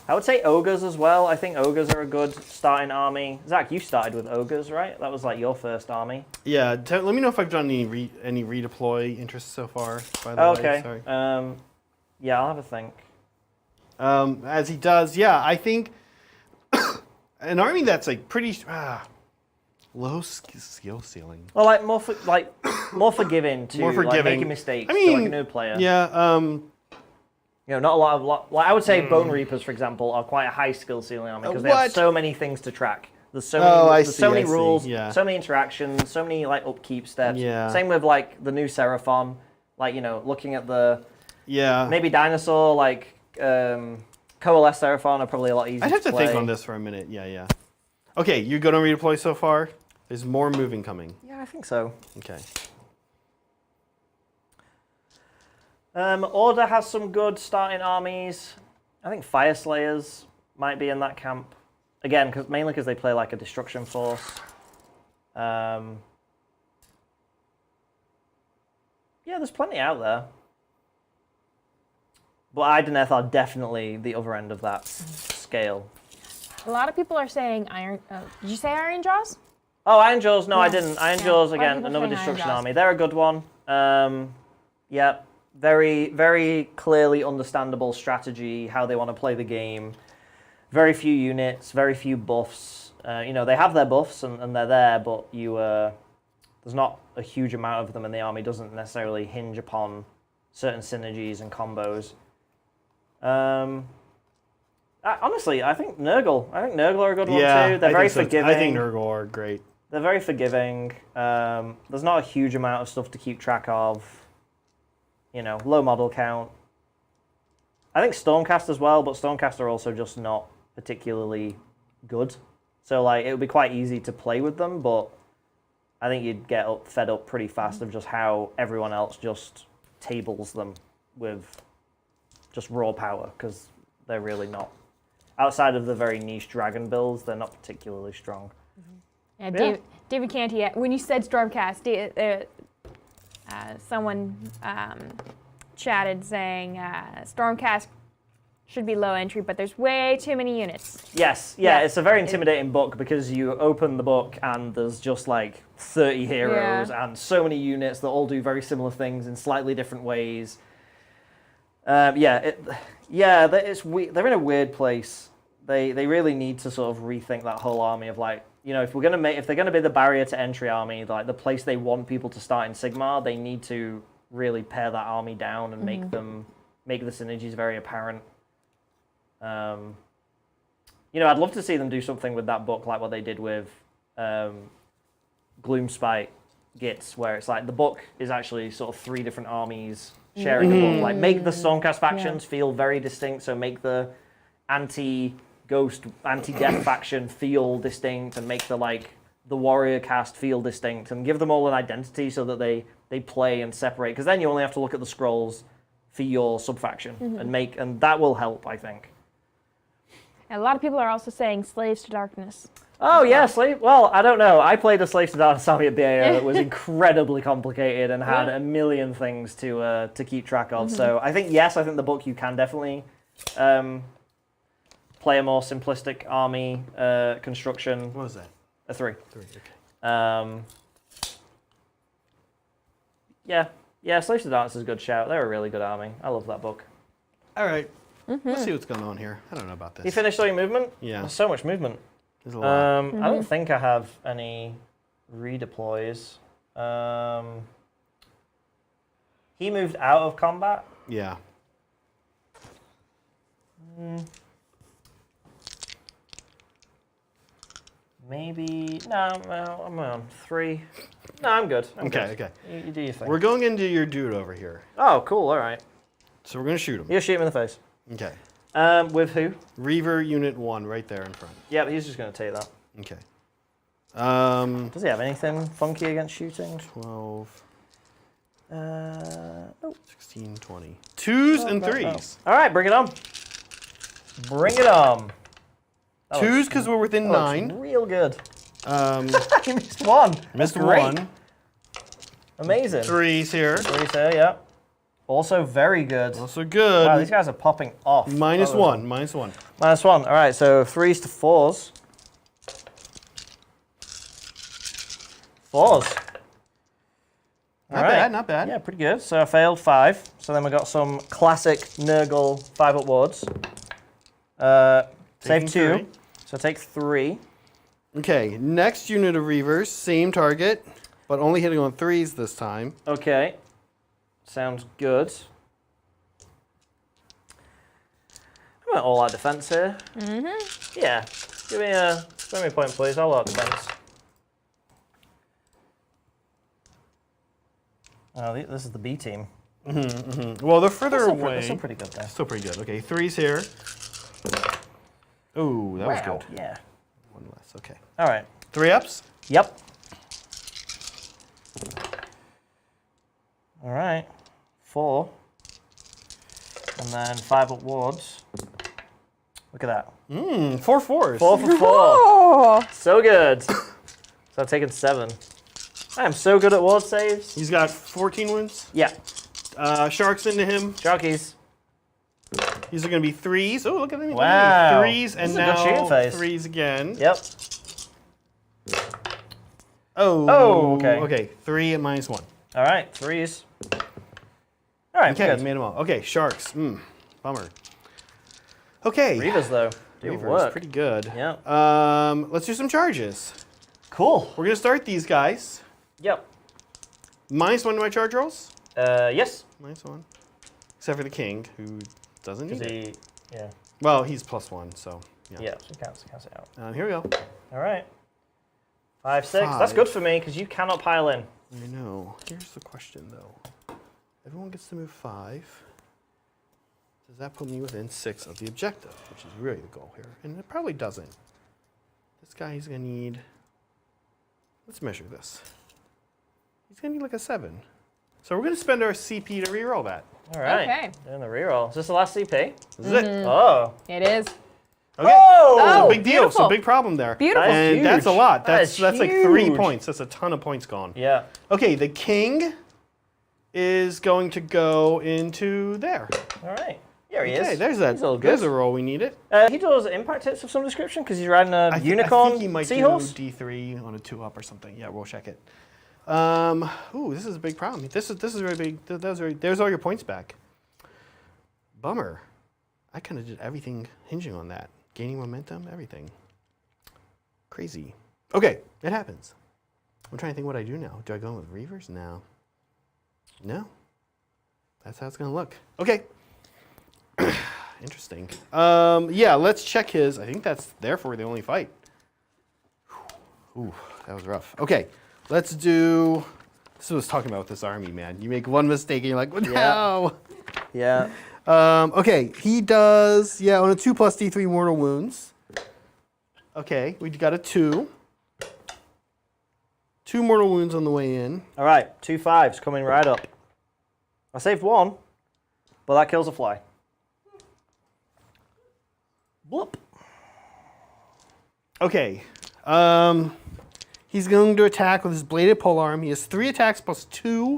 I would say Ogres as well. I think Ogres are a good starting army. Zach, you started with Ogres, right? That was like your first army. Yeah, let me know if I've done any redeploy interests so far, by the way. Okay. Sorry. Yeah, I'll have a think. As he does, yeah, I think an army that's like pretty low skill ceiling. Well, like more forgiving to More forgiving. Like, making mistakes. I mean, to like a new player. Yeah. You know, not a lot of like I would say Bone Reapers, for example, are quite a high skill ceiling army because they have so many things to track. There's so many rules, so many interactions, so many like upkeep steps. Yeah. Same with like the new Seraphon, like, you know, looking at the maybe Dinosaur, like Coalesce Seraphon are probably a lot easier. I'd have to play. think on this for a minute. Yeah. Okay, you good on redeploy so far? There's more moving coming. Yeah, I think so. Okay. Order has some good starting armies. I think Fire Slayers might be in that camp. Again, mainly because they play like a destruction force. Yeah, there's plenty out there. But Idoneth are definitely the other end of that scale. A lot of people are saying Iron... did you say Iron Jaws? Oh, Iron Jaws. No, Yes. I didn't. Iron Yeah. Jaws, A lot of again, people another saying Iron destruction Jaws. army. They're a good one. Yeah, very, very clearly understandable strategy, how they want to play the game. Very few units, very few buffs. You know, they have their buffs and they're there, but there's not a huge amount of them, and the army doesn't necessarily hinge upon certain synergies and combos. Honestly, I think Nurgle. Are a good one too. They're very forgiving. I think Nurgle are great. They're very forgiving. There's not a huge amount of stuff to keep track of. You know, low model count. I think Stormcast as well, but Stormcast are also just not particularly good. So like, it would be quite easy to play with them, but I think you'd get fed up pretty fast of just how everyone else just tables them with just raw power, because they're really not. Outside of the very niche dragon builds, they're not particularly strong. Yeah, David Canty, when you said Stormcast, someone chatted saying Stormcast should be low entry, but there's way too many units. Yes, yeah, it's a very intimidating book because you open the book and there's just like 30 heroes and so many units that all do very similar things in slightly different ways. They're in a weird place. They really need to sort of rethink that whole army of like, you know, if they're gonna be the barrier to entry army, like the place they want people to start in Sigmar, they need to really pare that army down and make the synergies very apparent. You know, I'd love to see them do something with that book like what they did with Gloomspite Gits, where it's like the book is actually sort of 3 different armies sharing a book. Like make the Stormcast factions feel very distinct, so make the anti-ghost, anti-death faction feel distinct, and make the warrior cast feel distinct, and give them all an identity so that they play and separate. Because then you only have to look at the scrolls for your sub-faction and that will help, I think. And a lot of people are also saying Slaves to Darkness. Oh, yeah, well, I don't know. I played a Slaves to Darkness army at Bay Area that was incredibly complicated and had a million things to keep track of. So I think the book you can definitely play a more simplistic army construction. What was that? A 3. 3, okay. Yeah, Slaves to Darkness is a good shout. They're a really good army. I love that book. All right. Let's see what's going on here. I don't know about this. You finished all your movement? Yeah. There's so much movement. There's a lot. I don't think I have any redeploys. He moved out of combat. Yeah. Maybe no. I'm on 3. No, I'm good. I'm good. Okay. You do your thing. We're going into your dude over here. Oh, cool. All right. So we're going to shoot him. You shoot him in the face. Okay. With who? Reaver Unit 1 right there in front. Yeah, he's just going to take that. Okay. Does he have anything funky against shooting? 12, Nope. 16, 20. 2s and 3s. All right, bring it on. Bring it on. 2s because we're within 9. Real good. You missed 1. Missed great. 1. Amazing. 3s here. 3s here, yeah. Also very good. Also good. Wow, these guys are popping off. -1. -1. -1. All right, so 3s to 4s. 4s. Not bad, not bad. Yeah, pretty good. So I failed 5. So then we got some classic Nurgle 5 upwards. Save 2. 3. So take 3. Okay, next unit of Reavers, same target, but only hitting on 3s this time. Okay. Sounds good. I'm at all out defense here. Yeah. Give me a point, please. All out defense. Oh, this is the B team. Well, they're further away. They're still pretty good there. Still pretty good. Okay, 3s here. Oh, that was good. Yeah. 1 less. Okay. All right. 3 ups. Yep. All right. 4. And then 5 upwards. Look at that. 4 4s. 4 for 4. Oh! So good. So I've taken 7. I am so good at ward saves. He's got 14 wounds. Yeah. Sharks into him. Sharkies. These are going to be 3s. Oh, look at them. Wow. 3s and This is a good now shooting phase. 3s again. Yep. Oh. okay. Okay, 3 at -1. All right. 3s. All right. Okay, Good. made them all. Okay, sharks. Bummer. Okay. Reavers though. Do Reavers, work. pretty good. Yeah. Let's do some charges. Cool. We're going to start these guys. Yep. -1 to my charge rolls. Yes. -1. Except for the king, who doesn't need it. Yeah. Well, he's +1, so yeah. Yeah. So counts it out. Here we go. All right. 5, 6. That's 5. good for me because you cannot pile in. I know. Here's the question, though. Everyone gets to move 5. Does that put me within 6 of the objective, which is really the goal here? And it probably doesn't. This guy, he's going to need... Let's measure this. He's going to need like a 7. So we're going to spend our CP to reroll that. All right. Okay. Doing the reroll. Is this the last CP? This is it. Oh. It is. Okay. Oh! So big deal. beautiful. So big problem there. Beautiful. That is And that's a huge. lot. That That's is like 3 huge. points. That's a ton of points gone. Yeah. Okay, the king is going to go into there. All right. Here he is. Okay, there's that. He's all good. There's a roll we needed. He does impact hits of some description because he's riding a I unicorn think he might seahorse. do D3 on a 2-up or something. Yeah, we'll check it. Ooh, this is a big problem. This is very big. There's all your points back. Bummer. I kind of did everything hinging on that. Gaining momentum, everything. Crazy. Okay, it happens. I'm trying to think what I do now. Do I go with Reavers? No. No. That's how it's going to look. Okay. Interesting. Yeah, let's check his. I think that's therefore the only fight. Ooh, that was rough. Okay, let's do. This is what I was talking about with this army, man. You make one mistake and you're like, no. Yeah. Okay, he does, yeah, on a 2+ D3 mortal wounds. Okay, we got a 2. 2 mortal wounds on the way in. All right. 2 5s coming right up. I saved 1, but that kills a fly. Bloop. Okay, he's going to attack with his bladed polearm. He has 3 attacks plus 2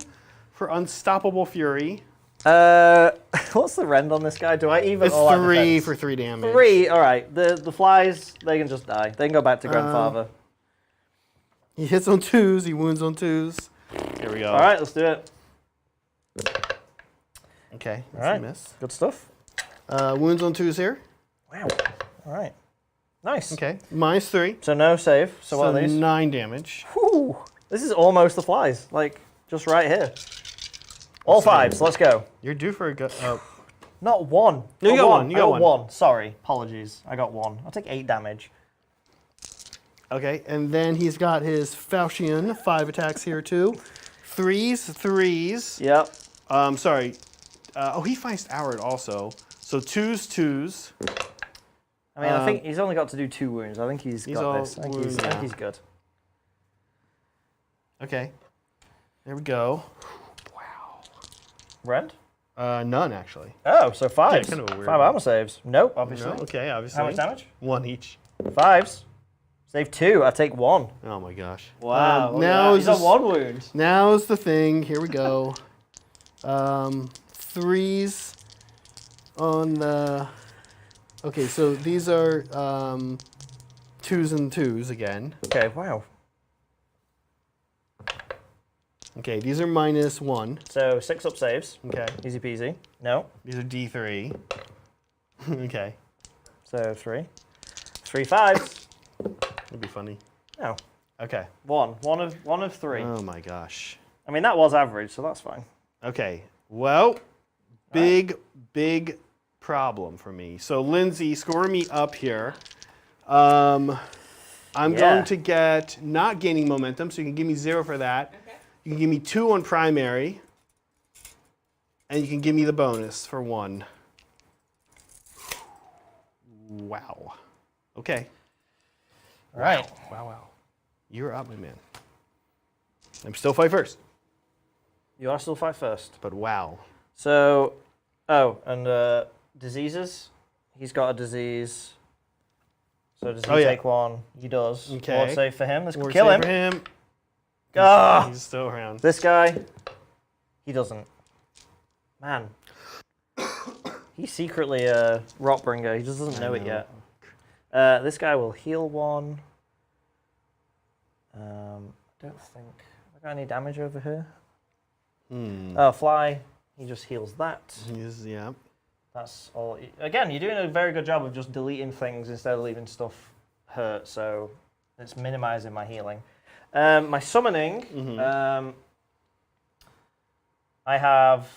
for unstoppable fury. What's the rend on this guy? Do I even? It's all out 3 defense? for 3 damage. 3. All right. The flies, they can just die. They can go back to grandfather. He hits on 2s. He wounds on 2s. Here we go. All right. Let's do it. Okay, that's All right. a miss. Good stuff. Wounds on 2s here. Wow. All right. Nice. Okay, minus 3. So no save. So what are these? 9 damage. Whew. This is almost the flies. Like, just right here. All 5s. Let's go. You're due for a go. Not 1. No, you got one. You I got one. Sorry. Apologies. I got 1. I'll take 8 damage. Okay, and then he's got his Falchion, 5 attacks here too. 3s. Yep. Sorry. He finds Howard also. So 2s. I mean, I think he's only got to do 2 wounds. I think he's got all this. I think wounds, he's good. Okay. There we go. Rend? None actually. Oh, so 5s. kind of a weird 5 one. armor saves. Nope, obviously. No? Okay, obviously. How much damage? 1 each. 5s. Save 2. I take 1. Oh my gosh. Wow. Now he's is on 1 wound. Now's the thing. Here we go. 3s on the. Okay, so these are 2s and 2s again. Okay, wow. Okay, these are -1. So 6 up saves. Okay, Easy peasy. No. these are D3. Okay, So 3. 3 5s. that'd be funny. No. Okay. 1. One of 3. Oh my gosh. I mean, that was average, so that's fine. Okay, well, big problem for me. So Lindsay, score me up here. I'm going to get not gaining momentum, so you can give me 0 for that. Okay. You can give me 2 on primary, and you can give me the bonus for 1. Wow. Okay. All right. Wow. You're up, my man. I'm still fight first, You are still 5 first. but wow. So, and diseases. He's got a disease. So does he take 1? He does. Okay. Ward save for him. This could Ward kill save him. for him. Ah! He's still around. This guy, he doesn't. Man. He's secretly a Rotbringer. He just doesn't know it yet. This guy will heal 1. Don't think. Have I got any damage over here? Oh, fly. He just heals that. Yeah. That's all. Again, you're doing a very good job of just deleting things instead of leaving stuff hurt, so it's minimizing my healing. My summoning, I have.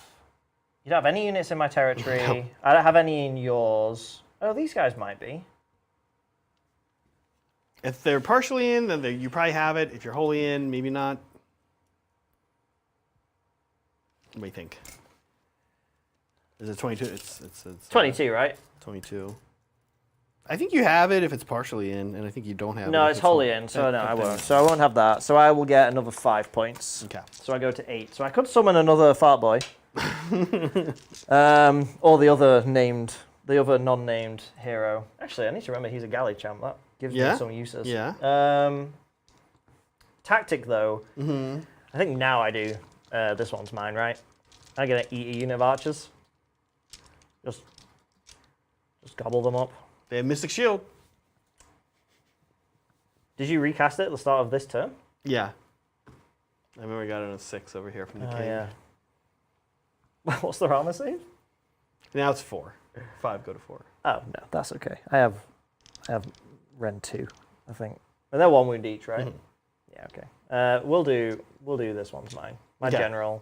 You don't have any units in my territory. No. I don't have any in yours. Oh, these guys might be. If they're partially in, then you probably have it. If you're wholly in, maybe not. What do you think? Is it 22? It's 22, right? 22. I think you have it if it's partially in, and I think you don't have it. No, if it's wholly in, so no, I won't. So I won't have that. So I will get another 5 points. Okay. So I go to 8. So I could summon another fart boy. Or the other non-named hero. Actually, I need to remember he's a galley champ. That gives me some uses. Yeah. Tactic though. I think now I do. This one's mine, right? I'm gonna eat a unit of archers. Just gobble them up. They have Mystic Shield. Did you recast it at the start of this turn? Yeah. I remember I got it on a 6 over here from the king. Yeah. What's the armor save? Now it's 4. 5 go to 4. Oh no, that's okay. I have Ren 2, I think. And they're 1 wound each, right? Yeah, okay. We'll do this one's mine. My general.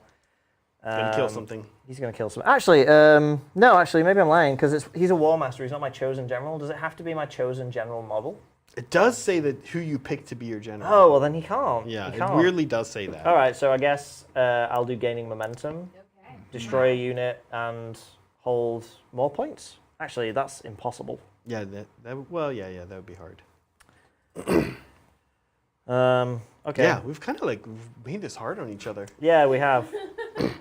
Gonna kill something. He's gonna kill something. Actually, no, maybe I'm lying, because he's a war master, he's not my chosen general. Does it have to be my chosen general model? It does say that who you pick to be your general. Oh, well then he can't. Yeah, he can't. it weirdly does say that. Alright, so I guess I'll do gaining momentum, destroy a unit, and hold more points. Actually, that's impossible. Yeah, that that would be hard. Okay. Yeah, we've kind of like made this hard on each other. Yeah, we have.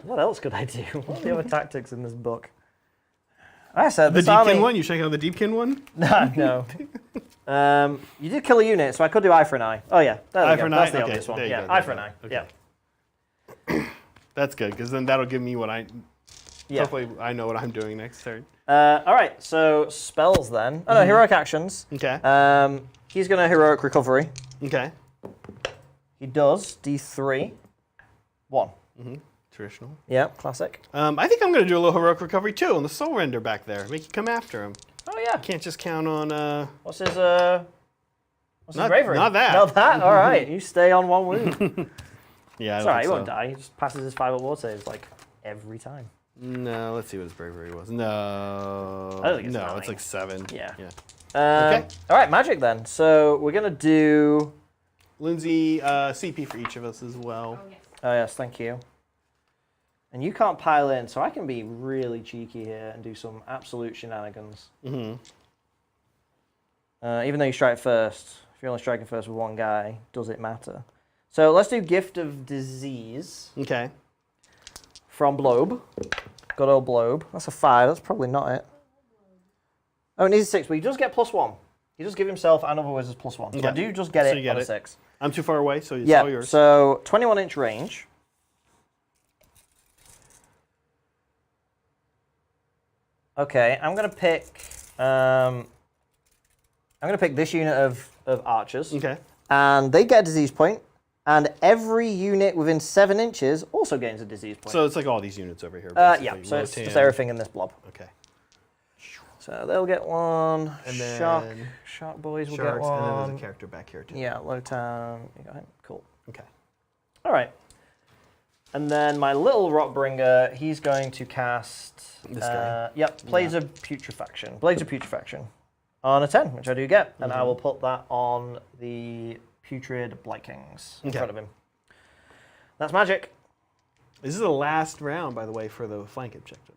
What else could I do? What are the other tactics in this book? I said The this Deepkin army... one? You checking out the Deepkin one? No. You did kill a unit, so I could do eye for an eye. Oh yeah, eye for an eye? That's the Okay, obvious one. there you Yeah, go, eye there for you an eye. go. Yeah. Okay. That's good, because then that'll give me what I... Yeah. Hopefully I know what I'm doing next turn. All right, so spells then. Oh no, heroic actions. Okay. He's gonna heroic recovery. Okay. He does D3. 1. Traditional. Yeah, classic. I think I'm going to do a little heroic recovery too on the soul render back there. Make you come after him. Oh yeah. Can't just count on... What's his bravery? Not that. Not that? All right, you stay on 1 wound. Yeah, It's alright, he won't die. He just passes his 5 up ward saves like every time. No, let's see what his bravery was. No. I don't think it's no, 9. it's like 7. Yeah. Okay. All right, magic then. So we're gonna do. Lindsay, CP for each of us as well. Oh yes, thank you. And you can't pile in, so I can be really cheeky here and do some absolute shenanigans. Even though you strike first, if you're only striking first with 1 guy, does it matter? So let's do Gift of Disease. Okay. From Blobe. Good old Blobe. That's a 5. That's probably not it. Oh, it needs a 6, but he does get +1. He does give himself and other wizards +1. So I do just get it on a 6. I'm too far away, so it's all yours. So 21-inch range. Okay, I'm gonna pick this unit of archers. Okay. And they get a disease point. And every unit within 7 inches also gains a disease point. So it's like all these units over here. Yeah, so it's just everything in this blob. Okay. So they'll get 1. And Shark. then Shark boys will Sharks, get 1. and then there's a character back here too. Yeah, Lotan. You got him. Cool. Okay. All right. And then my little Rotbringer, he's going to cast... This guy? Yep, Blades of Putrefaction. Blades of Putrefaction. On a 10, which I do get. And I will put that on the Putrid Blight Kings in front of him. That's magic. This is the last round, by the way, for the flank objectives.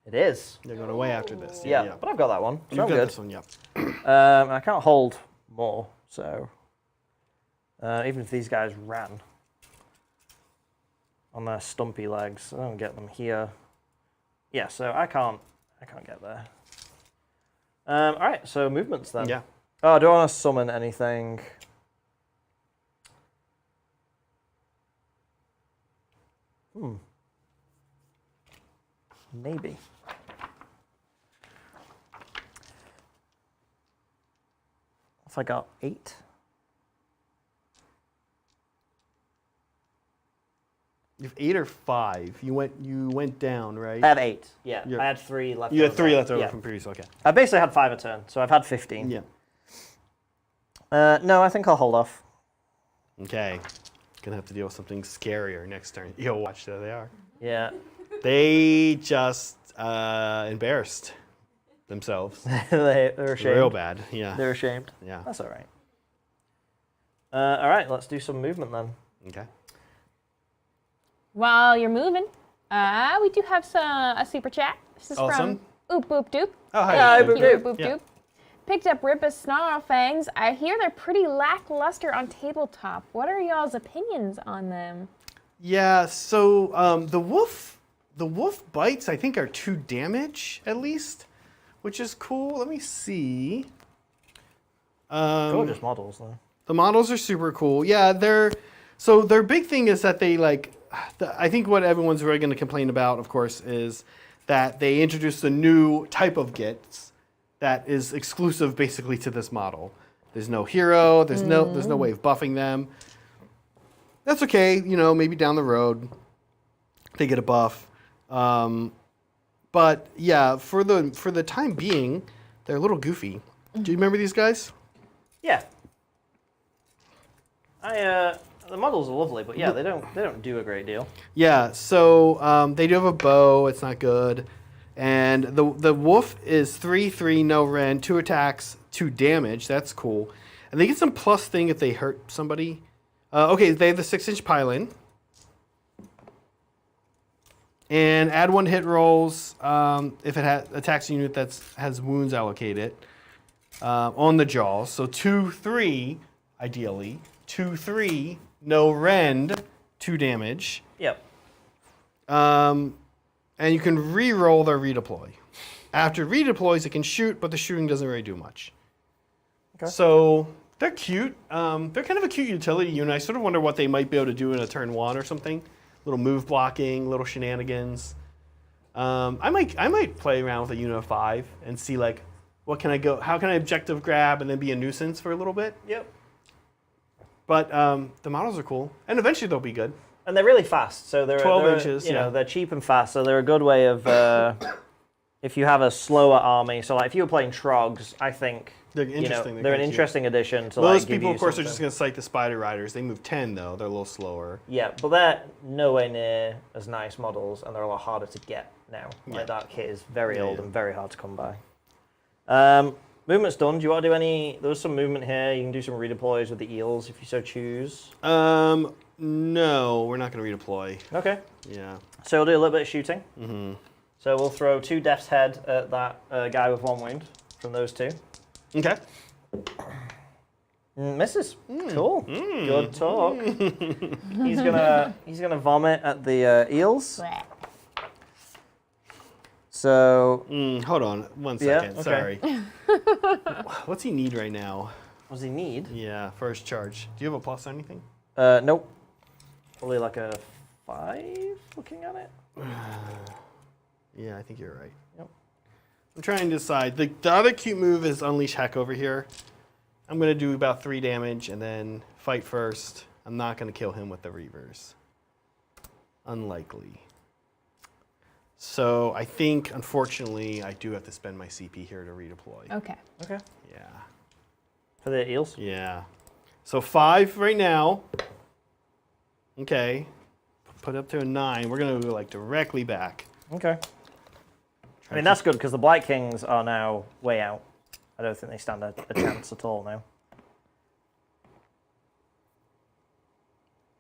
It is. They're going away after this. Yeah, but I've got that one. So You've I'm got good. this one, yep. I can't hold more, so... even if these guys ran on their stumpy legs, I don't get them here. Yeah, so I can't get there. All right, so movements then. Yeah. Oh, do I want to summon anything? Maybe. If I got 8. You have 8 or 5. You went down, right? I have 8. Yeah, I had 3 left. You had 3 left over yeah. from previous. Okay. I basically had 5 a turn, so I've had 15. Yeah. No, I think I'll hold off. Okay. Gonna have to deal with something scarier next turn. You'll watch. There they are. Yeah. They just embarrassed themselves. They're ashamed. Real bad. Yeah. They're ashamed. Yeah. That's all right. All right, let's do some movement then. Okay. While you're moving, we do have a super chat. This is Awesome. from Oop Boop Doop. Oh, hi. Yeah, Thank Boop you, Doop. Boop Yeah. Doop. Picked up Rippus Snarlfangs. I hear they're pretty lackluster on tabletop. What are y'all's opinions on them? Yeah, so the wolf The wolf bites, I think, are 2 damage at least, which is cool. Let me see. Gorgeous models, though. The models are super cool. Yeah, their big thing is that they I think what everyone's really going to complain about, of course, is that they introduced a new type of gits that is exclusive basically to this model. There's no hero. There's no way of buffing them. That's okay. You know, maybe down the road they get a buff. But yeah, for the time being, they're a little goofy. Do you remember these guys? Yeah. The models are lovely, but yeah, they don't do a great deal. Yeah, so they do have a bow. It's not good. And the wolf is 3/3, no rend, 2 attacks, 2 damage. That's cool. And they get some plus thing if they hurt somebody. Okay, they have the 6-inch pylon. And add 1 hit rolls if it attacks a unit that has wounds allocated on the jaws. So 2/3, ideally. 2/3, no rend, 2 damage. Yep. And you can re-roll their redeploy. After redeploys, it can shoot, but the shooting doesn't really do much. Okay. So they're cute. They're kind of a cute utility unit. I sort of wonder what they might be able to do in a turn 1 or something. Little move blocking, little shenanigans. I might play around with a unit of 5 and see like, how can I objective grab and then be a nuisance for a little bit? Yep. But the models are cool, and eventually they'll be good. And they're really fast, so they're 12 they're, inches. You know, they're cheap and fast, so they're a good way of if you have a slower army. So like if you were playing Trogs, I think they're interesting. They're an interesting addition to Most like give people, you of course, something. are just going to cite the Spider Riders. They move 10 though. They're a little slower. Yeah, but they're nowhere near as nice models, and they're a lot harder to get now. Like that kit is very old and very hard to come by. Movement's done. Do you want to do any? There was some movement here. You can do some redeploys with the eels if you so choose. No, we're not going to redeploy. Okay. Yeah. So we'll do a little bit of shooting. Mm-hmm. So we'll throw 2 Death's Head at that guy with 1 wound from those 2. Okay. Misses. Cool. Good talk. He's gonna vomit at the eels. So. Hold on 1 second. Okay. Sorry. What's he need right now? What does he need? Yeah, first charge. Do you have a plus or anything? Nope. Probably like a 5 looking at it. Yeah, I think you're right. Yep. I'm trying to decide. The other cute move is Unleash Heck over here. I'm going to do about 3 damage and then fight first. I'm not going to kill him with the Reavers. Unlikely. So I think, unfortunately, I do have to spend my CP here to redeploy. Okay. Okay. Yeah. For the eels? Yeah. So 5 right now. Okay. Put up to a 9. We're going to go like directly back. Okay. I mean, that's good because the Blight Kings are now way out. I don't think they stand a chance at all now.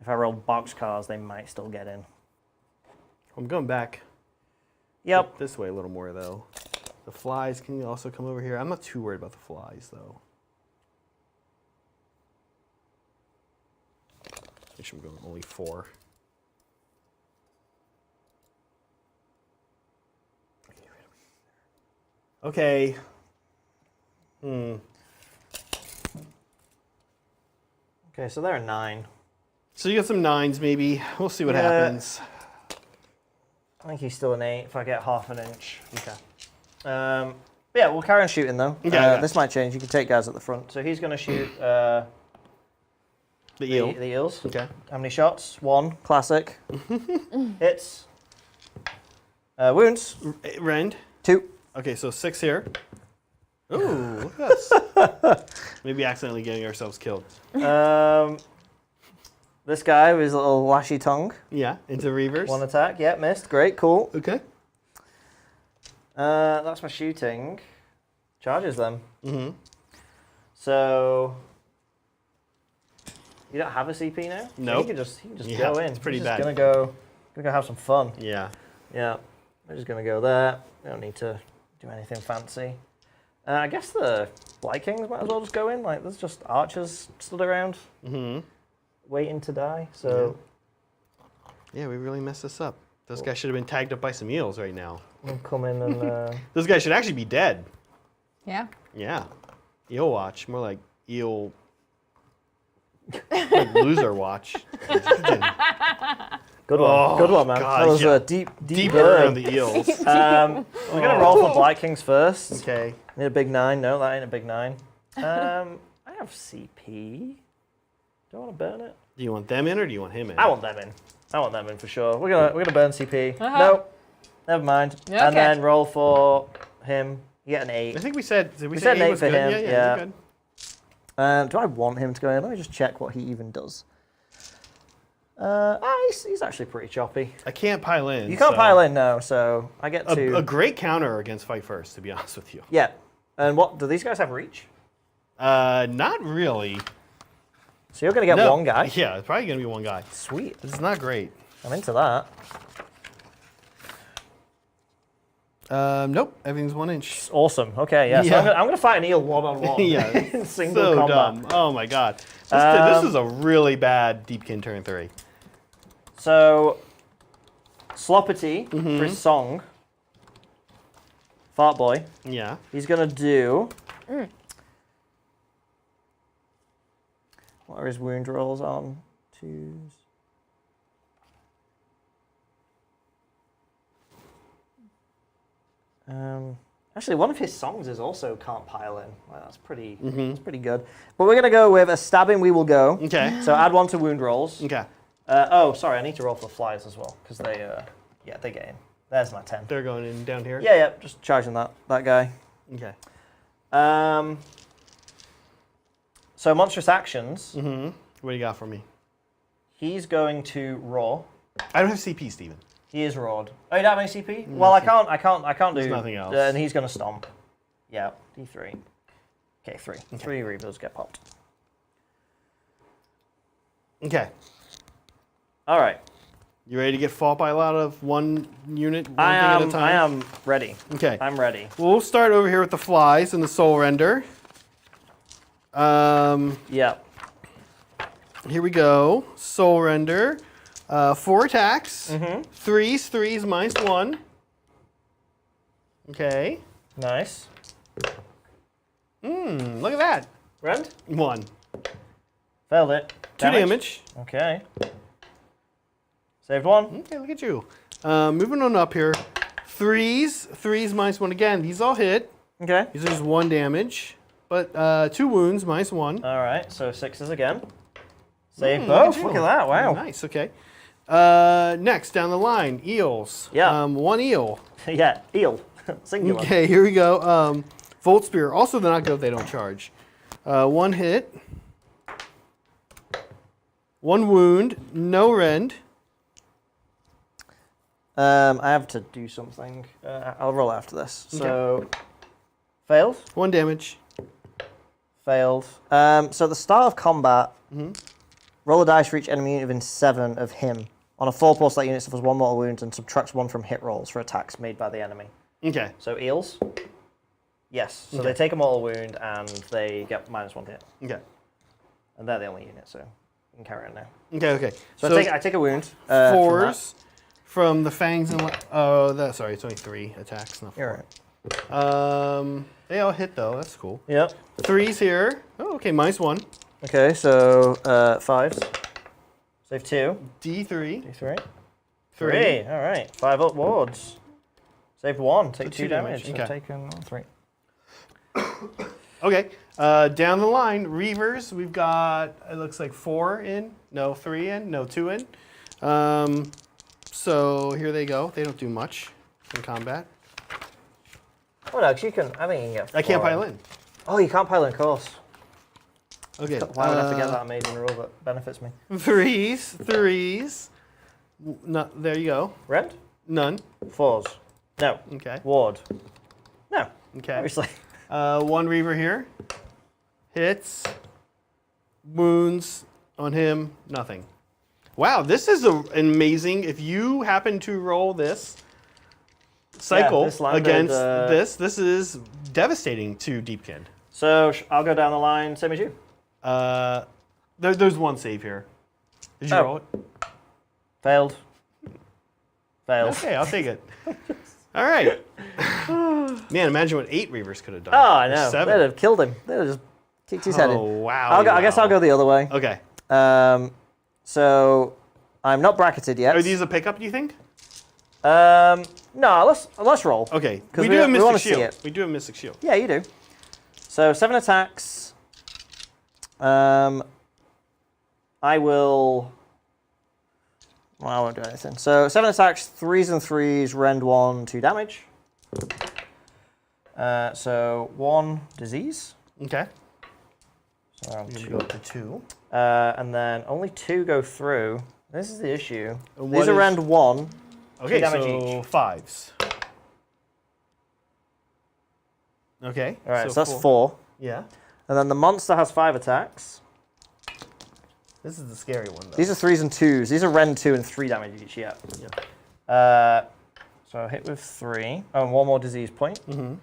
If I rolled boxcars, they might still get in. I'm going back. Yep. This way a little more, though. The flies can also come over here. I'm not too worried about the flies, though. Make sure I'm going only 4. Okay. Okay, so they're a 9. So you got some 9s, maybe. We'll see what happens. I think he's still an 8 if I get half an inch. Okay. Yeah, we'll carry on shooting though. Okay. This might change. You can take guys at the front. So he's going to shoot the eel. The eels. Okay. How many shots? 1. Classic. Hits. Wounds. Rend. 2. Okay, so 6 here. Ooh, look at us. Maybe accidentally getting ourselves killed. This guy with his little lashy tongue. Yeah, into Reavers. 1 attack. Yeah, missed. Great, cool. Okay. That's my shooting. Charges them. Mm-hmm. So you don't have a CP now? Nope. He can just Yeah, go in. it's pretty He's bad. Just gonna go have some fun. Yeah. Yeah. We're just gonna go there. We don't need to do anything fancy. I guess the Blight Kings might as well just go in. Like there's just archers stood around. Mm-hmm. Waiting to die. So Yeah, we really messed this up. Those guys should have been tagged up by some eels right now. We'll come in and... Those guys should actually be dead. Yeah. Yeah. Eel watch. More like eel... like loser watch. Good one. Oh, Good one, man. God, that was yeah. a deep Deeper burn. on the eels. We're going to roll for Blight Kings first. Okay. Need a big 9. No, that ain't a big 9. I have CP. Do I want to burn it? Do you want them in or do you want him in? I want them in. I want them in for sure. We're gonna burn CP. Uh-huh. No, never mind. Okay. And then roll for him. You get an 8. I think we said, did we said say an 8 8 was for good? him, Yeah, yeah. you're good. Do I want him to go in? Let me just check what he even does. He's actually pretty choppy. I can't pile in. You can't so- pile in now, so I get A to. great counter against Fight First, to be honest with you. Yeah. And what do these guys have reach? Not really. So you're gonna get No. one guy. Yeah, it's probably going to be one guy. Sweet. This is not great. I'm into that. Nope, everything's 1 inch. Awesome. Okay, yeah. So Yeah. I'm gonna fight an eel one-on-one. Yeah, in single so combat. dumb. Oh my god. This is a really bad Deepkin turn 3. So, Sloppity for his song, Fart Boy, Yeah. he's gonna do. What are his wound rolls on? 2s. Actually, one of his songs is also Can't Pile In. Well, that's pretty. That's pretty good. But we're gonna go with a stabbing. We will go. Okay. So add 1 to wound rolls. Okay. Oh, sorry, I need to roll for flies as well because they, yeah, they get in. There's my 10. They're going in down here? Yeah, just charging that guy. Okay. So monstrous actions. Mm-hmm. What do you got for me? He's going to roar. I don't have CP, Steven. He is roared. Oh, you don't have any CP? Well, I can't do. There's nothing else. And he's going to stomp. Yeah, D3. Okay, 3. 3 Reavers get popped. Okay. All right. You ready to get fought by a lot of one unit, one thing I at a time? am ready. Okay. I'm ready. We'll start over here with the flies and the soul render. Yeah. Here we go. Soul render. 4 attacks. Mm-hmm. 3s, -1. Okay. Nice. Look at that. Rend? 1. Failed it. 2 damage. Okay. Saved 1. Okay, look at you. Moving on up here. 3s, -1 again. These all hit. Okay. These are just 1 damage. But 2 wounds, -1. All right, so 6s again. Save Look both. at you. Look at that. Wow. Nice, okay. Next, down the line, eels. Yeah. 1 eel. Yeah, eel. Singular. Okay, here we go. Volt Spear. Also, they're not good if they don't charge. 1 hit. 1 wound. No rend. I have to do something. I'll roll after this. So, failed. 1 damage. Failed. So at the start of combat, roll a dice for each enemy unit within 7 of him. On a 4+ that unit suffers 1 mortal wound and subtracts 1 from hit rolls for attacks made by the enemy. Okay. So eels. Yes. So they take a mortal wound and they get -1 to hit. Okay. And they're the only unit, so you can carry on now. Okay. So I take a wound. 4s from the fangs and sorry, it's only 3 attacks, not 4. You're right. They all hit though. That's cool. Yep. 3s here. Oh, okay, -1. Okay, so 5s. Save 2. D3. D3. 3. All right. 5 upwards. Saved 1. Take 2 damage. Okay. So taken 3. Okay. Down the line, Reavers. We've got, it looks like 4 in. No, 3 in. No, 2 in. So here they go. They don't do much in combat. Oh, no, 'cause you can. I think you can get 4. I can't pile in. Oh, you can't pile in, of course. Okay. Why would I forget that amazing rule that benefits me? 3s. No, there you go. Rend? None. 4s. No. Okay. Ward. No. Okay. Obviously. 1 Reaver here. Hits. Wounds on him. Nothing. Wow, this is amazing. If you happen to roll this cycle this landed, against this is devastating to Deepkin. So I'll go down the line, same as you. There's 1 save here. Did you roll it? Failed. Fails. Okay, I'll take it. All right. Man, imagine what 8 Reavers could have done. Oh, I know. 7. They'd have killed him. They'd have just kicked his head in. Oh, wow. I guess I'll go the other way. Okay. So I'm not bracketed yet. Are these a pickup, do you think? No, let's roll. Okay. Because We do a we want Mystic to see Shield. it. We do a Mystic Shield. Yeah, you do. So 7 attacks. I will. Well, I won't do anything. So 7 attacks, 3s and 3s, rend 1, 2 damage. So 1 disease. Okay. So around We're 2. going to go up to 2. And then only 2 go through. This is the issue. And These what are is- rend 1. Okay, damage so each. 5s. Okay. All right, so that's 4. Yeah. And then the monster has 5 attacks. This is the scary one, though. These are 3s and 2s. These are rend 2 and 3 damage each, yeah. So I hit with 3. Oh, and 1 more disease point. Mm-hmm.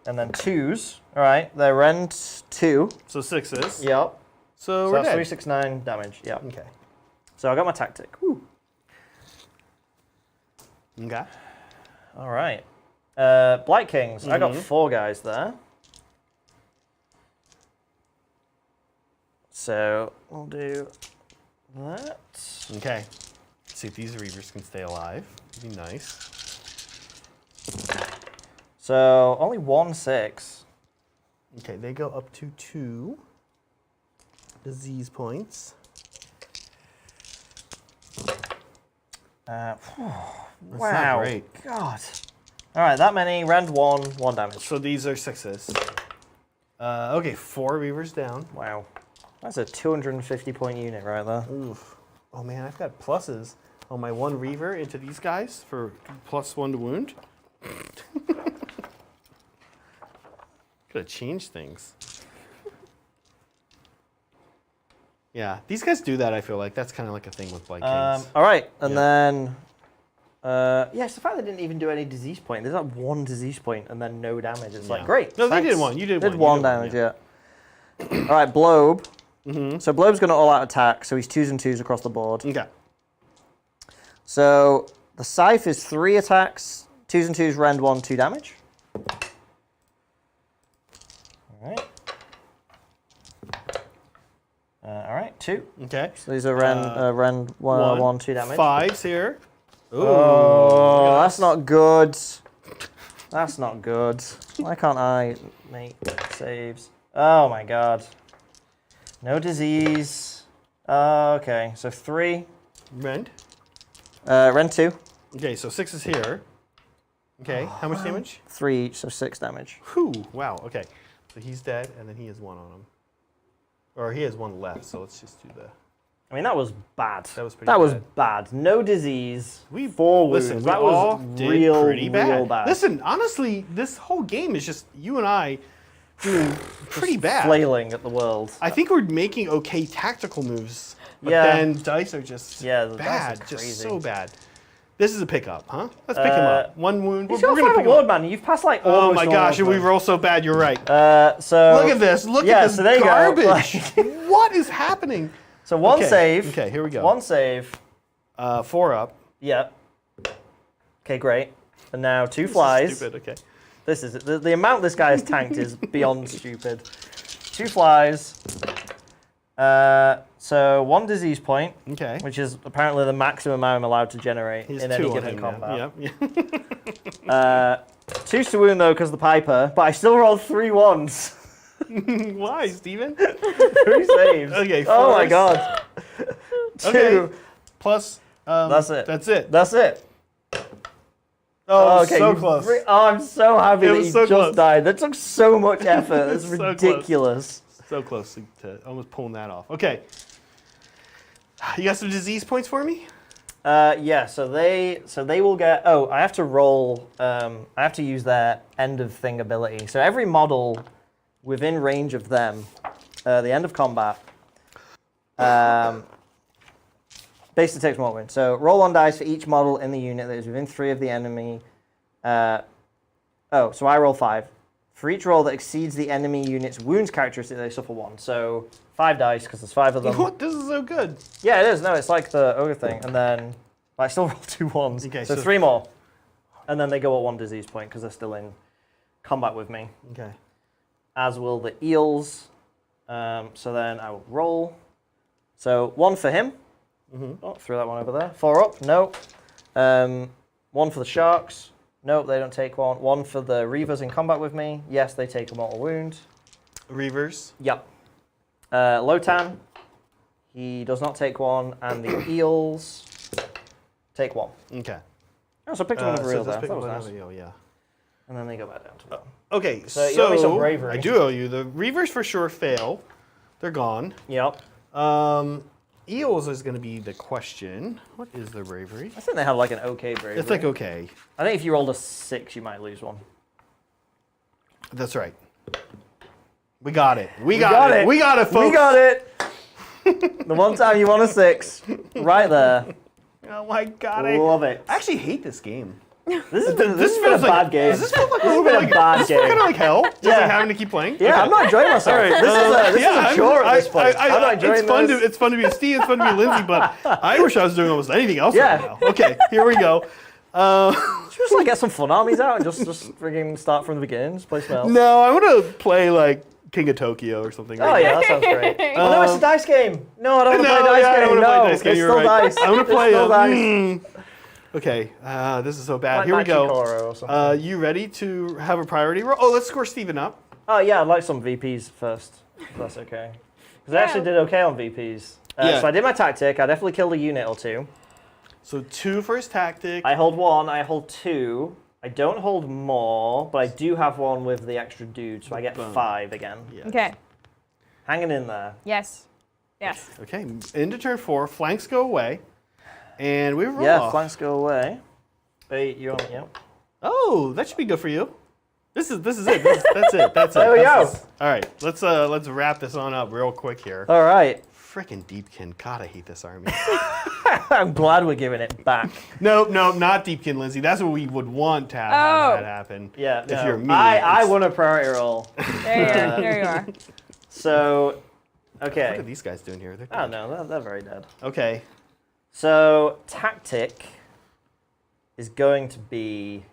And then 2s. All right, they're rend 2. So 6s. Yep. So So we're that's dead. 3, 6, 9 damage, yep. Okay. So I got my tactic. Woo. Okay. All right. Blight Kings. I got 4 guys there. So we'll do that. Okay. See if these Reavers can stay alive. It'd be nice. So only 1 6. Okay, they go up to 2 disease points. Wow. not great. God. All right, that many. Rend 1, 1 damage. So these are 6s. Okay, 4 Reavers down. Wow. That's a 250 point unit right there. Oof. Oh man, I've got pluses on my 1 Reaver into these guys for +1 to wound. Could have changed things. Yeah, these guys do that, I feel like. That's kind of like a thing with Blight Kings. All right, and Yeah. then... yeah, it's the fact they didn't even do any disease point. There's like 1 disease point and then no damage. It's like, Yeah. great. No, thanks. they did 1. You did 1. Did 1 damage, yeah. All right, Blobe. So Blobe's going to all-out attack, so he's 2s and 2s across the board. Okay. So the Scythe is 3 attacks, 2s and 2s, rend 1, 2 damage. All right. All right, 2. Okay. So these are rend 1, 2 damage. 5s here. Ooh. Oh, that's not good. That's not good. Why can't I make saves? Oh my god. No disease. Okay, so 3. Rend. Rend 2. Okay, so 6 is here. Okay, how much damage? 3 each, so 6 damage. Whew, wow, okay. So he's dead, and then he has 1 on him. Or he has 1 left, so let's just do the... I mean, that was bad. That was pretty That was bad. bad. No disease. 4 4 wounds. listen, we that all was did real, pretty bad. real bad. Listen, honestly, this whole game is just you and I doing pretty bad. Flailing at the world. I think we're making okay tactical moves, but Yeah. then dice are just Yeah, the dice bad, are just crazy. so bad. This is a pickup, huh? Let's pick him up. 1 wound. He's We're got gonna 5 pick him award, up. man. You've passed like Oh almost my all gosh, of we them. roll so bad. You're right. So Look at this. Look yeah, at this so there you go. garbage. Like- What is happening? So 1 Okay, save. okay, here we go. 1 save. 4 up. Yep. Okay, great. And now 2 This is flies. stupid. Okay. This is the amount this guy has tanked is beyond stupid. 2 flies. So 1 disease point, Okay. which is apparently the maximum amount I'm allowed to generate He's in 2 any on given him combat. now. Yep. 2 to wound though because of the Piper, but I still rolled 3 1s. Why, Steven? 3 saves. Okay, Oh my force. god. 2. Okay. Plus. That's it. That's it. That's it. Oh, okay, so you close. Oh, I'm so happy It that was you so just close. died. That took so much effort. That's So close. ridiculous. So close to almost pulling that off. Okay. You got some disease points for me? Yeah, so they will get. Oh, I have to roll. I have to use their end of thing ability. So every model within range of them, the end of combat, basically takes 1 win. So roll 1 dice for each model in the unit that is within 3 of the enemy. So I roll 5. For each roll that exceeds the enemy unit's wounds characteristic, they suffer 1. So 5 dice because there's 5 of them. What? This is so good. Yeah, it is. No, it's like the ogre thing. And then But I still roll 2 1s. Okay, so so 3 more. And then they go at 1 disease point because they're still in combat with me. Okay. As will the eels. So then I will roll. So 1 for him. Oh, threw that one over there. 4 up. Nope. 1 for the sharks. Nope, they don't take 1. 1 for the reavers in combat with me. Yes, they take a mortal wound. Reavers. Yep. Lotan. He does not take 1. And the eels take 1. Okay. Oh, so I picked one of the real there. pick That was one nice. of the eel, yeah. And then they go back down to 1. Okay, So you owe me some bravery. I do owe you. The Reavers for sure fail. They're gone. Yep. Eels is going to be the question. What is their bravery? I think they have like an okay bravery. It's like okay. I think if you rolled a 6, you might lose 1. That's right. We got it. We got it. We got it, folks. We got it. The one time you won a 6, right there. Oh my god. Love it. I actually hate this game. This has been a feels bad game. Does this feel like This has been a bad game. kind of like hell? Just Yeah. like having to keep playing? Yeah, Okay. I'm not enjoying myself. All right, This is a chore at this point. I'm not enjoying it's fun this. it's fun to be Steve, it's fun to be Lindsay, but I wish I was doing almost anything else Yeah. right now. Okay, here we go. Just like get some fun armies out and just freaking start from the beginning. Just play some else. No, I want to play like King of Tokyo or something. Oh right yeah, that sounds great. Oh no, it's a dice game. No, I don't want to now. play dice I game. don't want to No, play dice game. it's You're still right. dice. I want to It's play still dice. Okay, this is so bad. Like Here we go. Machikoro or something. You ready to have a priority roll? Oh, let's score Steven up. Oh yeah, I'd like some VPs first, if that's okay. Because I actually did okay on VPs. Yeah. So I did my tactic. I definitely killed a unit or 2. So 2 for his tactic. I hold 1. I hold 2. I don't hold more, but I do have 1 with the extra dude, so I get Boom. 5 again. Yes. Okay. Hanging in there. Yes. Yes. Okay, into turn 4. Flanks go away. And we roll Yeah, off. flanks go away. Hey, you're on. Yep. Oh, that should be good for you. This is it. That's it. That's it. There we That's go. it. All right, let's wrap this on up real quick here. All right. Frickin' Deepkin. God, I hate this army. I'm glad we're giving it back. No, not Deepkin, Lindsay. That's what we would want to have that happen. Yeah. If no. you're me. I won a priority roll. There you are. So, What okay. are these guys doing here? They're Oh no, they're very dead. Okay. So, tactic is going to be.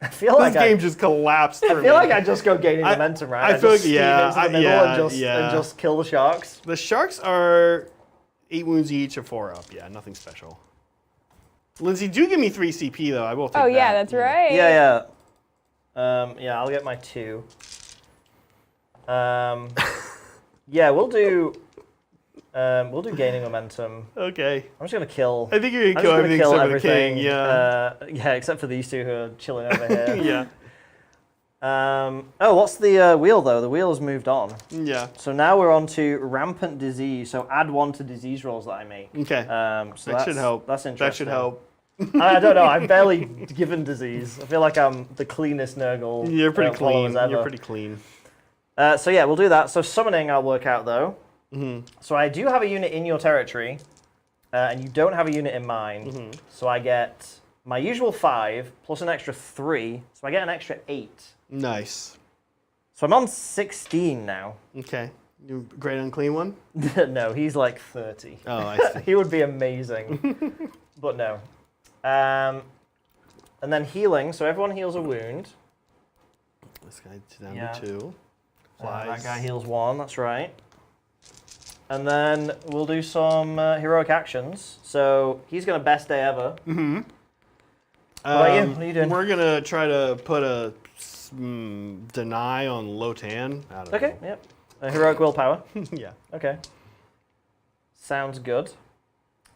I feel This game just collapsed for I me. feel like I just go gaining momentum, right? I feel just like- yeah, steam into the middle yeah. and just kill the sharks. The Sharks are 8 wounds each or 4 up. Yeah, nothing special. Lindsay, do give me 3 CP though. I will take Oh that. yeah, that's right. Yeah. Yeah, I'll get my 2. Yeah, we'll do gaining momentum. Okay. I'm just gonna kill. I think you're I'm gonna just kill gonna everything kill except for the everything. king. Yeah. Yeah, except for these 2 who are chilling over here. Yeah. Oh, what's the wheel though? The wheel has moved on. Yeah. So now we're on to rampant disease. So add 1 to disease rolls that I make. Okay. So that should help. That's interesting. That should help. I don't know. I'm barely given disease. I feel like I'm the cleanest Nurgle. You're pretty clean. followers ever. You're pretty clean. So yeah, we'll do that. So summoning, I'll work out though. Mm-hmm. So I do have a unit in your territory, and you don't have a unit in mine. Mm-hmm. So I get my usual 5 plus an extra 3. So I get an extra 8. Nice. So I'm on 16 now. Okay. You great unclean one? No, he's like 30. Oh, I see. He would be amazing, but no. And then healing. So everyone heals a wound. This guy's down Yeah. to 2. That guy heals 1. That's right. And then we'll do some heroic actions. So he's going to best day ever. Mm-hmm. What about you? What are you doing? We're gonna try to put a deny on Lotan. I don't Okay, yep. Heroic willpower. know. Yeah. Okay. Sounds good.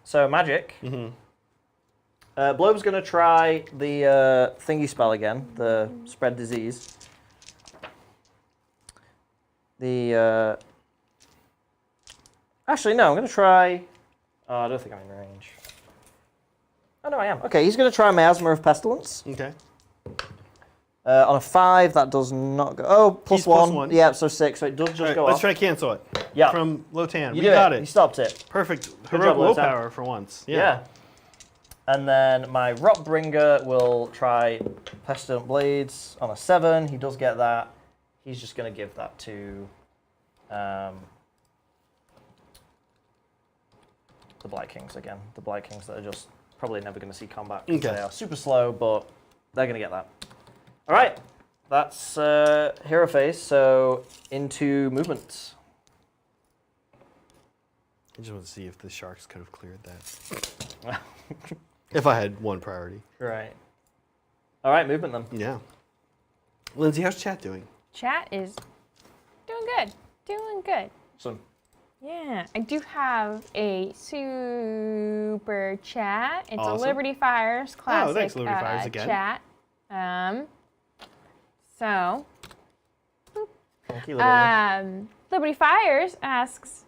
So magic. Mm-hmm. Blobe's going to try the thingy spell again, the spread disease. Actually, no, I'm going to try... Oh, I don't think I'm in range. Oh, no, I am. Okay, he's going to try Miasma of Pestilence. Okay. On a 5, that does not go... Oh, plus He's plus 1. one. Yeah, so 6, so it does just All right, go let's off. try to cancel it. Yeah. From Lotan. You We do got You it. stopped it. Perfect. Good Heroic job, Lotan. willpower for once. Yeah. And then my Rotbringer will try Pestilent Blades on a 7. He does get that. He's just going to give that to the the Blight Kings again. The Blight Kings that are just probably never going to see combat. Okay. They are super slow, but they're going to get that. All right, that's hero phase. So into movements. I just want to see if the Sharks could have cleared that. If I had one priority. Right. All right, movement then. Yeah. Lindsay, how's chat doing? Chat is doing good. Doing good. Awesome. Yeah, I do have a super chat. It's Awesome. a Liberty Fires classic thanks, Liberty Fires again. chat. So, Thank you, Liberty. Liberty Fires asks,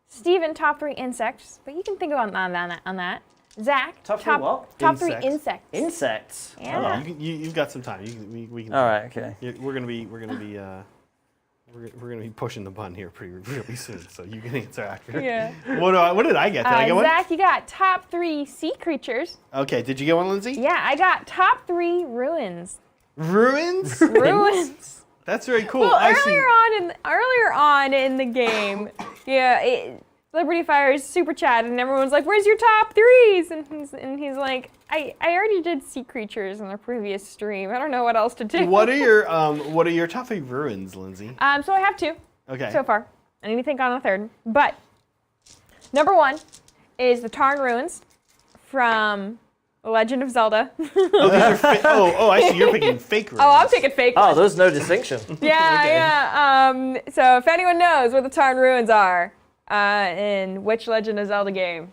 Stephen, top 3 insects, but you can think on that. Zach, Top three what? Top Insects. 3 insects. Insects. Yeah. You've got some time. We can. Oh. All right. Okay. We're gonna be pushing the button here really soon, so you can answer after. Yeah. What did I get? Did I get one? Zach, you got top 3 sea creatures. Okay. Did you get one, Lindsay? Yeah, I got top 3 ruins. Ruins. Ruins. That's very cool. Well, I see. earlier on in the game, Liberty Fires super chat, and everyone's like, "Where's your top 3s?" And he's like, "I already did sea creatures in the previous stream. I don't know what else to do." What are your top 3 ruins, Lindsay? So I have 2 Okay. so far. I need to think on a 3rd. But number 1 is the Tarn Ruins from The Legend of Zelda. I see. You're picking fake ruins. Oh, I'm picking fake Oh, ones. there's no distinction. Yeah. So if anyone knows where the Tarn Ruins are, in which Legend of Zelda game.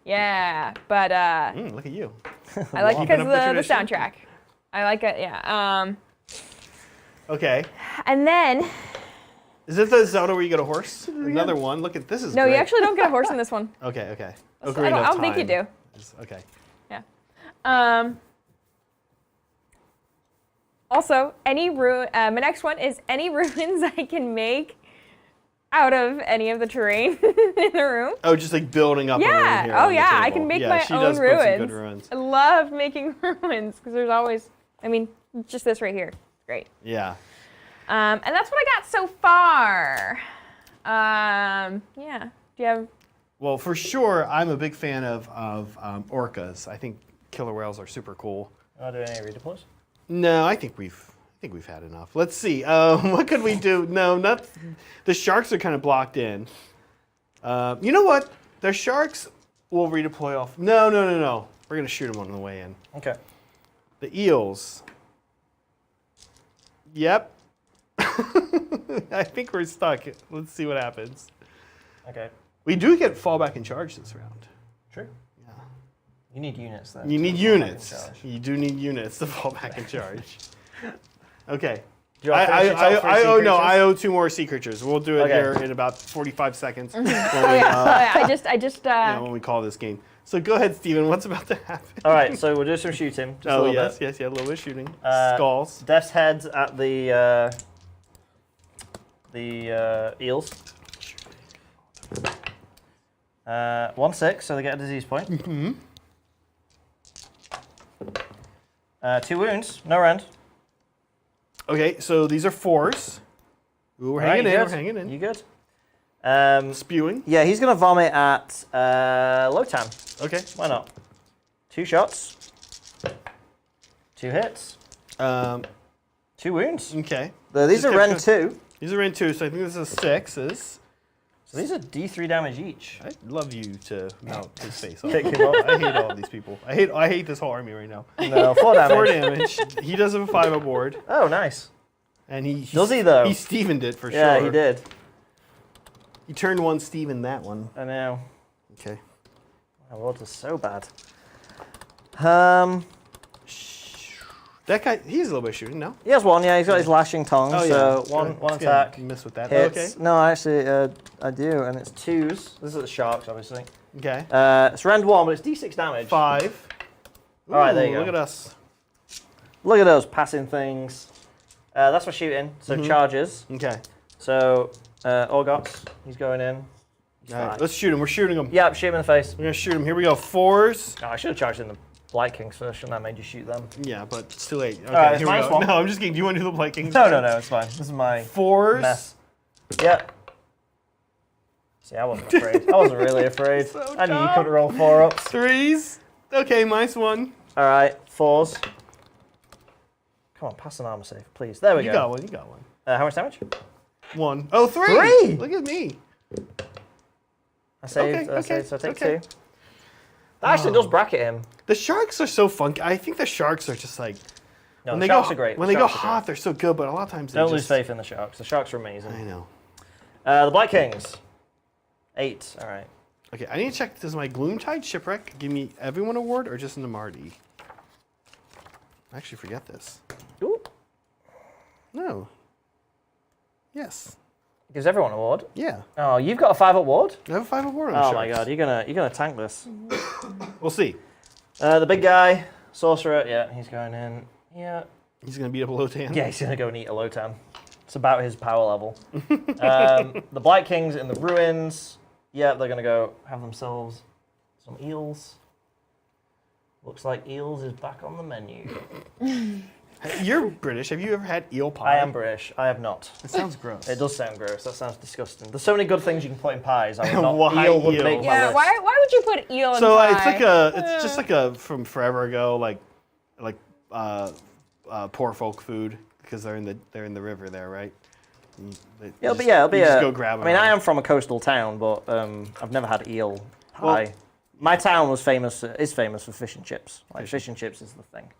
Yeah, but Look at you. I like it because Keeping of up the tradition. soundtrack. I like it, yeah. Okay. And then, Is it the Zelda where you get a horse? Another one. Look at this. Is no, great. you actually don't get a horse in this one. Okay. I don't think you do. Okay. Yeah. Also, my next one is any ruins I can make out of any of the terrain in the room. Oh, just like building up. A room Yeah. here Oh, on the yeah. I table. can make Yeah, my she own does put some ruins. good ruins. I love making ruins because there's always, just this right here. Great. Yeah. And that's what I got so far. Yeah. Do you have? Well, for sure, I'm a big fan of orcas. I think killer whales are super cool. Are there any redeploys? No, I think we've had enough. Let's see. What could we do? No, not the sharks are kind of blocked in. You know what? The sharks will redeploy off. No. We're gonna shoot them on the way in. Okay. The eels. Yep. I think we're stuck. Let's see what happens. Okay. We do get fallback in charge this round. True. Yeah. You need units there. You need to fall back in units. charge. You do need units to fall back in charge. Okay. Do you want to finish your top 3 sea I creatures? owe 2 more sea creatures. We'll do it Okay. here in about 45 seconds when we, I just. when we call this game. So go ahead, Stephen. What's about to happen? All right, so we'll do some shooting. Just a Oh little yes, bit. a little bit of shooting. Uh, Skulls. Death's heads at the eels. 1-6, so they get a disease point. Mm-hmm. 2 wounds, no rend. Okay, so these are 4s. Ooh, we're Alright, hanging you in. good? We're hanging in. You good? Spewing. Yeah, he's gonna vomit at Lotan. Okay. Why not? 2 shots. 2 hits. 2 wounds. Okay. These Just are kept rend going. 2. These are in 2, so I think this is 6s. So these are D3 damage each. I'd love you to melt his face off. Pick him up. I hate all of these people. I hate this whole army right now. No, 4 damage. 4 damage. He does have a 5 aboard. Oh, nice. And he Does he, though? He Stevened it for sure. Yeah, he did. He turned one Steven that one. I know. Okay. My world is so bad. That guy, he's a little bit of shooting, no? He has 1, yeah, he's got his lashing tongue, Oh, so yeah. one It's gonna attack. Miss with that. Hits. Okay. No, actually, I do, and it's 2s. This is the sharks, obviously. Okay. It's rend 1, but it's D6 damage. 5. All right, there you Ooh, go. Look at us. Look at those passing things. That's for shooting, so charges. Okay. So, Orgots, he's going in. He's All right, fine. let's shoot him. We're shooting him. Yeah, shoot him in the face. We're gonna shoot him. Here we go. 4s. Oh, I should have charged in the Blight Kings first, shouldn't I? Made you shoot them. Yeah, but it's too late. Okay, right, it's here we minus go. 1. No, I'm just kidding. Do you want to do the Blight Kings? No, it's fine. This is my 4s. mess. Yeah. See, I wasn't afraid. I wasn't really afraid. So I knew you dumb. couldn't roll 4-ups. 3s. Okay, -1. All right, 4s. Come on, pass an armor save, please. There we You go. got one. You got one. How much damage? 1. Oh, 3. 3? Look at me. I saved, Okay, saved, so I take okay. 2. That actually does bracket him. The sharks are so funky. I think the sharks are just like No, when the they sharks go are great. when The they go sharks are hot, they're so good. But a lot of times great. Don't they lose just, faith in the sharks. The sharks are amazing. I know. The Black Kings. 8. All right. Okay, I need to check. Does my Gloomtide shipwreck give me everyone award or just Namardi? I actually forget this. Ooh. No. Yes. Gives everyone an award. Yeah. Oh, you've got a 5 award? I have a 5 award on the Oh my sharks. god, you're gonna tank this. We'll see. The big guy, sorcerer. Yeah, he's going in. Yeah. He's gonna beat up Lotan. Yeah, he's gonna go and eat a Lotan. It's about his power level. The Black Kings in the ruins. Yeah, they're gonna go have themselves some eels. Looks like eels is back on the menu. You're British. Have you ever had eel pie? I am British. I have not. It sounds gross. It does sound gross. That sounds disgusting. There's so many good things you can put in pies. I would not. Why eel would eel? make my Yeah, list. why would you put eel in So pie? it's just like a from forever ago, like poor folk food because they're in the river there, right? It'll be a. just go grab I mean, them. I am from a coastal town, but I've never had eel pie. Well- My town is famous for fish and chips. Like fish and chips is the thing.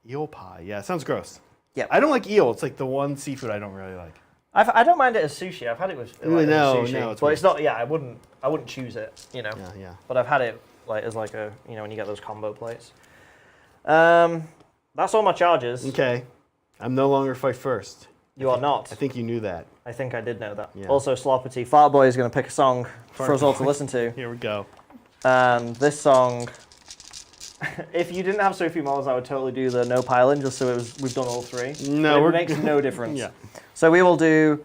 Eel pie. Yeah, it sounds gross. Yeah. I don't like eel. It's like the one seafood I don't really like. I don't mind it as sushi. I've had it with like, No, as sushi, no, it's but weird. it's not. Yeah, I wouldn't choose it. You know. Yeah. But I've had it like as like a when you get those combo plates. That's all my charges. Okay. I'm no longer fight first. You are not. I think you knew that. I think I did know that. Yeah. Also, Sloppity Fart Boy is going to pick a song for Fart us all to Boy. listen to. Here we go. And this song, if you didn't have Sophie Mullins, I would totally do the no piling just so we've done all 3. No, But it makes no difference. Yeah. So we will do,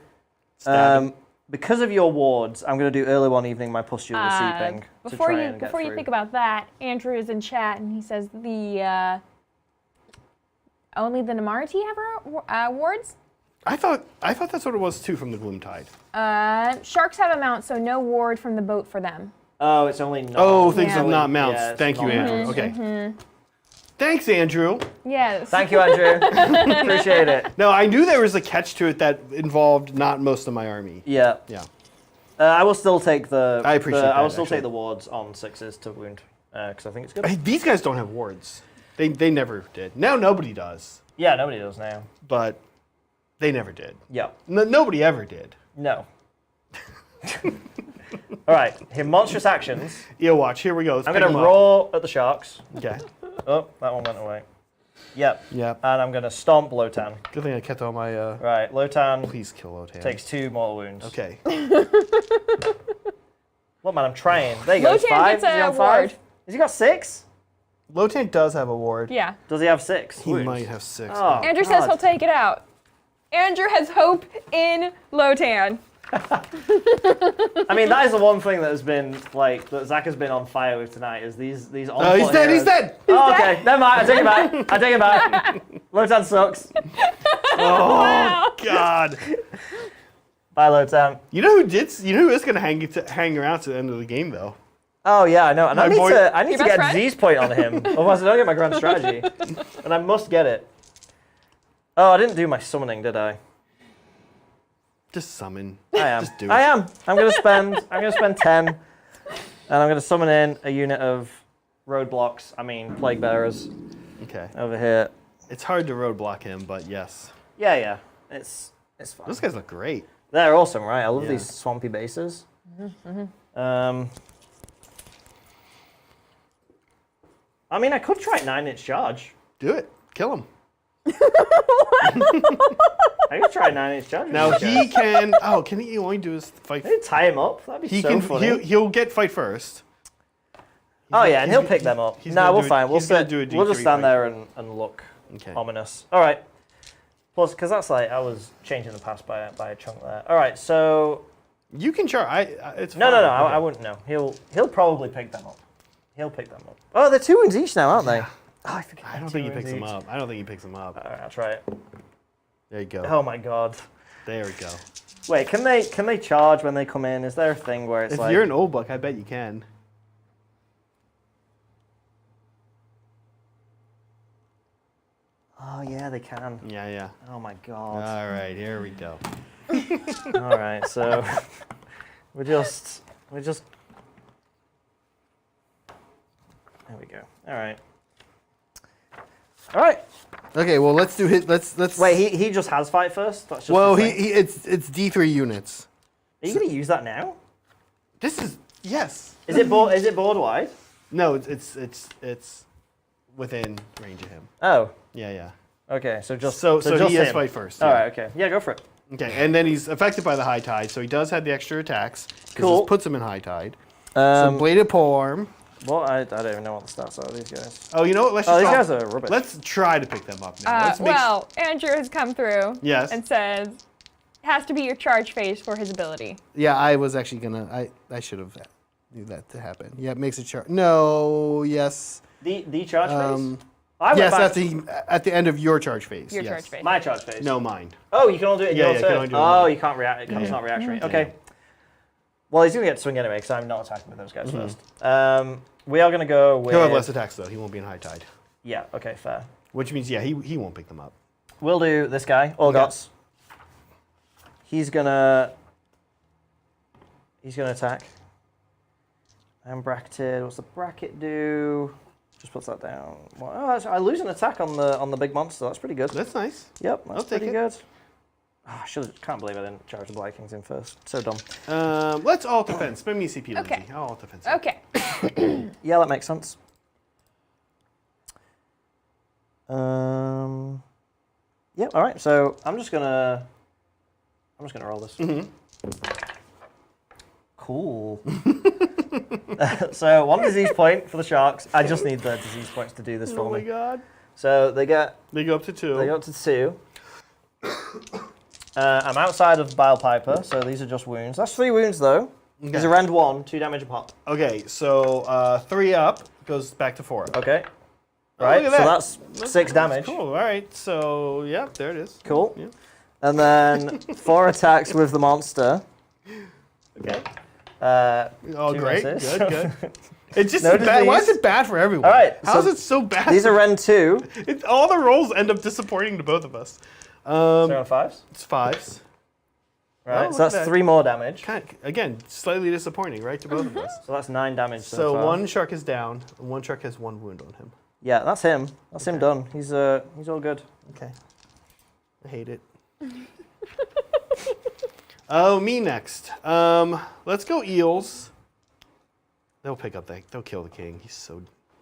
Stabbing. because of your wards, I'm going to do early one evening my pustule was seeping. to Before try you and get before you through. think about that, Andrew is in chat and he says the only the Namarti have awards. I thought that's what it was too from the Gloomtide. Sharks have a mount, so no ward from the boat for them. Oh, it's only not. Oh, things Yeah. of not mounts. Yeah, it's Thank you, not Andrew. mounts. Okay. Thanks, Andrew. Yes. Thank you, Andrew. Appreciate it. No, I knew there was a catch to it that involved not most of my army. Yeah. Yeah. I will still take the. I appreciate I will that, still actually. take the wards on 6s to wound because I think it's good. Hey, these guys don't have wards. They never did. Now nobody does, Yeah, nobody does now. but they never did. Yeah. Nobody ever did. No. All right. Here, monstrous actions. Eel watch. Here we go. Let's I'm pick going to 'em up. roar at the sharks. Okay. Oh, that one went away. Yep. Yep. And I'm going to stomp Lotan. Good thing I kept all my. Right, Lotan Please kill Lotan. takes 2 mortal wounds. Okay. What, man? I'm trying. There you go. It's Lotan 5. gets Is he a on 5? ward. Has he got 6? Lotan does have a ward. Yeah. Does he have 6? He wounds? might have 6. Oh. Andrew says God. he'll take it out. Andrew has hope in Lotan. I mean, that is the one thing that has been, like, that Zach has been on fire with tonight, is these Oh, he's dead. He's dead. Oh, okay. Never mind. I take it back. I take it back. Lotan sucks. Oh God. Bye, Lotan. You know who did? You know who is gonna hang around to the end of the game though? Oh, yeah, I know. And My I need boy- to Your get best a friend? disease point on him. Otherwise, I don't get my grand strategy. And I must get it. Oh, I didn't do my summoning, did I? Just summon. I am. Just do it. I am. I'm gonna spend 10, and I'm gonna summon in a unit of roadblocks. I mean, plague bearers Okay. over here. It's hard to roadblock him, but yes. Yeah. It's fine. Those guys look great. They're awesome, right? I love Yeah. these swampy bases. I mean, I could try 9-inch charge. Do it. Kill him. I could try 9-inch charge. with Now these he guys. can. Oh, can he only do his fight? Maybe tie him up. That'd be He so can. funny. He'll get fight first. Oh yeah, and he's- he'll pick them up. he's No, gonna we'll do a- fine. We'll he's gonna sit. do a We'll just D3 stand fight. there and look Okay. ominous. All right. Plus, because that's like I was changing the pass by a chunk there. All right, so You can charge. It's no. fine. I wouldn't know. He'll probably pick them up. He'll pick them up. Oh, they're 2 wounds each now, aren't they? Oh, I forget. I don't think he picks him up. I don't think he picks him up. All right, I'll try it. There you go. Oh my god. There we go. Wait, can they charge when they come in? Is there a thing where it's If like... you're an old book, I bet you can. Oh, yeah, they can. Yeah. Oh, my God. All right, here we go. All right, so we just... There we go. All right. All right. Okay, well let's do hit. Let's. Wait, he just has fight first? That's just Well, his thing? it's D3 units. Are you going to use that now? This is yes. Is it board wide? No, it's within range of him. Oh. Yeah. Okay, so just So just he has him. fight first. All yeah. right. Okay. Yeah, go for it. Okay, and then he's affected by the high tide, so he does have the extra attacks. 'Cause Cool. This puts him in high tide. So bladed polearm. Well, I don't even know what the stats are of these guys. Oh, you know what? Let's Oh, just these guys are rubbish. Let's try to pick them up now. Well, Andrew has come through. Yes. And says it has to be your charge phase for his ability. Yeah, I was actually gonna. I should have knew that to happen. Yeah, it makes a charge. No. Yes. The charge phase. Yes, at the end of your charge phase. Your yes. charge phase. My charge phase. No, mine. Oh, you can only do it in your you turn. can only do it Oh, in you can't react. It's not reactionary. Yeah. Okay. Well, he's gonna get to swing anyway because I'm not attacking with those guys Mm-hmm. first. We are gonna go with. He'll have less attacks though. He won't be in high tide. Yeah. Okay. Fair. Which means he won't pick them up. We'll do this guy. Orgots. He's gonna attack. I'm bracketed. What's the bracket do? Just puts that down. Well, I lose an attack on the big monster. That's pretty good. That's nice. Yep, that's I'll take pretty it. good. Oh, can't believe I didn't charge the Vikings in first. So dumb. Let's alt defense. Spend me CP, Okay. Lindsay. I'll alt defense. Okay. Yeah, that makes sense. Yeah. All right. So I'm just gonna roll this. Cool. So 1 disease point for the sharks. I just need the disease points to do this for Oh my me. god. So they go up to 2. They go up to 2. I'm outside of Bile Piper, so these are just wounds. That's 3 wounds though. Okay. These are rend 1, 2 damage a pop. Okay, so 3 up goes back to 4. Okay. Oh, Right, look at so that. that's 6 damage. Cool. All right. So yeah, there it is. Cool. Yeah. And then 4 attacks with the monster. Okay. Two Great. misses. Good. It's just No bad. Why is disease. it bad for everyone? All right, How is so it so bad? These are rend 2. All the rolls end up disappointing to both of us. So on 5s. It's 5s. Right, look so that's at that. 3 more damage. Again, slightly disappointing, right, to both of us. So that's 9 damage so So far. 1 shark is down, and 1 shark has 1 wound on him. Yeah, that's him. That's him done. He's all good. Okay. I hate it. Oh, me next. Let's go eels. They'll pick up that. They'll kill the king. He's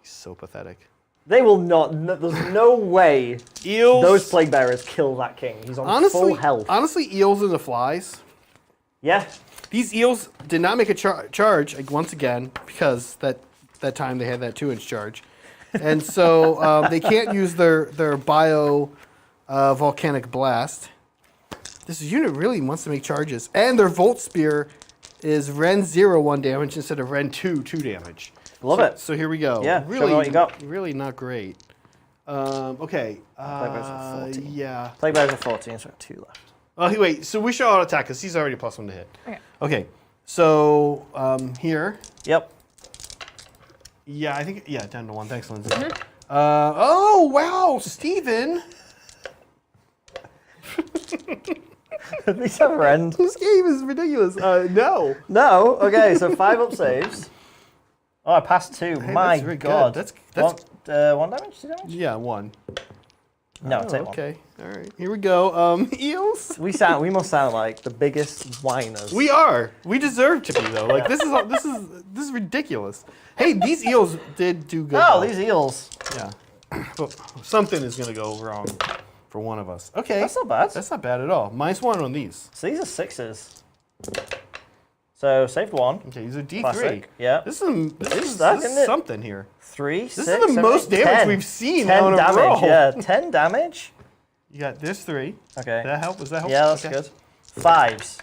so pathetic. They will not. No, there's no way Eels. those plague bearers kill that king. He's on full health. Honestly, eels and the flies. Yeah. These eels did not make a charge once again because that time they had that 2-inch charge, and so they can't use their bio volcanic blast. This unit really wants to make charges, and their Volt Spear is Ren 0 1 damage instead of Ren 2 2 damage. Love it. So here we go. Yeah, show me really, what you got. really not great. Okay. Plague bearers are 14. Yeah. Plague bearers are 14, so 2 left. Oh, wait. So we should auto attack because he's already +1 to hit. Okay. Okay. So here. Yep. Yeah, I think down to 1. Thanks, Lindsay. Oh wow, Stephen. These have rend. This game is ridiculous. No. No. Okay, so 5 up saves. Oh, I passed 2. Hey, My that's very God. good. That's 1 damage? 2 damage? yeah, 1. No, Oh, take 1. okay. All right. Here we go. Eels. We must sound like the biggest whiners. We are. We deserve to be though. Like this is ridiculous. Hey, these eels did do good. Oh, though. these eels. Yeah. But something is gonna go wrong for one of us. Okay. That's not bad. That's not bad at all. -1 on these. So these are 6s. So saved 1. Okay, these are D3. Classic. Yeah. This is stuck, isn't it? something here. 3, This 6, is the 7, most 8, damage 10. we've seen 10 on a damage, roll. yeah. 10 damage. You got this 3. Okay. Did that help? Was that help? Yeah, that's Okay. good. 5s.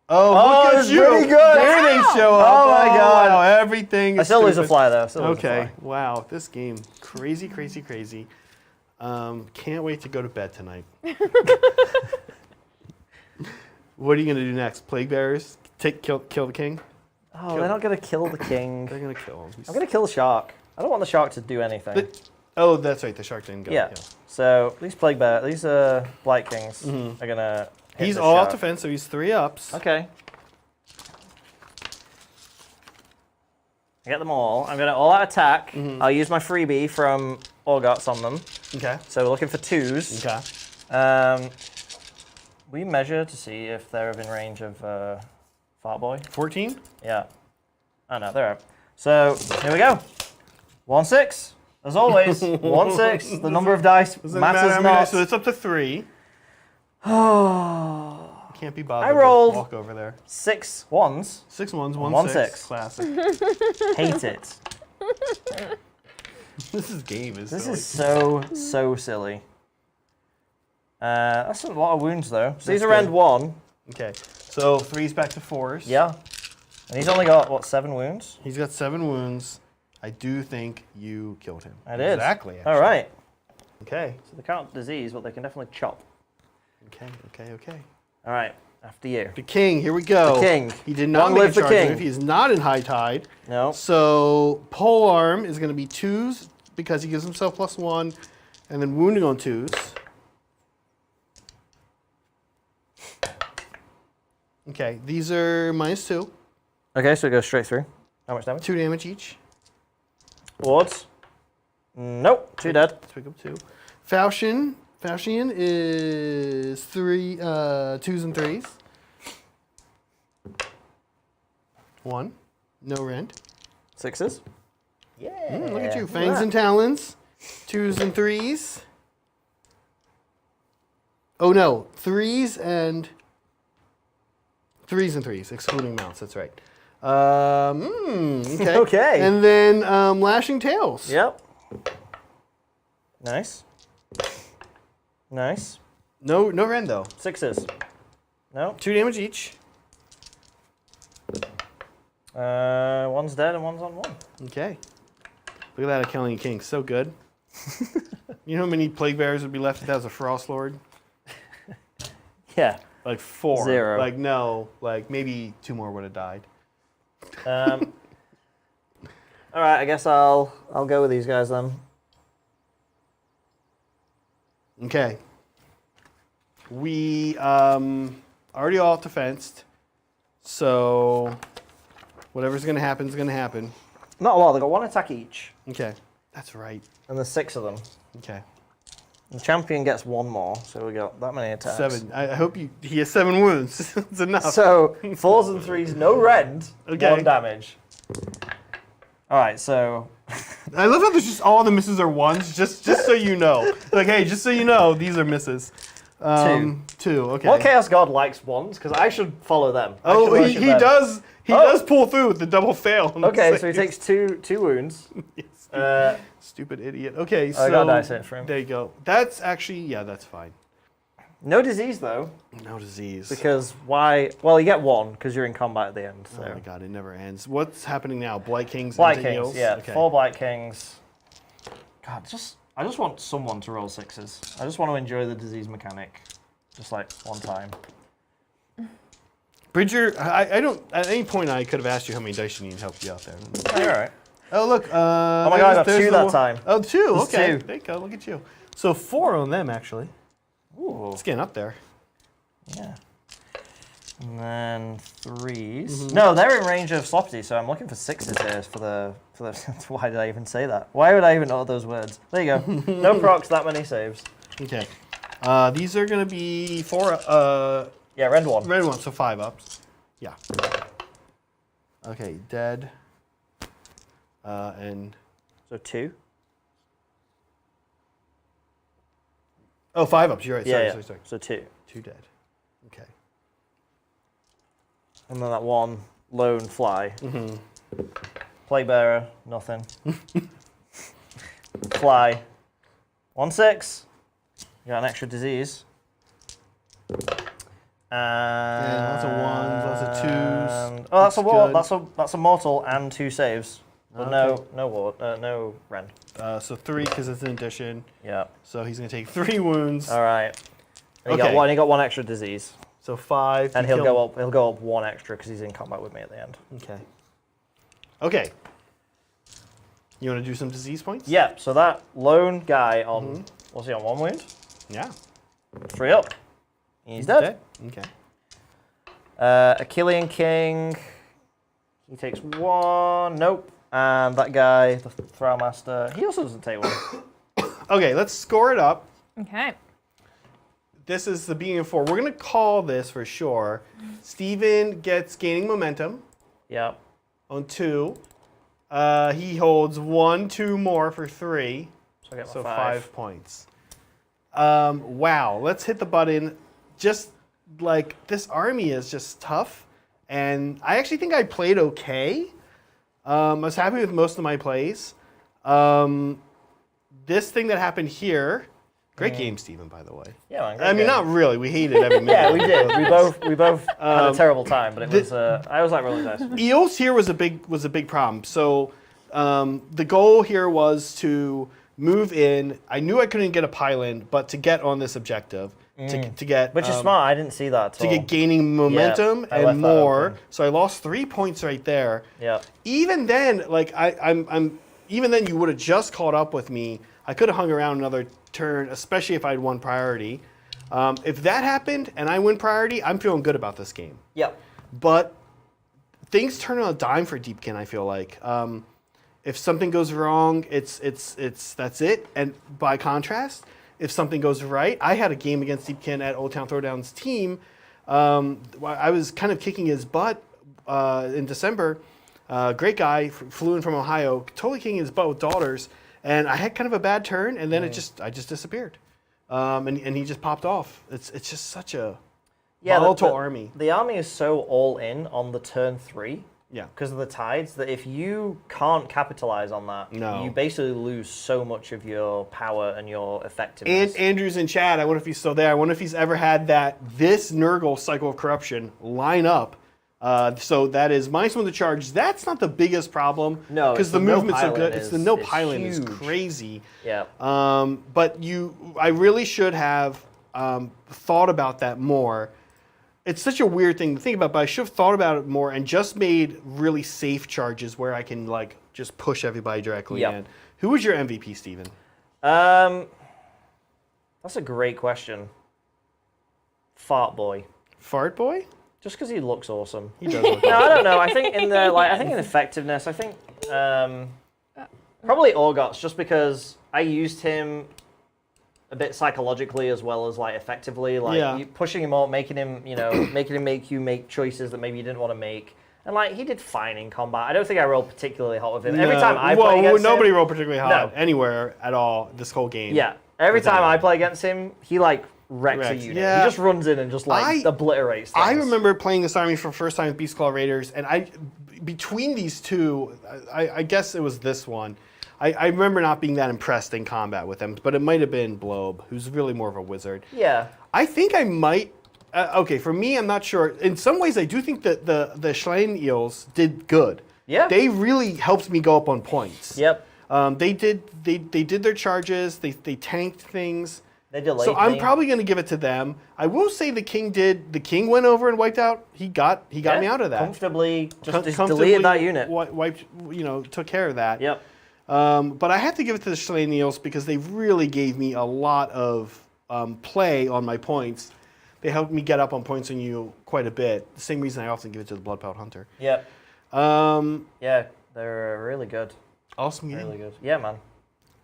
Oh, look at that's you. pretty good. There they show up. Oh my God. Wow, everything is I still lose a stupid. fly though. Still lose a Okay. fly. Wow, this game. Crazy, crazy, crazy. Can't wait to go to bed tonight. What are you gonna do next? Plague bearers? Kill the king? Oh, they're not gonna kill the king. They're gonna kill him. I'm gonna kill the shark. I don't want the shark to do anything. Oh, that's right. The shark didn't go. Yeah. So these blight kings are gonna. Hit He's the all shark. out defense, so he's 3 ups. Okay. I get them all. I'm gonna all out attack. I'll use my freebie from Orgots on them. Okay. So we're looking for 2s. Okay. We measure to see if they're within range of Fart Boy. 14. Yeah. Oh no, they're up. So here we go. 1-6. As always, 1-6. The number of dice Doesn't matter how matters many dice, not. so it's up to 3. Oh. Can't be bothered. I rolled to walk over there. 6 ones. 6 ones, 1 1 6. 6. Classic. Hate it. This game is. This silly. is so silly. That's a lot of wounds though. So these are good. end 1. Okay. So 3's back to 4s. Yeah. And he's only got, what, 7 wounds? He's got 7 wounds. I do think you killed him. I did. Exactly. Actually. All right. Okay. So they can't disease, but they can definitely chop. Okay. All right. After you. The king. Here we go. The king. He did not Long make a live the charge king. move. He is not in high tide. No. So pole arm is going to be 2s because he gives himself +1, and then wounding on 2s. Okay, these are -2. Okay, so it goes straight through. How much damage? 2 damage each. Wards. Nope. 2 dead. Let's pick up 2. Falchion is 3 2s and 3s. 1. No rend. 6s. Yeah. Look at you. Fangs and talons. 2s and 3s. Oh no, 3s and 3s, excluding mounts. That's right. Okay. Okay. And then lashing tails. Yep. Nice. Nice. No rend though. 6s. No. 2 damage each. One's dead and one's on 1. Okay. Look at that, killing king. So good. You know how many plague bearers would be left if that was a frost lord? Yeah. Like 4. 0. Like no. Like maybe 2 more would have died. All right, I guess I'll go with these guys then. Okay. We already all defensed, so whatever's gonna happen is gonna happen. Not a lot. They got 1 attack each, Okay, that's right. and there's 6 of them. Okay, The champion gets 1 more, so we got that many attacks. 7. I hope he has 7 wounds. It's enough. So 4s and 3s, no rend, Okay. 1 damage. All right, so I love how there's just all the misses are 1s. Just so you know, like hey, just so you know, these are misses. 2. Okay. what Chaos God likes 1s? Because I should follow them. I should Oh, worship he them. does. He Oh. does pull through with the double fail. on the Okay, so he saves. takes two wounds. Stupid idiot. Okay, so I got a dice hit for him. there you go. That's actually that's fine. No disease though, No disease. because why? Well, you get 1 because you're in combat at the end. So. Oh my god, it never ends. What's happening now? Blight Kings. Blight into Kings, heals? yeah, Okay. 4 Blight Kings. God, I just want someone to roll 6s. I just want to enjoy the disease mechanic, just like one time. Bridger, I don't. At any point, I could have asked you how many dice you need help you out there. Oh, you're all right. Oh look. Oh my God, I got 2 that time. Oh, 2. There's Okay. 2. There you go. Look at you. So 4 on them actually. Ooh, It's getting up there. yeah. And then 3s. No, they're in range of Sloppy, so I'm looking for 6s here for the. Why did I even say that? Why would I even know those words? There you go. No procs, that many saves. Okay. These are gonna be 4. Yeah, rend 1. Red one, so 5 ups. Yeah. Okay, dead. And So 2. oh, 5 ups. You're right. Yeah, Sorry, yeah. sorry. So 2. 2 dead. Okay. And then that 1 lone fly. Plague bearer, nothing. Fly. 1-6. You got an extra disease. Yeah, lots of 1s, lots of 2s. Oh, that's a ward. good. That's a mortal and 2 saves. But Okay. no ward, no rend. So 3 because it's an addition. Yeah. So he's gonna take 3 wounds. All right. And Okay. he got 1 extra disease. So 5. And he'll go up. He'll go up 1 extra because he's in combat with me at the end. Okay. Okay. You want to do some disease points? Yeah. So that lone guy on what's he on 1 wound? Yeah. 3 up. He's dead. Okay. Achillean King. He takes 1. Nope. And that guy, the Throwmaster, he also doesn't take 1. Okay, let's score it up. Okay. This is the beginning of 4. We're going to call this for sure. Stephen gets gaining momentum Yep. on 2. He holds 1, 2 more for 3. So I get my So 5. 5 points. Wow, let's hit the button. Just like this army is just tough. And I actually think I played okay. I was happy with most of my plays. This thing that happened here, great game, Stephen, by the way. Yeah, man. Great I mean, game. not really. We hated every minute. Yeah, we did. We both had a terrible time, but it was. I was like rolling dice. Eels here was a big problem. So the goal here was to move in. I knew I couldn't get a pylon, but to get on this objective, to get Which is smart. I didn't see that at all. to get gaining momentum I left and that more. open. So I lost 3 points right there. Yeah. Even then, like even then, you would have just caught up with me. I could have hung around another turn, especially if I had won priority. If that happened and I win priority, I'm feeling good about this game. Yep. But things turn on a dime for Deepkin, I feel like. If something goes wrong, it's that's it. And by contrast, if something goes right, I had a game against Deepkin at Old Town Throwdown's team. I was kind of kicking his butt in December. Great guy, flew in from Ohio, totally kicking his butt with daughters. And I had kind of a bad turn, and then I just disappeared. And he just popped off. It's just such a volatile army. The army is so all in on the turn 3. Yeah. Because of the tides, that if you can't capitalize on that, you basically lose so much of your power and your effectiveness. And Andrew's in chat. I wonder if he's still there. I wonder if he's ever had this Nurgle Cycle of Corruption line up. So that is -1 to charge. That's not the biggest problem. No, because the movement's so good. It's the no is pylon is huge. crazy. Yeah. But I really should have thought about that more. It's such a weird thing to think about, but I should have thought about it more and just made really safe charges where I can like just push everybody directly in. Who was your MVP, Stephen? That's a great question. Fart Boy. Fart Boy? Just because he looks awesome. He does look No, I don't know. I think in effectiveness, I think probably Orgots, just because I used him a bit psychologically as well as like effectively, like you pushing him up, making him make you make choices that maybe you didn't want to make. And like he did fine in combat. I don't think I rolled particularly hot with him. Every time I play against nobody him, rolled particularly hot anywhere at all this whole game. Yeah. Every time I play against him, he like wrecks a unit. Yeah. He just runs in and just like obliterates things. I remember playing this army for the first time with Beastclaw Raiders, and between these two, I guess it was this one. I remember not being that impressed in combat with him, but it might have been Blobe, who's really more of a wizard. Yeah. I think I might. Okay, for me, I'm not sure. In some ways, I do think that the Schlein Eels did good. Yeah. They really helped me go up on points. Yep. They did their charges. They tanked things. They delayed So I'm me. probably going to give it to them. I will say the king did. The king went over and wiped out. He got me out of that. Comfortably, just Comfortably deleted that unit. Wiped. Took care of that. Yep. But I have to give it to the Schlein Eels because they really gave me a lot of play on my points. They helped me get up on points on you quite a bit. The same reason I often give it to the Bloodpout Hunter. Yep. Yeah, they're really good. Awesome game. Really good. Yeah, man.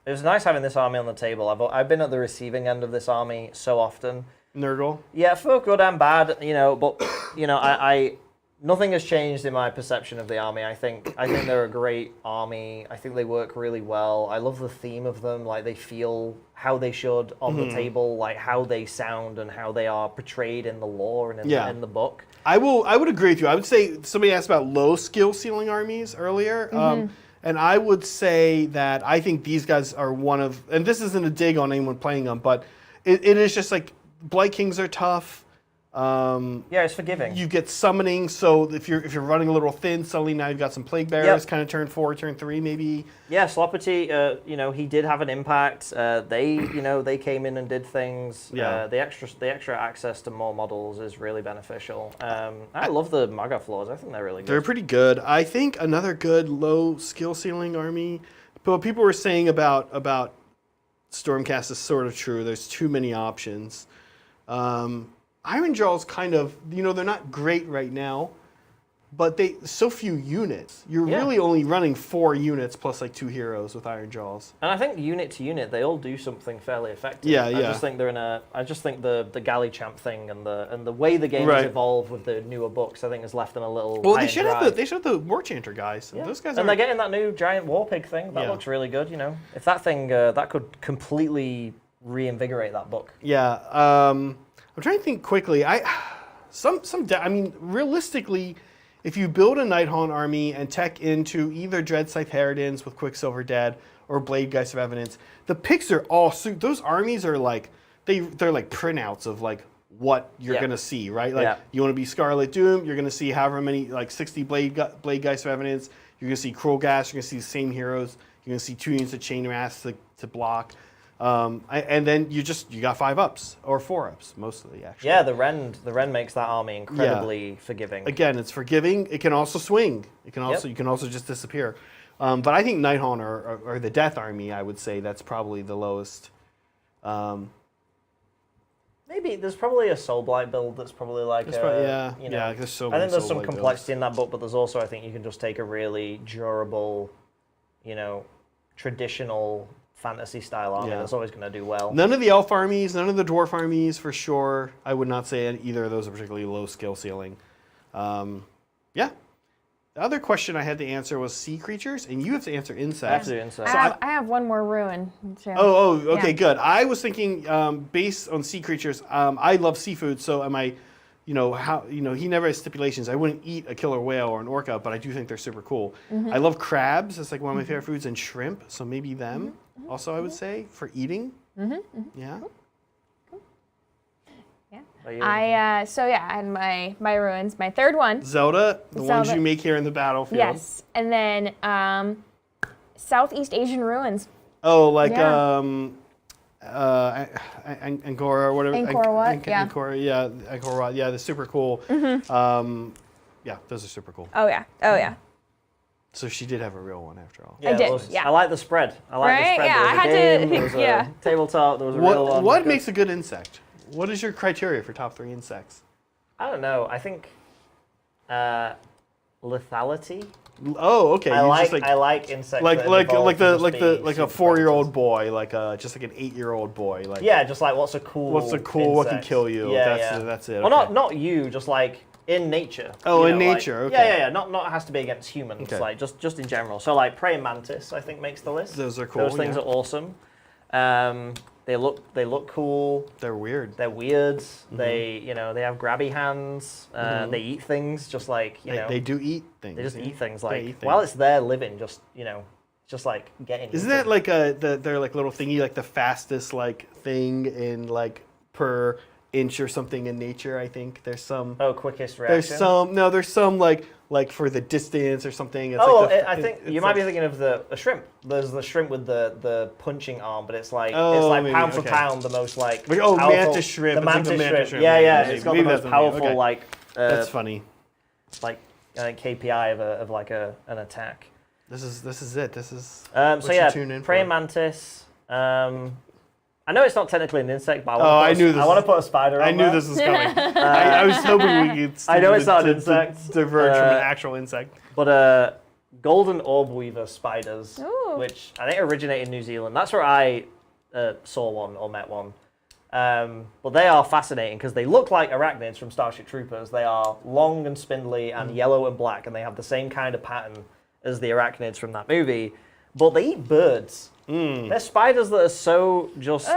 It was nice having this army on the table. I've been at the receiving end of this army so often. Nurgle. Yeah, for good and bad, but I nothing has changed in my perception of the army. I think they're a great army. I think they work really well. I love the theme of them. Like they feel how they should on the table, like how they sound and how they are portrayed in the lore and in the book. I would agree with you. I would say somebody asked about low skill ceiling armies earlier. And I would say that I think these guys are one of, and this isn't a dig on anyone playing them, but it is just like Blight Kings are tough. Yeah, it's forgiving. You get summoning, so if you're running a little thin, suddenly now you've got some plague bearers, kind of turn 4, turn 3, maybe. Yeah, Sloppity, he did have an impact. They came in and did things. Yeah. The extra access to more models is really beneficial. I love the Maggot floors. I think they're really good. They're pretty good. I think another good low skill ceiling army. But what people were saying about Stormcast is sort of true. There's too many options. Iron Jaw's kind of, they're not great right now, but so few units. You're really only running 4 units plus like 2 heroes with Iron Jaws. And I think unit to unit, they all do something fairly effective. Yeah. I just think the Galley Champ thing and the way the game has evolved with the newer books, I think has left them a little. Well, they should have the War Chanter guys. Yeah. Those guys. And they're getting that new giant War Pig thing. That looks really good. If that thing that could completely reinvigorate that book. Yeah. I'm trying to think quickly. Realistically, if you build a Nighthaunt army and tech into either Dread Scythe Harridans with Quicksilver Dead or Blade Geist of Evidence, the picks are all those armies are like they're like printouts of like what you're gonna see, right? Like you want to be Scarlet Doom, you're gonna see however many 60 Blade Geist of Evidence. You're gonna see Cruel Gas. You're gonna see the same heroes. You're gonna see 2 units of Chain Mass to block. And then you got 5 ups or 4 ups mostly actually. Yeah, the Rend makes that army incredibly forgiving. Again, it's forgiving. It can also swing. You can also just disappear. But I think Nighthaunt or the Death Army, I would say that's probably the lowest. Maybe there's probably a Soulblight build that's probably like there's so I many think there's some Soulblight complexity in that book, but there's also I think you can just take a really durable, traditional fantasy style army that's always going to do well. None of the elf armies, none of the dwarf armies for sure. I would not say either of those are particularly low skill ceiling. The other question I had to answer was sea creatures, and you have to answer insects. I have to do insects. I have one more ruin. So. Okay, good. I was thinking based on sea creatures, I love seafood, so am I. He never has stipulations. I wouldn't eat a killer whale or an orca, but I do think they're super cool. I love crabs. It's like one of my favorite foods, and shrimp. So maybe them. Also, I would say for eating. Yeah. Yeah. I had my ruins. My third one. Zelda, the ones you make here in the battlefield. Yes, and then Southeast Asian ruins. Oh, like Angkor or whatever. Angkor Wat, Angkor Wat, they're super cool. Those are super cool. Oh yeah. So she did have a real one after all. Yeah, I did. I like the spread. The spread. Yeah, I had to. Tabletop. There was a real one. What makes a good insect? What is your criteria for top 3 insects? I don't know. I think lethality. Oh, okay. I like insects. Like a 4-year-old boy, just like an 8-year-old boy. Just like what's a cool insect. What can kill you? That's it. Well, okay. not you, just like in nature. Oh, in nature. Okay. Yeah. Not has to be against humans. Okay. Like just in general. So like praying mantis, I think makes the list. Those are cool. Those things are awesome. They look cool. They're weird. They're weird. They they have grabby hands. They eat things just like They do eat things. They just eat things while it's there living. Just just like getting. Isn't that like their like little thingy, like the fastest thing in per inch or something in nature? I think there's some. Oh, quickest reaction. There's some like for the distance or something. It's I think you might be thinking of a shrimp. There's the shrimp with the punching arm, but it's like pound for pound the most powerful, mantis shrimp. The mantis shrimp. Yeah. It's got the most powerful that's funny. KPI of an attack. This is it. This is praying mantis. I know it's not technically an insect, but I want to put a spider on I knew there. this was coming. I was hoping we could I know it's not an insect. Diverge from an actual insect. But golden orb weaver spiders, Ooh. which I think originated in New Zealand. That's where I saw one or met one. But they are fascinating because they look like arachnids from Starship Troopers. They are long and spindly and yellow and black, and they have the same kind of pattern as the arachnids from that movie. But they eat birds. They're spiders that are so just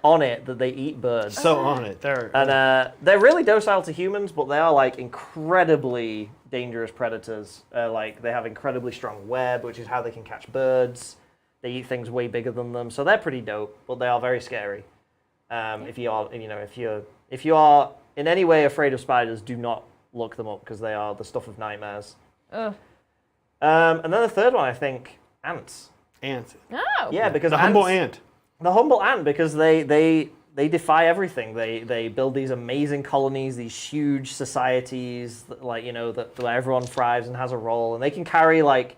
on it that they eat birds. So on it. They're really docile to humans, but they are incredibly dangerous predators. They have incredibly strong web, which is how they can catch birds. They eat things way bigger than them, so they're pretty dope. But they are very scary. If you are in any way afraid of spiders, do not look them up because they are the stuff of nightmares. Ugh. And then the third one, I think, ants. Ant. Oh. Yeah, because The humble ants- ant. The humble ant, because they defy everything. They build these amazing colonies, these huge societies, like, you know, that where everyone thrives and has a role, and they can carry, like,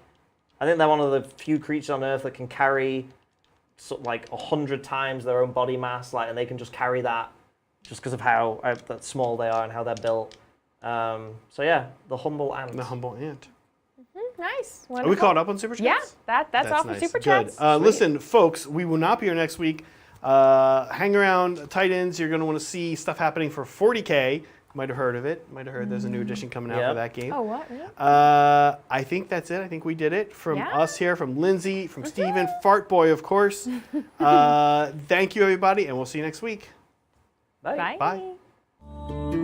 I think they're one of the few creatures on Earth that can carry like 100 times their own body mass, like, and they can just carry that just because of how that small they are and how they're built. So yeah, the humble ant. The humble ant. Nice. Are we caught up on Super Chats? Yeah, that's all for nice. Super Good. Chats. Listen, folks, we will not be here next week. Hang around Titans. You're going to want to see stuff happening for 40K. Might have heard of it. Might have heard there's a new edition coming out for Yep. that game. Oh, what? Really? I think that's it. I think we did it. From Yeah. us here, from Lindsay, from Stephen, Fart Boy, of course. Thank you, everybody, and we'll see you next week. Bye. Bye. Bye.